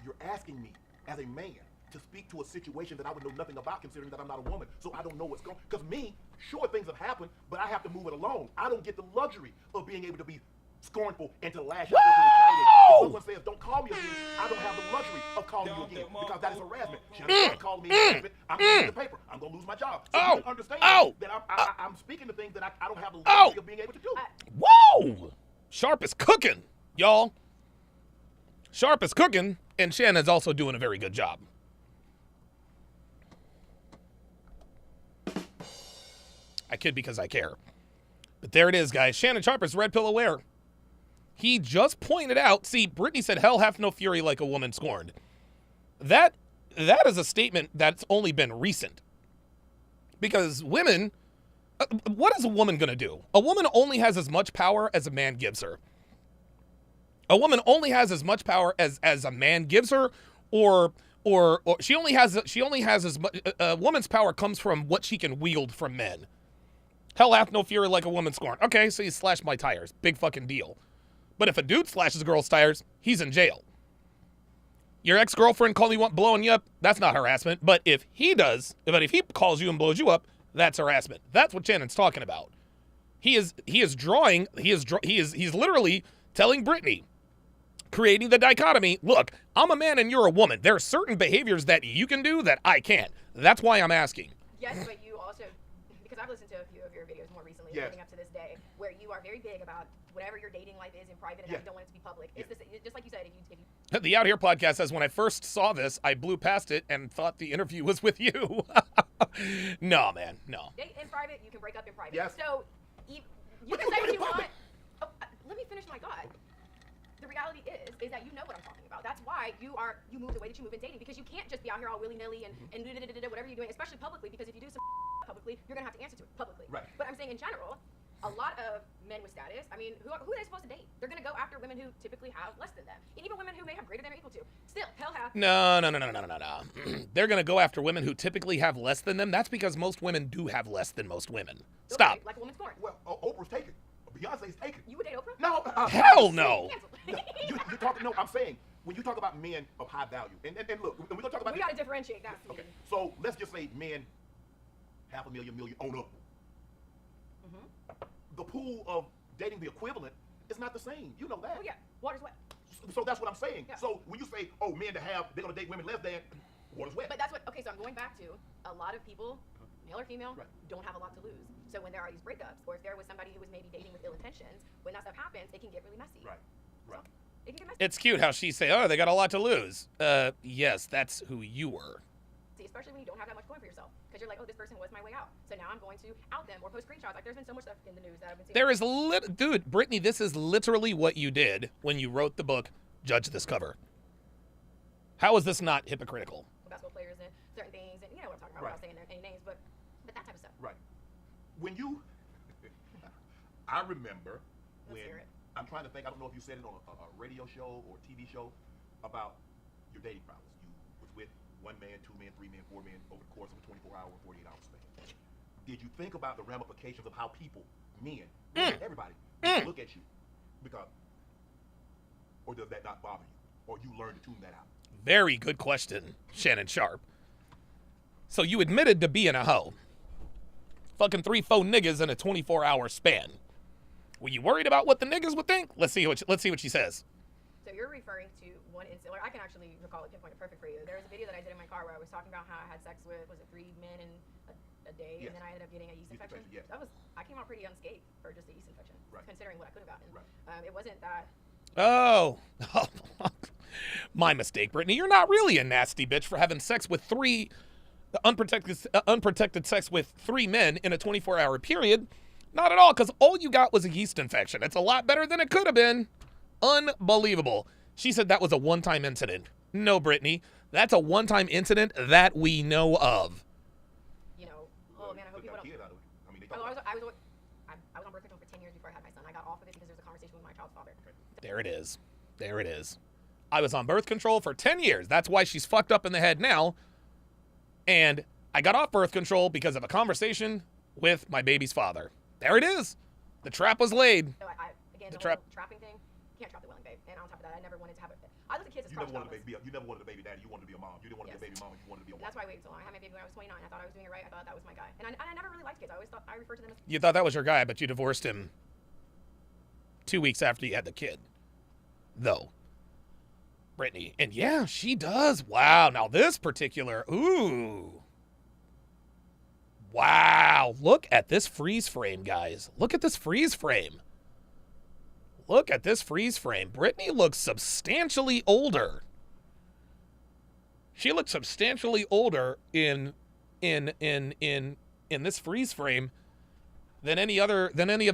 You're asking me, as a man, to speak to a situation that I would know nothing about, considering that I'm not a woman. So I don't know what's going on. Because sure, things have happened, but I have to move it along. I don't get the luxury of being able to be scornful and to lash out and to retaliate. If someone says, don't call me again, I don't have the luxury of calling you again, because that is harassment. Shannon calling me harassment, I'm going to lose the paper. I'm going to lose my job. So you can understand that I'm speaking to things that I don't have the luxury of being able to do. Whoa! Sharpe is cooking, y'all. Sharpe is cooking, and Shannon's also doing a very good job. I kid because I care. But there it is, guys. Shannon Sharpe is red pill aware. He just pointed out, see, Brittany said, hell hath no fury like a woman scorned. That is a statement that's only been recent. Because women, what is a woman going to do? A woman only has as much power as a man gives her. A woman only has as much power as a man gives her, or she only has as much, a woman's power comes from what she can wield from men. Hell hath no fury like a woman scorned. Okay, so you slashed my tires. Big fucking deal. But if a dude slashes a girl's tires, he's in jail. Your ex-girlfriend calling you up, blowing you up, that's not harassment. But if he calls you and blows you up, that's harassment. That's what Shannon's talking about. He's literally telling Brittany, creating the dichotomy, look, I'm a man and you're a woman. There are certain behaviors that you can do that I can't. That's why I'm asking. Yes, but you also, because I've listened to a few of your videos more recently, leading up to this day, where you are very big about whatever your dating life is in private, and you don't want it to be public. It's this, just like you said, if you The Out Here podcast says, when I first saw this, I blew past it and thought the interview was with you. No, man, no. Date in private, you can break up in private. Yes. So you can say what you want. Oh, let me finish my thought. the reality is that you know what I'm talking about. That's why you move the way that you move in dating, because you can't just be out here all willy-nilly and whatever you're doing, especially publicly, because if you do some publicly, you're gonna have to answer to it publicly. Right. But I'm saying in general, a lot of men with status, I mean, who are they supposed to date? They're gonna go after women who typically have less than them, and even women who may have greater than or equal to. Still, hell have. No. They're going to go after women who typically have less than them. That's because most women do have less than most women. Stop. Okay, like a woman's corn. Well, Oprah's taken. Beyonce's taken. You would date Oprah? No. Hell no. You're talking. No, I'm saying when you talk about men of high value, and look, we're gonna talk about. We gotta differentiate that. Okay. So let's just say men, $500,000, million on up. The pool of dating the equivalent is not the same. You know that. Oh yeah, water's wet. So that's what I'm saying. Yeah. So when you say, oh, men they're gonna date women less than, water's wet. But that's what. Okay, so I'm going back to a lot of people, male or female, don't have a lot to lose. So when there are these breakups, or if there was somebody who was maybe dating with ill intentions, when that stuff happens, it can get really messy. Right. So, it can get messy. It's cute how she say, oh, they got a lot to lose. Yes, that's who you were. Especially when you don't have that much going for yourself, because you're like, oh, this person was my way out, so now I'm going to out them or post screenshots. Like, there's been so much stuff in the news that I've been seeing. There is dude, Brittany, this is literally what you did when you wrote the book Judge This Cover. How is this not hypocritical? Basketball players and certain things, and you know what I'm talking about. I'm not saying any names, but that type of stuff. Right. When you, I remember when I'm trying to think. I don't know if you said it on a radio show or TV show about your dating problems. You was with 1 man, 2 men, 3 men, 4 men over the course of a 24-hour, 48-hour span. Did you think about the ramifications of how people, men, everybody, look at you? Because, or does that not bother you? Or you learn to tune that out? Very good question, Shannon Sharpe. So you admitted to being a hoe. Fucking 3-4 niggas in a 24-hour span. Were you worried about what the niggas would think? Let's see what she says. So you're referring to one incident, or I can actually recall it, pinpoint it perfect for you. There was a video that I did in my car where I was talking about how I had sex with, was it 3 men in a day, and then I ended up getting a yeast infection. Yes. I came out pretty unscathed for just a yeast infection, considering what I could have gotten. It wasn't that. Oh, my mistake, Brittany. You're not really a nasty bitch for having sex with unprotected sex with 3 men in a 24-hour period. Not at all, because all you got was a yeast infection. It's a lot better than it could have been. Unbelievable. She said that was a one-time incident. No, Brittany. That's a one-time incident that we know of. You know, oh man, I hope people don't. I was on birth control for 10 years before I had my son. I got off of it because there was a conversation with my child's father. There it is. There it is. I was on birth control for 10 years. That's why she's fucked up in the head now. And I got off birth control because of a conversation with my baby's father. There it is. The trap was laid. So again, the whole trapping thing, you can't trap the willing babe. And on top of that, I never wanted to have it. I look at kids as You never wanted a baby daddy. You wanted to be a mom. You didn't want to be a baby mama. You wanted to be a wife. That's why I waited so long. I had my baby when I was 29. I thought I was doing it right. I thought that was my guy. And I never really liked kids. I always thought I referred to them as. You thought that was your guy, but you divorced him 2 weeks after you had the kid. Though. Brittany. And yeah, she does. Wow. Now this particular. Ooh. Wow. Look at this freeze frame, guys. Look at this freeze frame. Look at this freeze frame. Brittany looks substantially older. She looks substantially older in this freeze frame than any of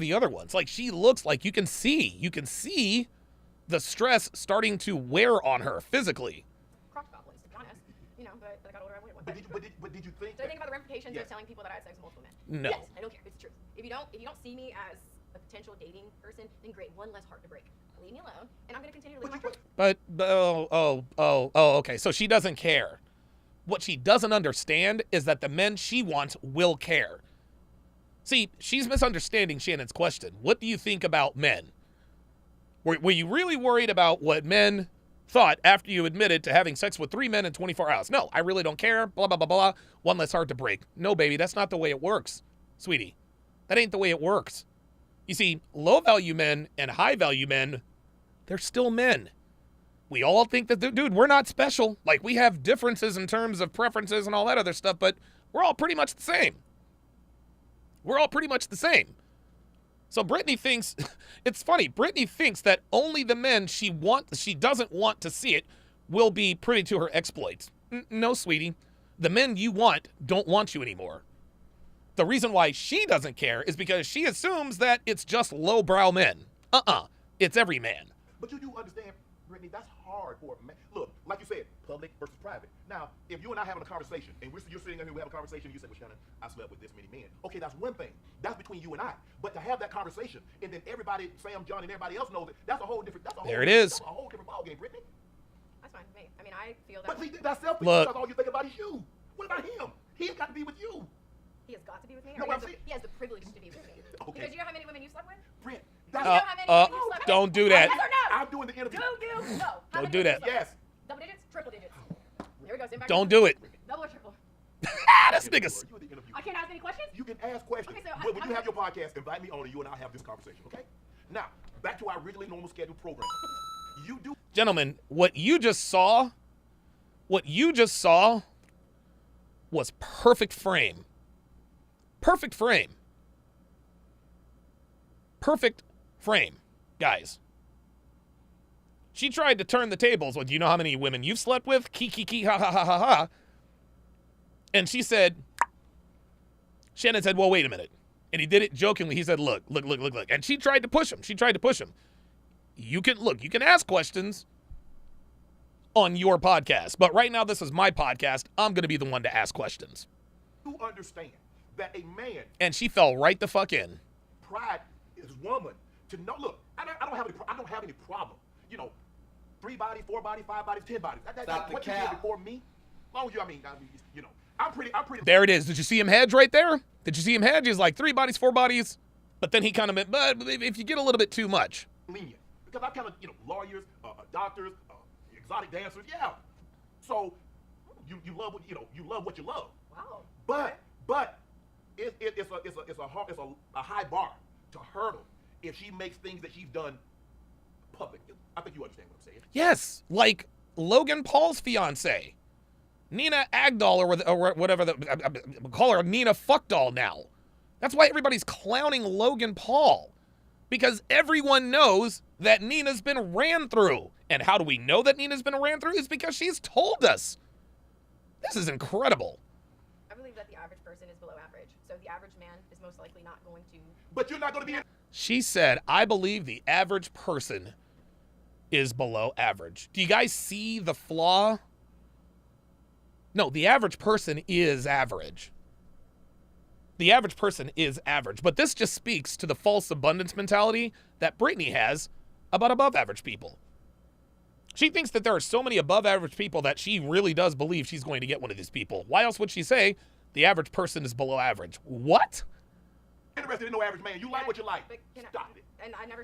the other ones. Like, she looks like you can see the stress starting to wear on her physically. Crotch goblins, to be honest. You know, but I got older, I wanted one. But did you think? So I think about the ramifications of telling people that I had sex with multiple men. No. Yes, I don't care. It's true. If you don't see me as a potential dating person, then great, one less heart to break. Leave me alone, and I'm gonna continue to live my truth. But okay. So she doesn't care. What she doesn't understand is that the men she wants will care. See, she's misunderstanding Shannon's question. What do you think about men? Were you really worried about what men thought after you admitted to having sex with 3 men in 24 hours? No, I really don't care. Blah, blah, blah, blah. One less heart to break. No, baby, that's not the way it works, sweetie. That ain't the way it works. You see, low-value men and high-value men, they're still men. We all think that, dude, we're not special. Like, we have differences in terms of preferences and all that other stuff, but we're all pretty much the same. We're all pretty much the same. So Brittany thinks, it's funny, Brittany thinks that only the men she doesn't want to see it will be privy to her exploits. No, sweetie. The men you want don't want you anymore. The reason why she doesn't care is because she assumes that it's just lowbrow men. It's every man. But you do understand, Brittany, that's hard for a man. Look, like you said, public versus private. Now, if you and I having a conversation, and you're sitting here, we have a conversation, and you say, well, Shannon, I slept with this many men. Okay, that's one thing. That's between you and I. But to have that conversation, and then everybody, Sam, John, and everybody else knows it, that's a whole different, there it is. That's a whole different ballgame, Brittany. That's fine with me. I mean, I feel that. But see, that's selfish Look. because all you think about is you. What about him? He has got to be with you. He has got to be with me. No, Or I'm he has the privilege to be with me. Okay. Because you know how many women you slept with? Brent, Do you that's know how many women you slept with? Don't do that. Yes or no? I'm doing the interview. Do you? No. How Don't many do women that. you slept with? Yes. Double digits? Triple digits. Here we go. Stand back. Don't do it. Double or triple? This nigga's. You're the interviewer. I can't ask any questions? You can ask questions. Okay, so when you have your podcast, invite me on and you and I'll have this conversation, okay? Now, back to our originally normal scheduled program. You do. Gentlemen, what you just saw was perfect frame. Perfect frame. Perfect frame, guys. She tried to turn the tables. Well, do you know how many women you've slept with? Kiki, ha, ha, ha, ha, ha. And she said, Shannon said, well, wait a minute. And he did it jokingly. He said, look. And she tried to push him. You can ask questions on your podcast. But right now, this is my podcast. I'm going to be the one to ask questions. You understand that a man. And she fell right the fuck in. Pride is woman to know. Look, I don't have any problem. 3 bodies, 4 bodies, 5 bodies, 10 bodies. That's what you did before me. As long as you, I'm pretty. There it is. Did you see him hedge right there? Did you see him hedge? He's like 3 bodies, 4 bodies. But then he kind of meant, but if you get a little bit too much. Lenient. Because I'm kind of, lawyers, doctors, exotic dancers, yeah. So you love what you love what you love. Wow. But it's a high bar to hurdle if she makes things that she's done public. I think you understand what I'm saying. Yes, like Logan Paul's fiance, Nina Agdal or whatever. Call her Nina Fuckdoll now. That's why everybody's clowning Logan Paul. Because everyone knows that Nina's been ran through. And how do we know that Nina's been ran through? Is because she's told us. This is incredible. I believe that the average person is below average. So the average man is most likely not going to. But you're not going to be. She said, I believe the average person is below average. Do you guys see the flaw? No, the average person is average. The average person is average. But this just speaks to the false abundance mentality that Brittany has about above average people. She thinks that there are so many above average people that she really does believe she's going to get one of these people. Why else would she say the average person is below average? What? Interested in no average man. You like what you like. Stop it. And I never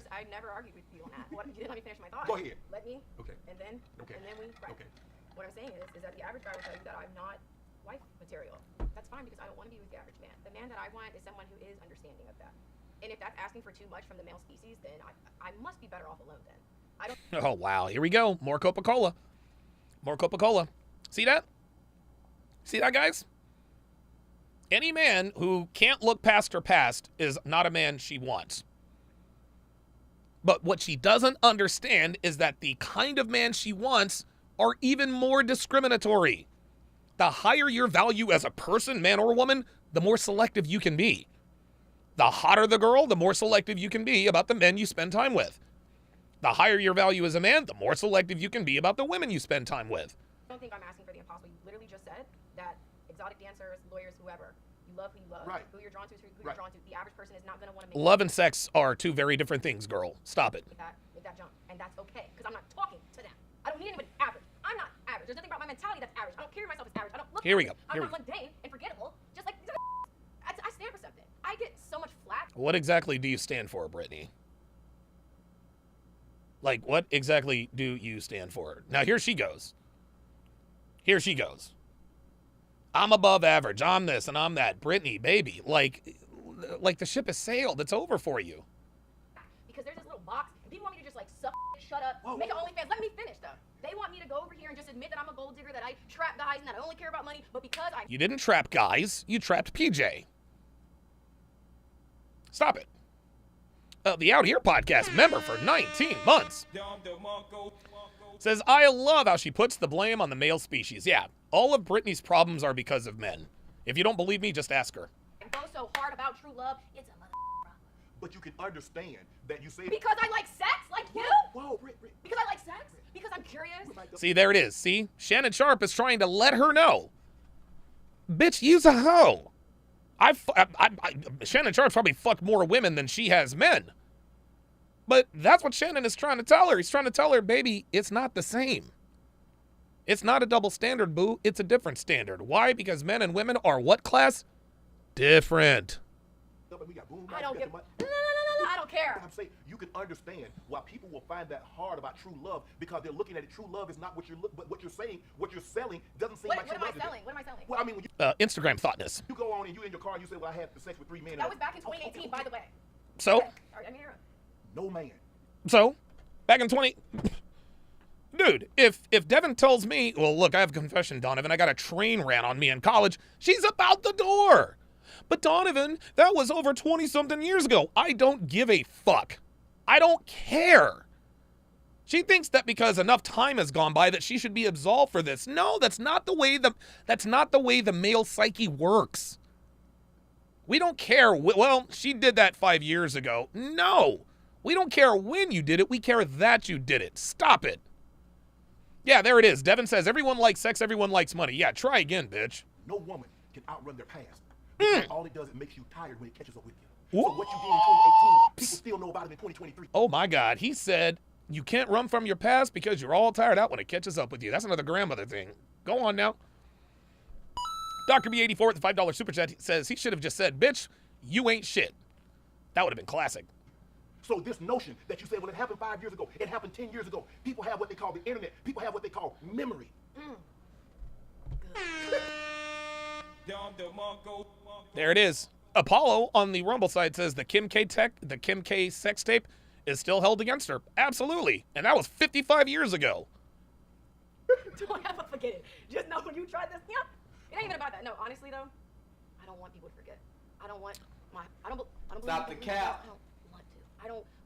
argued with you on that. You didn't let me finish my thought. Go ahead. Let me. Okay. And then. Okay. And then we. Right. Okay. What I'm saying is that the average guy will tell you that I'm not wife material. That's fine because I don't want to be with the average man. The man that I want is someone who is understanding of that. And if that's asking for too much from the male species, then I must be better off alone then. I don't. Oh, wow. Here we go. More Coca-Cola. More Coca-Cola. See that? See that, guys? Any man who can't look past her past is not a man she wants. But what she doesn't understand is that the kind of man she wants are even more discriminatory. The higher your value as a person, man or woman, the more selective you can be. The hotter the girl, the more selective you can be about the men you spend time with. The higher your value as a man, the more selective you can be about the women you spend time with. I don't think I'm asking for the impossible. You literally just said that exotic dancers, lawyers, whoever, you love who you love. Right. Who you're drawn to is who you're drawn to. The average person is not going to want to make Love and sex are two very different things, girl. Stop it. Make that jump. And that's okay. Because I'm not talking to them. I don't need anybody average. I'm not average. There's nothing about my mentality that's average. I don't carry myself as average. I don't look Here we average. go. Here I'm not mundane and forgettable. Just like I stand for something. I get so much flack. What exactly do you stand for, Brittany? Like, what exactly do you stand for? Now, here she goes. Here she goes. I'm above average. I'm this and I'm that. Brittany, baby. Like the ship has sailed. It's over for you. Because there's this little box, and people want me to just like suck, shut up, make an OnlyFans. Let me finish though. They want me to go over here and just admit that I'm a gold digger, that I trap guys, and that I only care about money. But because I You didn't trap guys. You trapped PJ. Stop it. The Out Here podcast member for 19 months says, I love how she puts the blame on the male species. Yeah, all of Brittany's problems are because of men. If you don't believe me, just ask her. go so hard about true love, it's a mother problem. But you can understand that you say Because I like sex, like you? Whoa, Because I like sex? Because I'm curious? See, there it is. See? Shannon Sharpe is trying to let her know. Bitch, you's a hoe. Shannon Sharpe's probably fucked more women than she has men. But that's what Shannon is trying to tell her. He's trying to tell her, baby, it's not the same. It's not a double standard, boo. It's a different standard. Why? Because men and women are what class? Different. I don't give... No, I don't care. But I'm saying you can understand why people will find that hard about true love because they're looking at it. True love is not what you're but what you're saying, what you're selling doesn't seem like true love. What am I selling? Well, I mean, when you Instagram thoughtness. you go on and you in your car and you say, "Well, I had sex with 3 men." That was back in 2018, by the way. So? Sorry, I'm here. No man. So, back in 20... Dude, if Devin tells me, well, look, I have a confession, Donovan. I got a train ran on me in college. She's about the door. But Donovan, that was over 20-something years ago. I don't give a fuck. I don't care. She thinks that because enough time has gone by that she should be absolved for this. No, that's not the way the male psyche works. We don't care. Well, she did that 5 years ago. No. We don't care when you did it. We care that you did it. Stop it. Yeah, there it is. Devin says, everyone likes sex, everyone likes money. Yeah, try again, bitch. No woman can outrun their past. Because all it does, it makes you tired when it catches up with you. So what you did in 2018, people still know about it in 2023. Oh, my God. He said, you can't run from your past because you're all tired out when it catches up with you. That's another grandmother thing. Go on now. Dr. B84 with the $5 super chat says he should have just said, bitch, you ain't shit. That would have been classic. So this notion that you say, well, it happened 5 years ago, it happened 10 years ago. People have what they call the internet. People have what they call memory. There it is. Apollo on the Rumble side says the Kim K sex tape is still held against her. Absolutely. And that was 55 years ago. Don't ever forget it. Just know when you try this, yeah, it ain't even about that. No, honestly though, I don't want people to forget. I don't want my, I don't Stop believe the cap. I don't want to.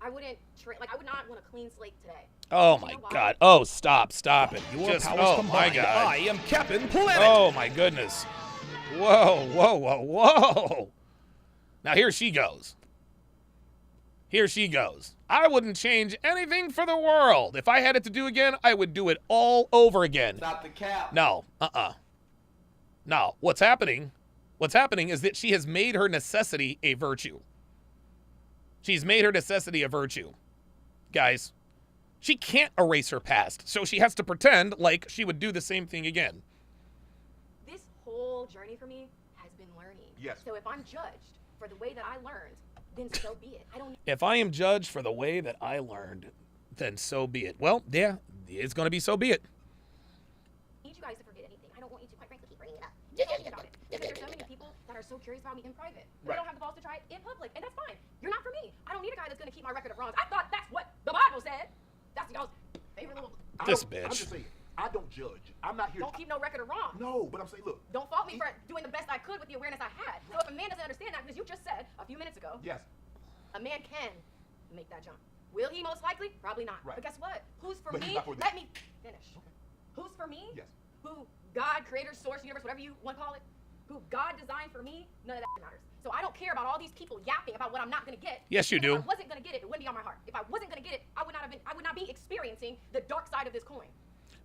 I wouldn't, I would not want a clean slate today. Oh my God. Oh, stop it. Just, oh my God. I am Captain Planet. Oh my goodness. Whoa. Now here she goes. I wouldn't change anything for the world. If I had it to do again, I would do it all over again. Stop the cap. No, No, what's happening is that she has made her necessity a virtue. She's made her necessity a virtue. Guys, she can't erase her past, so she has to pretend like she would do the same thing again. This whole journey for me has been learning. Yes. So if I'm judged for the way that I learned, then so be it. If I am judged for the way that I learned, then so be it. Well, yeah, it's going to be so be it. I need you guys to forget anything. I don't want you to, quite frankly, keep bringing it up. Just about it. Because there's so many people that are so curious about me in private. They don't have the balls to try it in public, and that's fine. You're not for me. I don't need a guy that's going to keep my record of wrongs. I thought that's what the Bible said. That's y'all's favorite little... This I'm bitch. just saying, I don't judge. I'm not here. Don't keep no record of wrong. No, but I'm saying, look. Don't fault me for doing the best I could with the awareness I had. So if a man doesn't understand that, because you just said a few minutes ago, Yes. a man can make that jump. Will he? Most likely? Probably not. Right. But guess what? Who's for But he's me? not for Let me finish. Okay. Who's for me? Yes. Who God, creator, source, universe, whatever you want to call it, who God designed for me, none of that matters. So I don't care about all these people yapping about what I'm not going to get. Yes, you do. If I wasn't going to get it, it wouldn't be on my heart. If I wasn't going to get it, I would not be experiencing the dark side of this coin.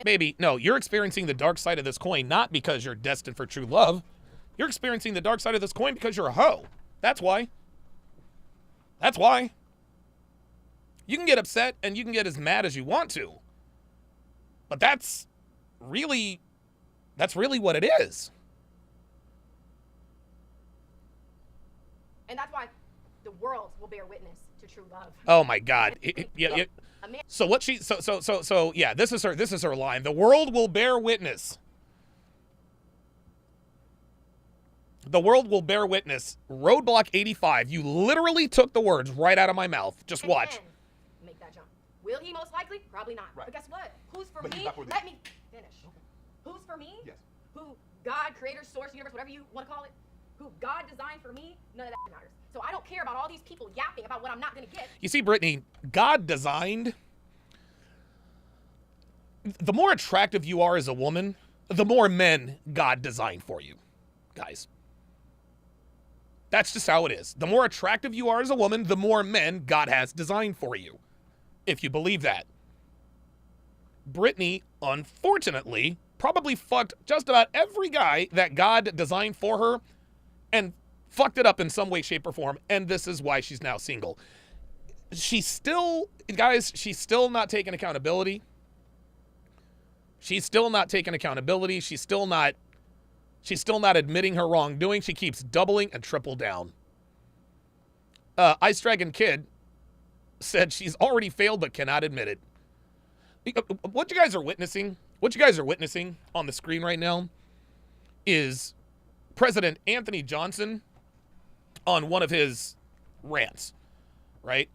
Baby, no, you're experiencing the dark side of this coin not because you're destined for true love. You're experiencing the dark side of this coin because you're a hoe. That's why. That's why. You can get upset and you can get as mad as you want to. But that's really what it is. And that's why the world will bear witness to true love. Oh my God. Yeah. So what she so yeah, this is her line. The world will bear witness. The world will bear witness. Roadblock 85. You literally took the words right out of my mouth. Just watch. Can make that jump. Will he? Most likely? Probably not. Right. But guess what? Who's for But he's me? not for this. Let me finish. Okay. Who's for me? Yes. Who God, creator, source, universe, whatever you want to call it, who God designed for me, none of that matters. So I don't care about all these people yapping about what I'm not going to get. You see, Brittany, God designed. The more attractive you are as a woman, the more men God designed for you. Guys. That's just how it is. The more attractive you are as a woman, the more men God has designed for you. If you believe that. Brittany, unfortunately, probably fucked just about every guy that God designed for her and fucked it up in some way, shape, or form. And this is why she's now single. She's still not taking accountability. She's still not taking accountability. She's still not admitting her wrongdoing. She keeps doubling and triple down. Ice Dragon Kid said she's already failed but cannot admit it. What you guys are witnessing on the screen right now is President Anthony Johnson on one of his rants, right?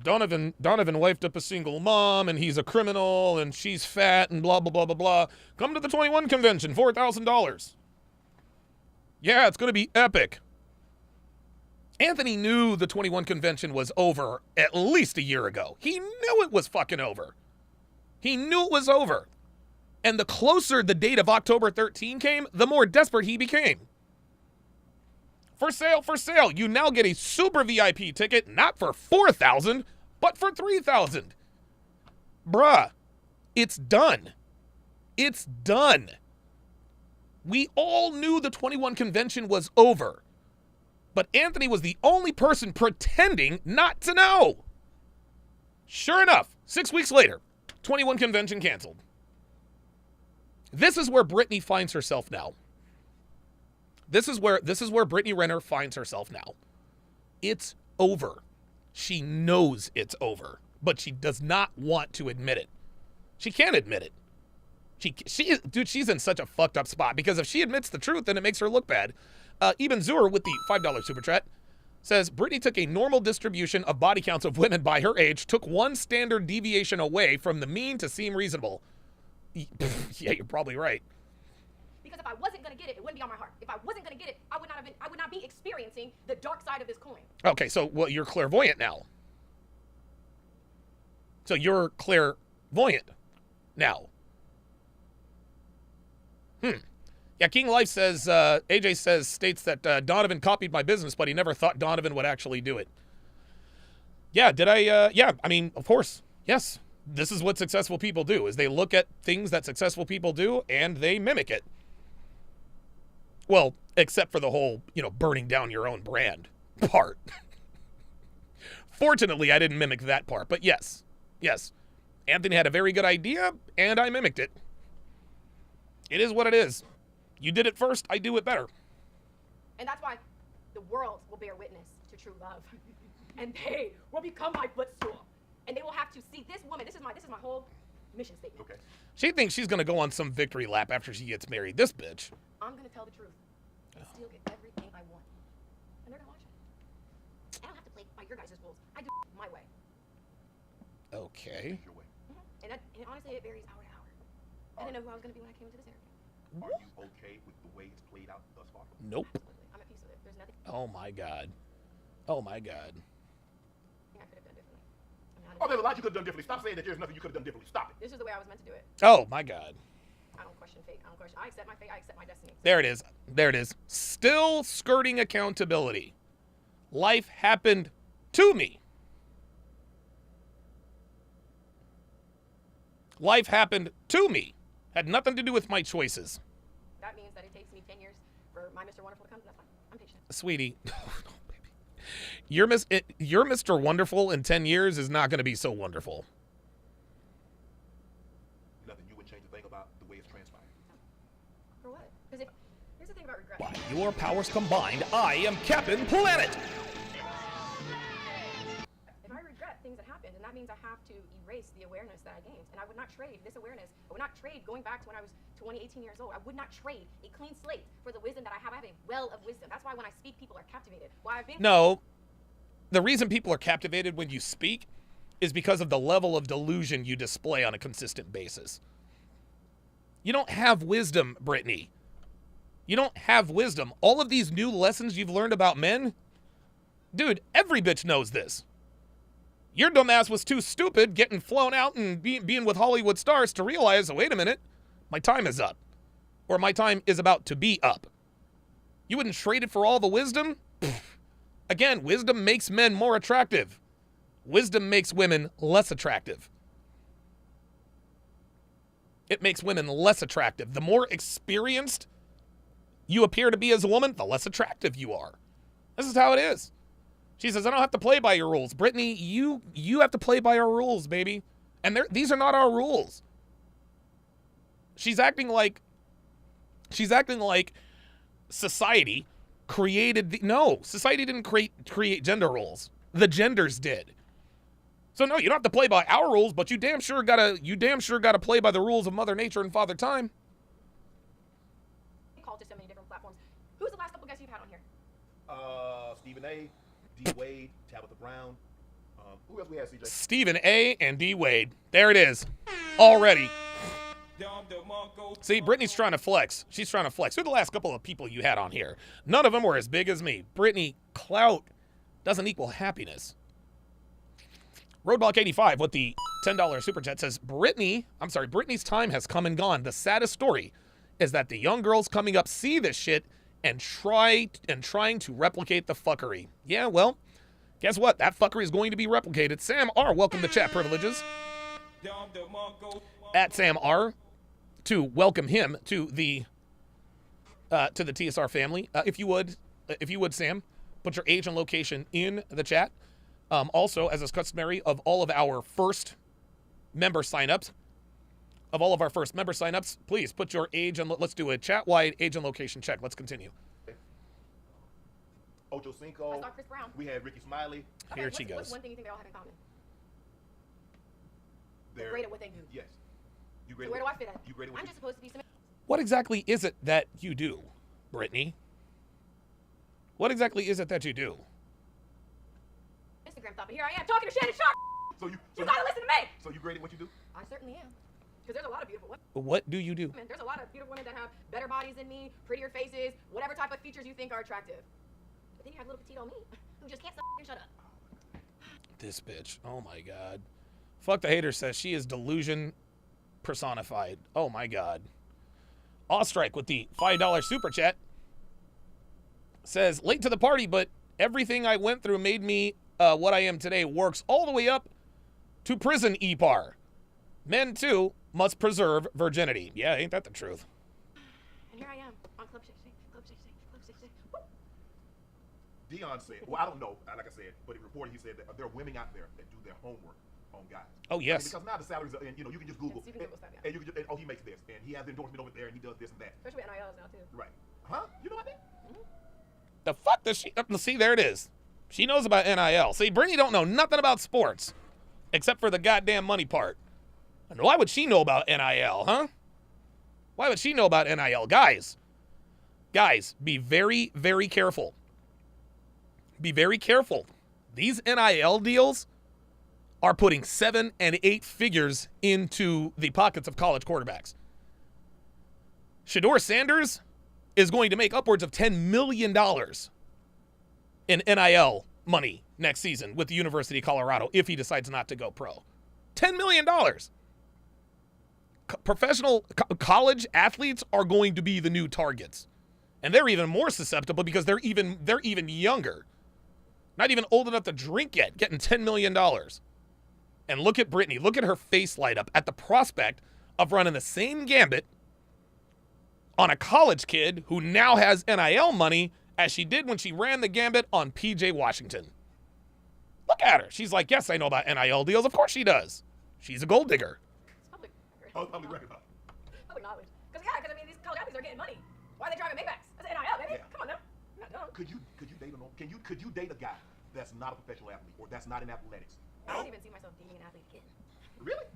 Donovan wifed up a single mom, and he's a criminal, and she's fat, and blah, blah, blah, blah, blah. Come to the 21 convention, $4,000. Yeah, it's going to be epic. Anthony knew the 21 convention was over at least a year ago. He knew it was fucking over. He knew it was over. And the closer the date of October 13 came, the more desperate he became. For sale, for sale. You now get a super VIP ticket, not for $4,000, but for $3,000. Bruh, it's done. It's done. We all knew the 21 convention was over. But Anthony was the only person pretending not to know. Sure enough, 6 weeks later, 21 convention canceled. This is where Brittany finds herself now. This is where Brittany Renner finds herself now. It's over. She knows it's over, but she does not want to admit it. She can't admit it. She's in such a fucked up spot because if she admits the truth, then it makes her look bad. Eben Zur with the $5 super chat says, Brittany took a normal distribution of body counts of women by her age, took one standard deviation away from the mean to seem reasonable. Yeah, you're probably right. Because if I wasn't going to get it, it wouldn't be on my heart. If I wasn't going to get it, I would not be experiencing the dark side of this coin. Okay, so you're clairvoyant now. So you're clairvoyant now. Yeah, King Life says, AJ states that Donovan copied my business, but he never thought Donovan would actually do it. Yeah, did I? Yeah, I mean, of course, yes. This is what successful people do, is they look at things that successful people do and they mimic it. Well, except for the whole, burning down your own brand part. Fortunately, I didn't mimic that part, but yes. Anthony had a very good idea, and I mimicked it. It is what it is. You did it first, I do it better. And that's why the world will bear witness to true love. And they will become my footstool. And they will have to see this woman. This is my whole mission statement. Okay. She thinks she's going to go on some victory lap after she gets married. This bitch. I'm going to tell the truth. And still get everything I want. And they're going to watch it. I don't have to play by your guys' rules. I do my way. Okay. And honestly, it varies hour to hour. I didn't know who I was going to be when I came into this area. Are you okay with the way it's played out thus far? Nope. Absolutely. I'm at peace with it. There's nothing. Oh my God. Oh my God. I could have done differently. Oh, there's a lot you could have done differently. Stop saying that there's nothing you could have done differently. Stop it. This is the way I was meant to do it. Oh my God. I don't question fate. I accept my fate. I accept my destiny. There it is. There it is. Still skirting accountability. Life happened to me. Life happened to me. Had nothing to do with my choices. That means that it takes me 10 years for my Mr. Wonderful to come. That's fine. I'm patient. Sweetie. Your Mr. Wonderful in 10 years is not going to be so wonderful. Nothing you would change a thing about the way it's transpired. For what? Because here's the thing about regret. By your powers combined, I am Captain Planet. If I regret things that happened, then that means I have to erase the awareness that I gained. And I would not trade this awareness. I would not trade going back to when I was 20, 18 years old. I would not trade a clean slate for the wisdom that I have. I have a well of wisdom. That's why when I speak, people are captivated. Why I've been. No. The reason people are captivated when you speak is because of the level of delusion you display on a consistent basis. You don't have wisdom, Brittany. You don't have wisdom. All of these new lessons you've learned about men, dude, every bitch knows this. Your dumbass was too stupid getting flown out and being with Hollywood stars to realize, oh, wait a minute, my time is up. Or my time is about to be up. You wouldn't trade it for all the wisdom? Again, wisdom makes men more attractive. Wisdom makes women less attractive. It makes women less attractive. The more experienced you appear to be as a woman, the less attractive you are. This is how it is. She says, I don't have to play by your rules. Brittany, you have to play by our rules, baby. And these are not our rules. She's acting like society created no, society didn't create gender roles. The genders did. So no, you don't have to play by our rules, but you damn sure gotta play by the rules of Mother Nature and Father Time. Called to so many different platforms. Who's the last couple guests you've had on here? Stephen A, D Wade, Tabitha Brown. Who else we had, CJ? Stephen A and D Wade. There it is. Already. See, Brittany's trying to flex. She's trying to flex. Who are the last couple of people you had on here? None of them were as big as me. Brittany, clout doesn't equal happiness. Roadblock 85 with the $10 super chat says, Brittany's time has come and gone. The saddest story is that the young girls coming up see this shit and trying to replicate the fuckery. Yeah, well, guess what? That fuckery is going to be replicated. Sam R, welcome to chat privileges. At Sam R, to welcome him to the TSR family. If you would, Sam, put your age and location in the chat. Also, as is customary of all of our first member signups, please put your age and let's do a chat-wide age and location check. Let's continue. Ocho Cinco. Chris Brown. We had Ricky Smiley. Okay, Here she goes. What's one thing you think they all have in common? They're great at what they do. Yes. You great So where do I fit in? You great at what I'm you just supposed to be some What exactly is it that you do, Brittany? What exactly is it that you do? Instagram thought, but here I am talking to Shannon Sharpe. So you gotta listen to me. So you great at what you do? I certainly am. Because there's a lot of beautiful women. What do you do? There's a lot of beautiful women that have better bodies than me, prettier faces, whatever type of features you think are attractive. But then you have little petite on me who just can't shut up. This bitch. Oh my God. Fuck the hater says she is delusion personified. Oh my God. Ostrike with the $5 super chat says, late to the party, but everything I went through made me what I am today. Works all the way up to prison EPAR. Men too must preserve virginity. Yeah, ain't that the truth? And here I am on Club 66. Dion said, well, I don't know, like I said, but he reported, he said that there are women out there that do their homework on guys. Oh, yes. Because now the salaries are, and you can just Google. Yes, you can Google stuff, yeah. And you can just, and, oh, he makes this, and he has endorsement over there, and he does this and that. Especially with NILs now, too. Right. Huh? You know what I mean? The fuck does she... See, there it is. She knows about NIL. See, Brittany don't know nothing about sports except for the goddamn money part. And why would she know about NIL, huh? Why would she know about NIL? Guys, be very, very careful. Be very careful. These NIL deals are putting 7 and 8 figures into the pockets of college quarterbacks. Shedeur Sanders is going to make upwards of $10 million in NIL money next season with the University of Colorado if he decides not to go pro. $10 million. Professional college athletes are going to be the new targets. And they're even more susceptible because they're even younger. Not even old enough to drink yet, getting $10 million. And look at Brittany. Look at her face light up at the prospect of running the same gambit on a college kid who now has NIL money as she did when she ran the gambit on PJ Washington. Look at her. She's like, yes, I know about NIL deals. Of course she does. She's a gold digger. It's public record. Oh, public record. Public knowledge. Because I mean, these college athletes are getting money. Why are they driving Maybachs? That's NIL, baby. Yeah. Come on now. Not dumb. Could you date a guy that's not a professional athlete or that's not in athletics? I don't even see myself dating an athlete again. Really?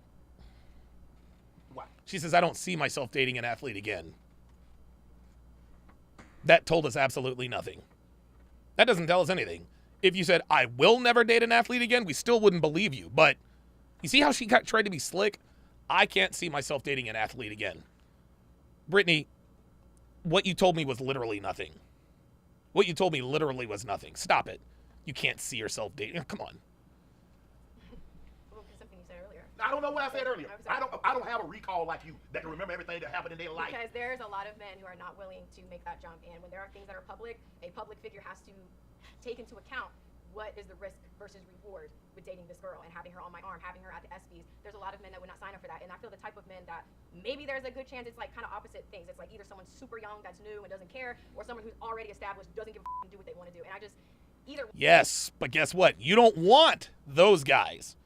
Why? She says, I don't see myself dating an athlete again. That told us absolutely nothing. That doesn't tell us anything. If you said, I will never date an athlete again, we still wouldn't believe you. But you see how she tried to be slick? I can't see myself dating an athlete again. Brittany, what you told me was literally nothing. What you told me literally was nothing. Stop it. You can't see yourself dating. Come on. Well, something you said earlier. I don't know what I said earlier. I don't have a recall like you that can remember everything that happened in their life. Because there's a lot of men who are not willing to make that jump, and when there are things that are public, a public figure has to take into account what is the risk versus reward with dating this girl and having her on my arm, having her at the ESPYs. There's a lot of men that would not sign up for that, and I feel the type of men that maybe there's a good chance it's like kind of opposite things. It's like either someone super young that's new and doesn't care, or someone who's already established doesn't give a and do what they want to do. And I just either. Yes, but guess what? You don't want those guys.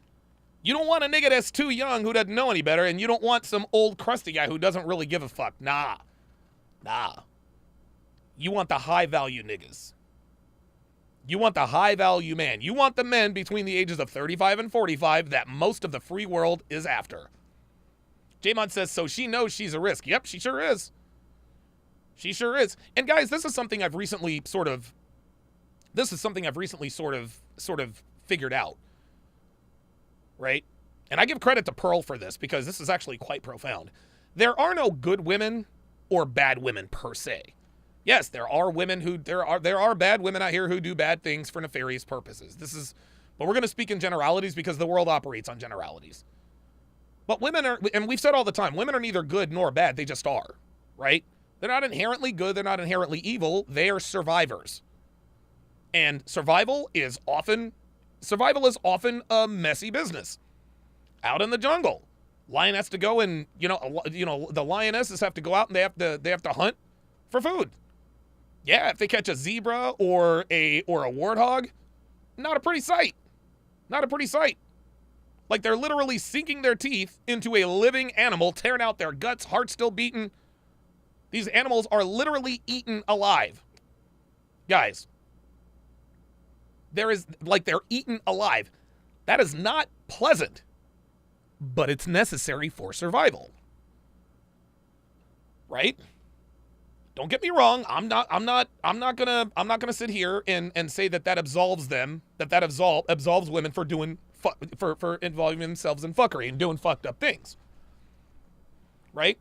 You don't want a nigga that's too young who doesn't know any better, and you don't want some old crusty guy who doesn't really give a fuck. Nah. You want the high value niggas. You want the high value man. You want the men between the ages of 35 and 45 that most of the free world is after. Jamon says, so she knows she's a risk. Yep, she sure is. She sure is. And guys, this is something I've recently sort of figured out. Right? And I give credit to Pearl for this because this is actually quite profound. There are no good women or bad women per se. Yes, there are bad women out here who do bad things for nefarious purposes. But we're going to speak in generalities because the world operates on generalities. But women are, and we've said all the time, women are neither good nor bad, they just are, right? They're not inherently good, they're not inherently evil, they are survivors. And survival is often a messy business. Out in the jungle, lion has to go and the lionesses have to go out and they have to hunt for food. Yeah, if they catch a zebra or a warthog, not a pretty sight. Not a pretty sight. Like they're literally sinking their teeth into a living animal, tearing out their guts, heart still beating. These animals are literally eaten alive. Guys, they're eaten alive. That is not pleasant, but it's necessary for survival. Right? Don't get me wrong. I'm not gonna sit here and say that absolves them, that absolves women for doing for involving themselves in fuckery and doing fucked up things. Right?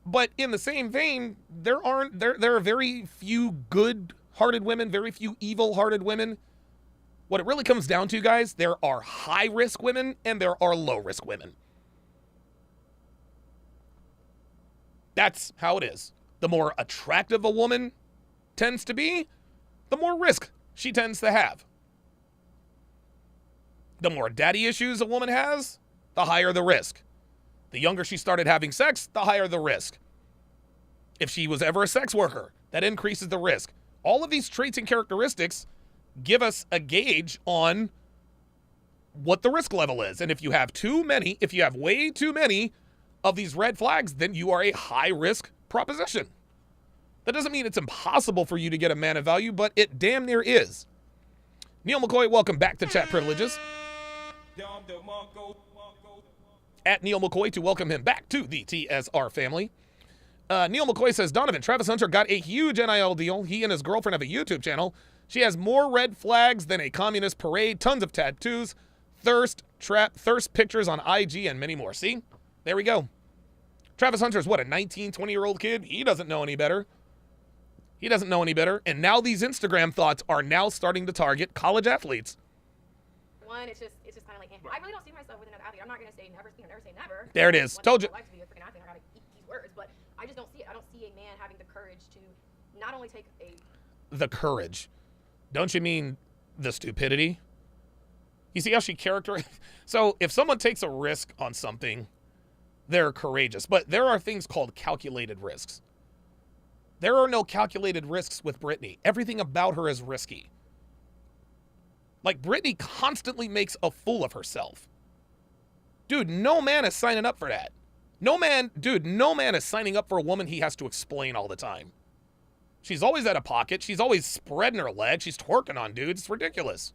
But in the same vein, there are very few good-hearted women, very few evil-hearted women. What it really comes down to, guys, there are high-risk women and there are low-risk women. That's how it is. The more attractive a woman tends to be, the more risk she tends to have. The more daddy issues a woman has, the higher the risk. The younger she started having sex, the higher the risk. If she was ever a sex worker, that increases the risk. All of these traits and characteristics give us a gauge on what the risk level is. And if you have way too many of these red flags, then you are a high risk proposition. That doesn't mean it's impossible for you to get a man of value, but it damn near is. Neil McCoy, welcome back to Chat Privileges. At Neil McCoy to welcome him back to the TSR family. Neil McCoy says, Donovan, Travis Hunter got a huge NIL deal. He and his girlfriend have a YouTube channel. She has more red flags than a communist parade, tons of tattoos, thirst pictures on IG, and many more. See? There we go. Travis Hunter's what, a 19, 20-year-old kid? He doesn't know any better. He doesn't know any better. And now these Instagram thoughts are now starting to target college athletes. One, it's just kind of like, I really don't see myself with another athlete. I'm not going to say never, never say never. There it is. Told you. I like to be a freaking athlete. I got to eat these words, but I just don't see it. I don't see a man having the courage to not only take the courage. Don't you mean the stupidity? You see how she So if someone takes a risk on something, they're courageous. But there are things called calculated risks. There are no calculated risks with Brittany. Everything about her is risky. Like, Brittany constantly makes a fool of herself. Dude, no man is signing up for that. No man is signing up for a woman he has to explain all the time. She's always out of pocket. She's always spreading her legs. She's twerking on dudes. It's ridiculous.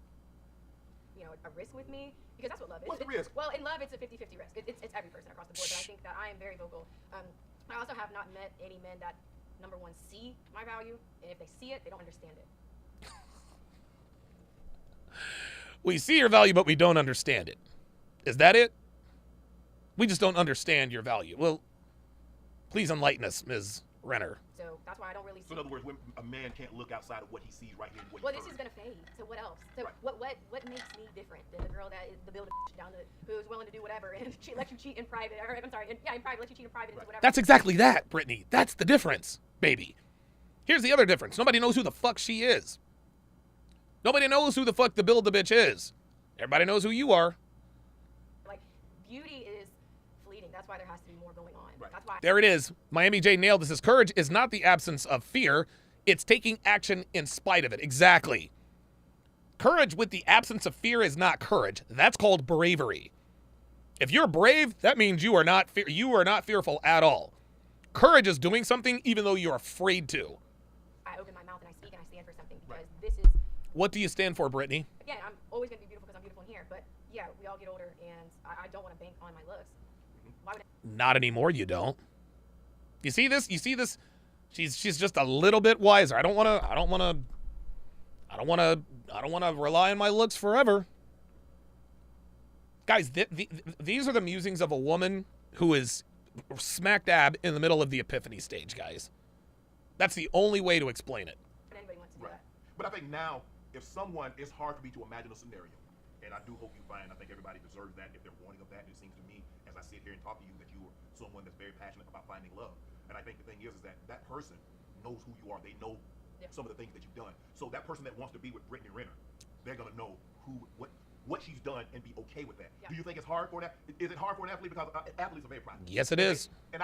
A risk with me, because that's what love is. What's the risk? Well, in love, it's a 50-50 risk. It's every person across the board, but I think that I am very vocal. I also have not met any men that, number one, see my value, and if they see it, they don't understand it. We see your value, but we don't understand it. Is that it? We just don't understand your value. Well, please enlighten us, Ms. Renner. So that's why I don't really see. So in other words, a man can't look outside of what he sees right here. Well, this is gonna fade. So what else? So right. what makes me different than the girl that is the builder down the who's willing to do whatever and she lets you cheat in private? Or I'm sorry, in private, lets you cheat in private and do whatever. That's exactly that, Brittany. That's the difference, baby. Here's the other difference. Nobody knows who the fuck she is. Nobody knows who the fuck the Build-A-Bitch is. Everybody knows who you are. Like, beauty is fleeting. That's why there has to be more going on. Right. That's why. There it is. Miami J nailed this. Courage is not the absence of fear. It's taking action in spite of it. Exactly. Courage with the absence of fear is not courage. That's called bravery. If you're brave, that means you are not fearful at all. Courage is doing something even though you're afraid to. I open my mouth and I speak and I stand for something because this is. What do you stand for, Brittany? Again, I'm always going to be beautiful because I'm beautiful in here. But yeah, we all get older and I don't want to bank on my looks. Why would Not anymore, you don't. You see this? You see this? She's just a little bit wiser. I don't want to rely on my looks forever. Guys, these are the musings of a woman who is smack dab in the middle of the epiphany stage, guys. That's the only way to explain it. anybody want to do that? But I think now, if someone, it's hard for me to imagine a scenario, and I do hope you find, I think everybody deserves that if they're wanting of that. And it seems to me, as I sit here and talk to you, that you are someone that's very passionate about finding love. And I think the thing is that that person knows who you are. They know some of the things that you've done. So that person that wants to be with Brittany Renner, they're gonna know what she's done and be okay with that. Do you think it's hard for that? Is it hard for an athlete? Because athletes are very private. Yes, it is. And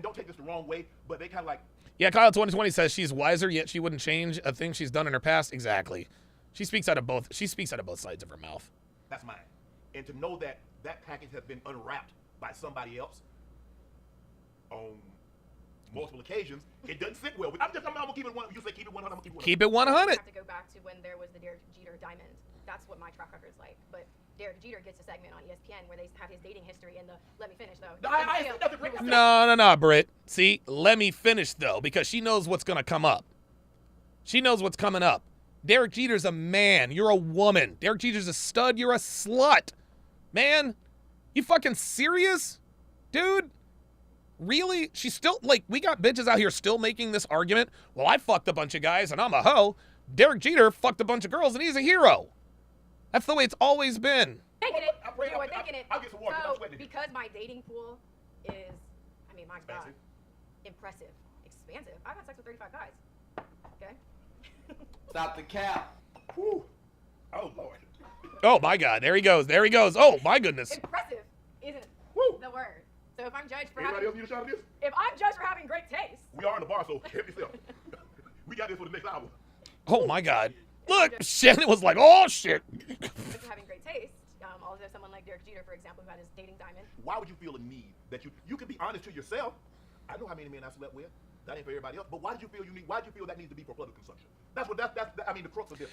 don't take this the wrong way, but they kind of like. Yeah, Kyle 2020 says she's wiser, yet she wouldn't change a thing she's done in her past. Exactly. She speaks out of both sides of her mouth. That's mine. And to know that that package has been unwrapped by somebody else on multiple occasions, it doesn't sit well. I'm gonna keep it 100. You say keep it 100. I'm gonna keep it 100. Keep it 100. I have to go back to when there was the Derek Jeter diamond. That's what my track record is like. But Derek Jeter gets a segment on ESPN where they have his dating history and the let me finish though. No, Britt. See, let me finish though, because she knows what's gonna come up. She knows what's coming up. Derek Jeter's a man. You're a woman. Derek Jeter's a stud. You're a slut. Man, you fucking serious? Dude? Really? She's still, like, we got bitches out here still making this argument. Well, I fucked a bunch of guys and I'm a hoe. Derek Jeter fucked a bunch of girls and he's a hero. That's the way it's always been. Thinking it. You were thinking it. I'll get some water. So, because my dating pool is, I mean, my God, impressive, expansive. I've had sex with 35 guys. Okay? Stop the cap. Whew. Oh, Lord. Oh, my God. There he goes. There he goes. Oh, my goodness. Impressive isn't the word. So if I'm judged for Anybody else need a shot of this? if I'm judged for having great taste. We are in the bar, so help yourself. We got this for the next hour. Oh, my God. Look, Shannon was like, oh, shit. For having great taste, although someone like Derek Jeter, for example, who had his dating diamond. Why would you feel a need that you can be honest to yourself? I know how many men I slept with. That ain't for everybody else. But why did you feel you need? Why did you feel that needs to be for public consumption? That's the crux of this.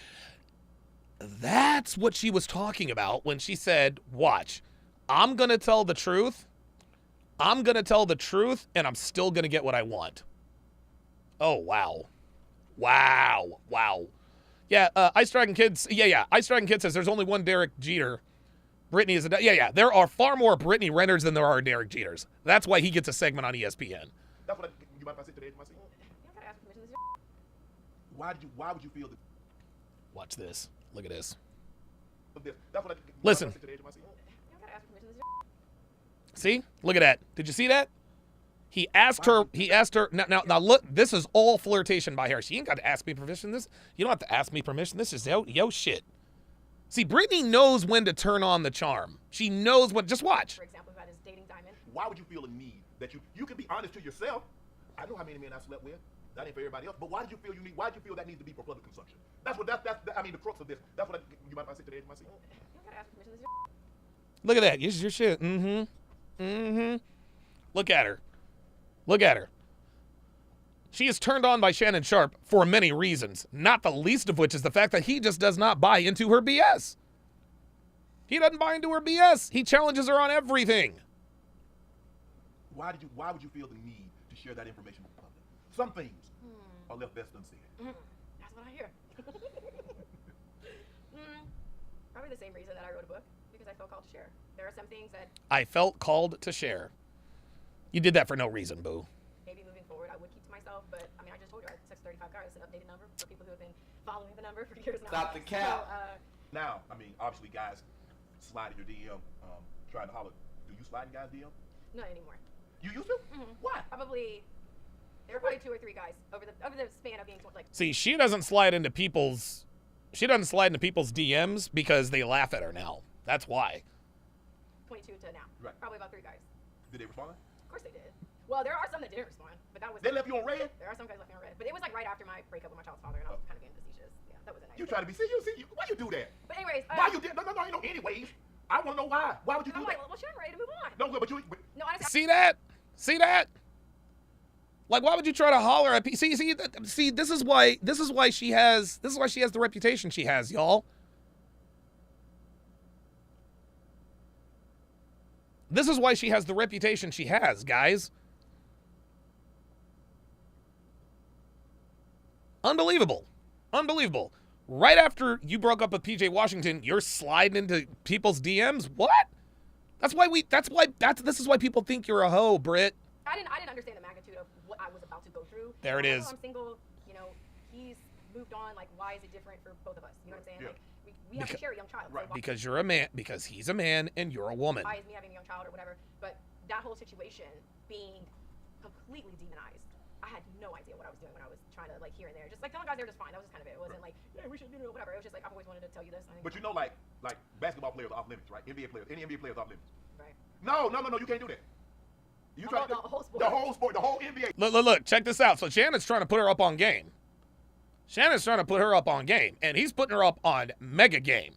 That's what she was talking about when she said, watch, I'm going to tell the truth. I'm going to tell the truth, and I'm still going to get what I want. Oh, wow. Wow. Wow. Yeah, Ice Dragon Kids. Yeah. Ice Dragon Kid says there's only one Derek Jeter. Brittany is a... Yeah. There are far more Brittany Renners than there are Derek Jeters. That's why he gets a segment on ESPN. That's what you might sit to the edge of my seat. Why would you feel that? Watch this. Look at this. That's what listen. See? Look at that. Did you see that? He asked her. Now look, this is all flirtation by her. She ain't got to ask me permission. You don't have to ask me permission. This is yo shit. See, Brittany knows when to turn on the charm. She knows what. Just watch. For example, about his dating diamond. Why would you feel a need that you can be honest to yourself? I know how many men I slept with. That ain't for everybody else. But why did you feel why did you feel that needs to be for public consumption? That's the crux of this. That's what you might sit to the edge of my seat. Look at that. This is your shit. Look at her. Look at her. She is turned on by Shannon Sharpe for many reasons, not the least of which is the fact that he just does not buy into her BS. He doesn't buy into her BS. He challenges her on everything. Why would you feel the need to share that information with the public? Some things are left best unsaid. That's what I hear. Probably the same reason that I wrote a book, because I felt called to share. There are some things that I felt called to share. You did that for no reason, boo. Maybe moving forward I would keep to myself, but I mean, I just told you I had 635 guys. It's an updated number for people who have been following the number for years now. Stop the cap. So, now, I mean, obviously guys slide in your DM, trying to holler. Do you slide in guys' DM? Not anymore. You used to? Why? Probably. There were probably 2 or 3 guys over the span of being like. See, she doesn't slide into people's She doesn't slide into people's DMs because they laugh at her now. That's why. 22 to now. Right. Probably about 3 guys. Did they respond? Of course they did. Well, there are some that didn't respond, but that was. They left you on red? There are some guys left me on red, but it was like right after my breakup with my child's father, and I was kind of getting facetious. Yeah, that was a nice. You try to be why you do that? But anyways. Why you did? No, ain't no anyways. I want to know why. Why would you do I'm that? like, well, shit, I'm ready to move on. No, but you. No, honestly. See that? See that? Like, why would you try to holler at people? See, this is why she has the reputation she has, y'all. This is why she has the reputation she has, guys. Unbelievable. Unbelievable. Right after you broke up with PJ Washington, you're sliding into people's DMs? What? This is why people think you're a hoe, Britt. I didn't understand the magnitude of what I was about to go through. There it is. I'm single, you know, he's moved on, like, why is it different for both of us? You know what I'm saying? Yeah. Like, we have to share a young child. Right, So because you're a man, because he's a man and you're a woman. why is me having a young child or whatever? But that whole situation being completely demonized, I had no idea what I was doing when I was trying to, like, here and there. Just, like, telling guys they were just fine. That was just kind of it. It wasn't like, yeah, we should do whatever. It was just like, I've always wanted to tell you this. But you know, like basketball players are off limits, right? NBA players, any NBA players off limits. Right. No, you can't do that. You try the whole sport. The whole NBA. Look, check this out. So Shannon's trying to put her up on game. Shannon's trying to put her up on game, and he's putting her up on mega game.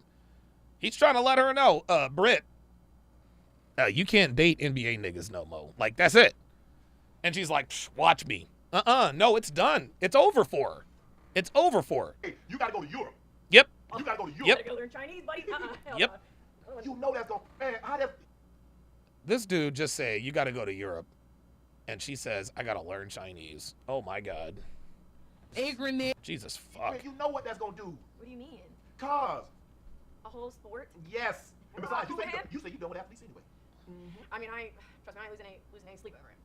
He's trying to let her know, Britt, you can't date NBA niggas no more. Like, that's it. And she's like, watch me. No, it's done. It's over for her. It's over for her. Hey, you gotta go to Europe. Yep. You gotta go to Europe. Yep. I gotta go learn Chinese, buddy. Yep. You know that's gonna, man, how that. This dude just say, you gotta go to Europe. And she says, I gotta learn Chinese. Oh my God. Jesus fuck. Man, you know what that's gonna do. What do you mean? Cause. A whole sport? Yes. And besides, Cool, man. you say you done with athletes anyway. I mean, trust me, I ain't losing any sleep over it.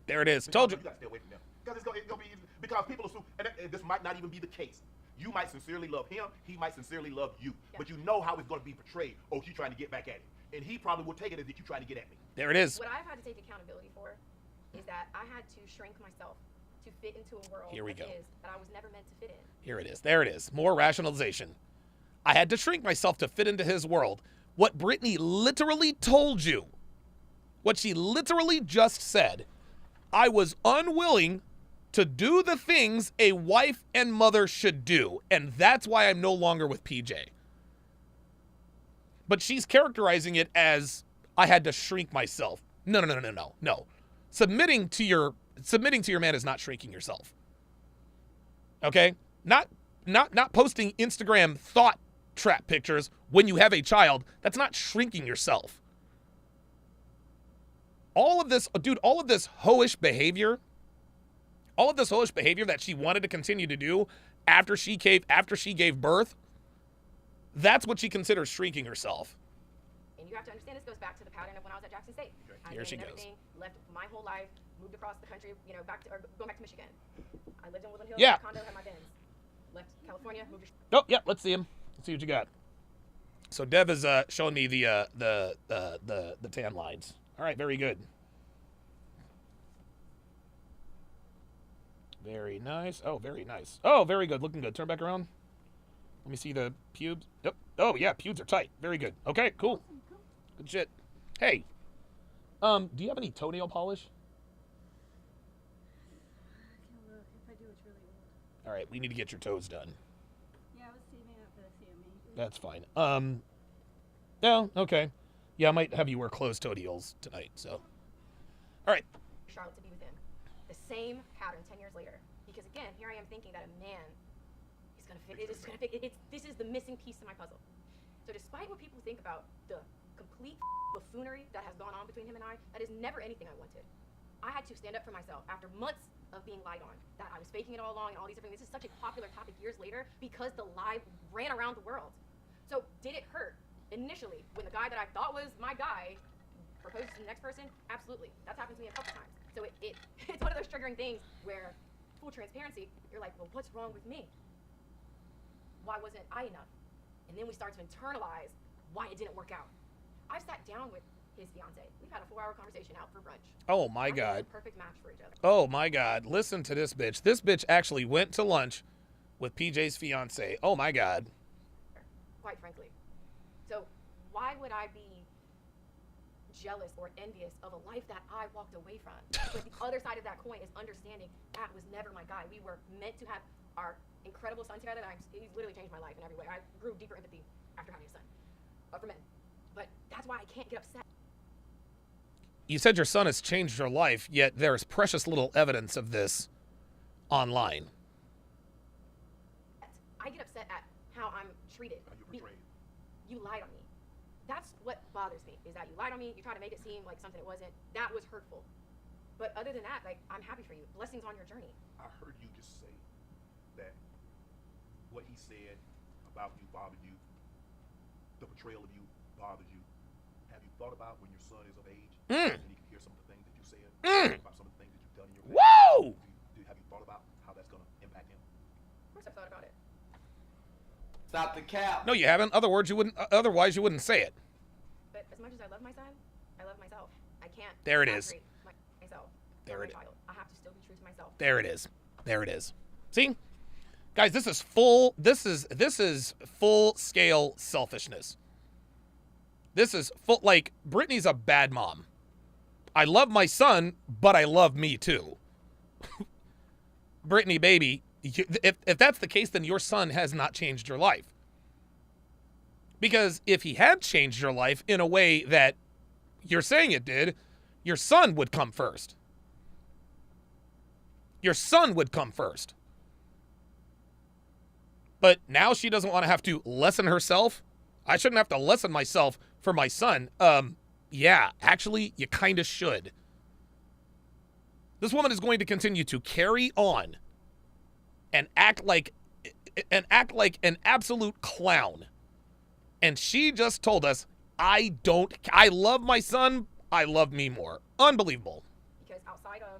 There it is. Told you. You gotta stay away from them. Because it's gonna be, because people assume, and this might not even be the case. You might sincerely love him, he might sincerely love you. Yeah. But you know how it's gonna be portrayed. Oh, you trying to get back at him. And he probably will take it as if you trying to get at me. There it is. What I've had to take accountability for is that I had to shrink myself to fit into a world Here we go. that I was never meant to fit in. Here it is. There it is. More rationalization. I had to shrink myself to fit into his world. What Brittany literally told you, what she literally just said, I was unwilling to do the things a wife and mother should do. And that's why I'm no longer with PJ. But she's characterizing it as I had to shrink myself. No. Submitting to your man is not shrinking yourself. Okay? Not posting Instagram thought trap pictures when you have a child. That's not shrinking yourself. All of this hoish behavior that she wanted to continue to do after she gave birth, that's what she considers shrinking herself. And you have to understand, this goes back to the pattern of when I was at Jackson State. Here she goes. Left my whole life, moved across the country, going back to Michigan. I lived in Woodland Hills, Yeah. had a condo, had my Benz. Left California, moved to Oh, yeah, let's see him. Let's see what you got. So Dev is showing me the tan lines. All right, very good. Very nice. Oh, very nice. Oh, very good. Looking good. Turn back around. Let me see the pubes. Yep. Oh, yeah, pubes are tight. Very good. Okay, cool. Good shit. Hey, do you have any toenail polish? I can look. If I do, it's really old. All right, we need to get your toes done. Yeah, I was saving up for the CME. That's fine. Yeah, okay. Yeah, I might have you wear closed-toed heels tonight, so. All right. Charlotte to be with him. The same pattern 10 years later. Because again, here I am thinking that a man is going to fit. This is the missing piece to my puzzle. So despite what people think about the complete buffoonery that has gone on between him and I, that is never anything I wanted. I had to stand up for myself after months of being lied on, that I was faking it all along and all these different things. This is such a popular topic years later because the lie ran around the world. So did it hurt initially when the guy that I thought was my guy proposed to the next person? Absolutely. That's happened to me a couple times. So it's one of those triggering things where, full transparency, you're like, well, what's wrong with me? Why wasn't I enough? And then we start to internalize why it didn't work out. I've sat down with his fiance. We've had a 4-hour conversation out for brunch. Oh my God. We're a perfect match for each other. Oh my God. Listen to this bitch. This bitch actually went to lunch with PJ's fiance. Oh my God. quite frankly. So why would I be jealous or envious of a life that I walked away from? But the other side of that coin is understanding that was never my guy. We were meant to have our incredible son together. He's literally changed my life in every way. I grew deeper empathy after having a son for men. But that's why I can't get upset. You said your son has changed your life, yet there's precious little evidence of this online. I get upset at how I'm treated. How you portrayed. You lied on me. That's what bothers me, is that you lied on me, you tried to make it seem like something it wasn't. That was hurtful. But other than that, like, I'm happy for you. Blessings on your journey. I heard you just say that what he said about you bothered you, the portrayal of you bothered you. Have you thought about when your son is of age and he can hear some of the things that you said, about some of the things that you've done in your life? Whoa! Have you thought about how that's going to impact him? Of course I've thought about it. Stop the cap. No, you haven't. Otherwise, you wouldn't say it. But as much as I love my son, I love myself. I can't. There it is. Myself. There it is. I have to still be true to myself. There it is. There it is. See, guys, this is full. This is full scale selfishness. This is full. Like, Brittany's a bad mom. I love my son, but I love me too. Brittany, baby, if that's the case, then your son has not changed your life. Because if he had changed your life in a way that you're saying it did, your son would come first. Your son would come first. But now she doesn't want to have to lessen herself. I shouldn't have to lessen myself for my son. Yeah, actually, you kind of should. This woman is going to continue to carry on and act like an absolute clown. And she just told us, I love my son, I love me more. Unbelievable. Because outside of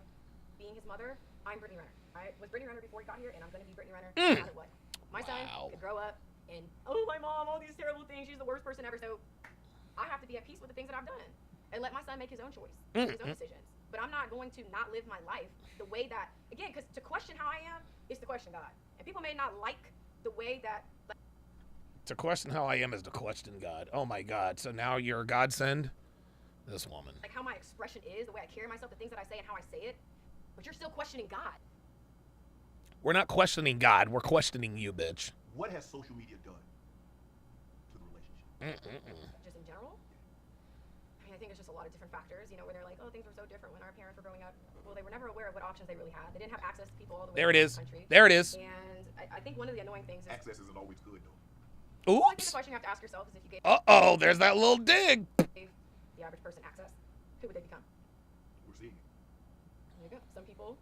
being his mother, I'm Brittany Renner. I was Brittany Renner before he got here, and I'm going to be Brittany Renner no matter what. My son could grow up and, my mom, all these terrible things, she's the worst person ever. So I have to be at peace with the things that I've done and let my son make his own choice, his own decisions. But I'm not going to not live my life the way that, again, because to question how I am is to question God. And people may not like the way that... To question how I am is to question God. Oh my God. So now you're a godsend? This woman. Like how my expression is, the way I carry myself, the things that I say and how I say it. But you're still questioning God. We're not questioning God. We're questioning you, bitch. What has social media done to the relationship? Just in general? I mean, I think it's just a lot of different factors, where they're like, things were so different when our parents were growing up. Well, they were never aware of what options they really had. They didn't have access to people all the way there it is. The country. There it is. And I think one of the annoying things is... Access isn't always good, though. Oops. Well, I think the question you have to ask yourself is if you gave... Uh-oh, there's that little dig. The average person access, who would they become? We're seeing it. There you go. Some people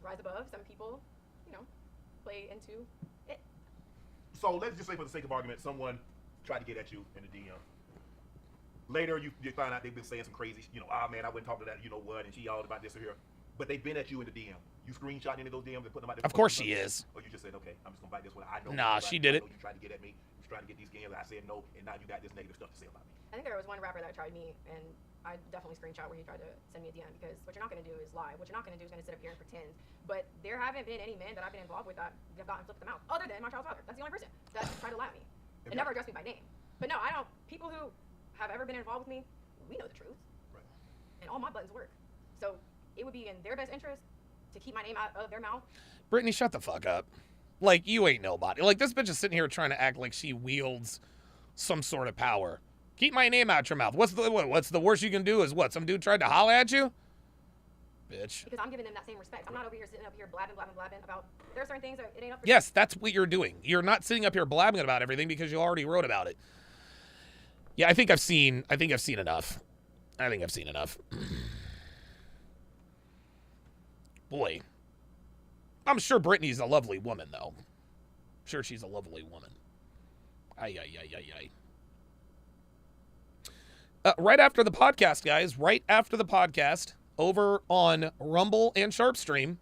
rise above. Some people, play into it. So let's just say, for the sake of argument, someone tried to get at you in the DM. Later, you find out they've been saying some crazy, man, I wouldn't talk to that, and she all about this or here. But they've been at you in the DM. You screenshot any of those DMs and put them out there? Of course she is. Or you just said, okay, I'm just going to bite this one. I know. Nah, she did it. You tried to get at me. You was trying to get these games. I said no, and now you got this negative stuff to say about me. I think there was one rapper that tried me, and I definitely screenshot where he tried to send me a DM, because what you're not going to do is lie. What you're not going to do is going to sit up here and pretend. But there haven't been any men that I've been involved with that have gotten flipped them out, other than my child's father. That's the only person that tried to lie at me and never addressed me by name. But no, I don't. People who have ever been involved with me, we know the truth. Right. And all my buttons work. So it would be in their best interest to keep my name out of their mouth. Brittany, shut the fuck up. Like, you ain't nobody. Like, this bitch is sitting here trying to act like she wields some sort of power. Keep my name out your mouth. What's the worst you can do is what? Some dude tried to holler at you? Bitch. Because I'm giving them that same respect. I'm not over here sitting up here blabbing about. There are certain things that it ain't up for. Yes, that's what you're doing. You're not sitting up here blabbing about everything because you already wrote about it. Yeah, I think I've seen enough. I think I've seen enough. Boy. I'm sure Brittany's a lovely woman, though. I'm sure she's a lovely woman. Ay. Right after the podcast, guys, right after the podcast, over on Rumble and Sharpstream,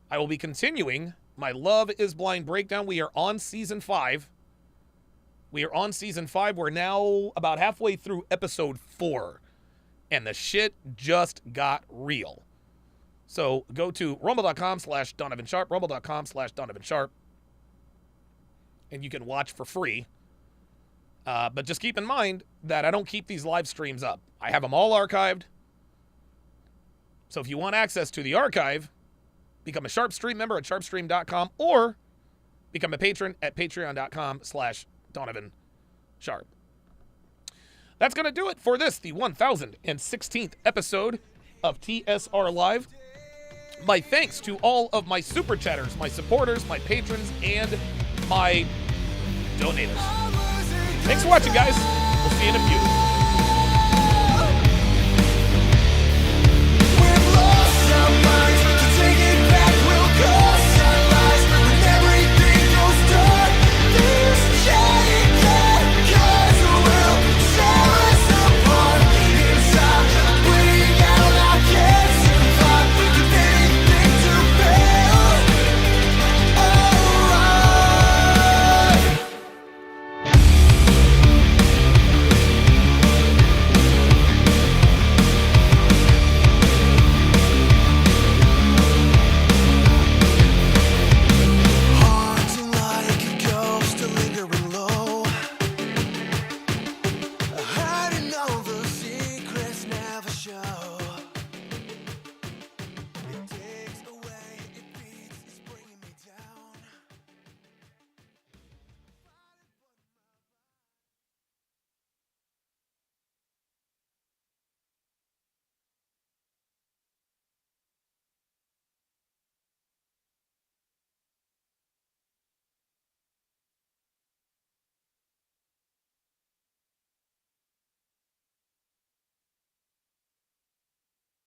I will be continuing my Love is Blind breakdown. We are on season 5. We're now about halfway through episode 4. And the shit just got real. So go to rumble.com/Donovan Sharpe, rumble.com/Donovan Sharpe. and you can watch for free. But just keep in mind that I don't keep these live streams up. I have them all archived. So if you want access to the archive, become a Sharpe Stream member at sharpestream.com or become a patron at patreon.com/Donovan Sharpe. That's going to do it for this, the 1016th episode of TSR Live. My thanks to all of my super chatters, my supporters, my patrons, and my donators. Thanks for watching, guys. We'll see you in a few.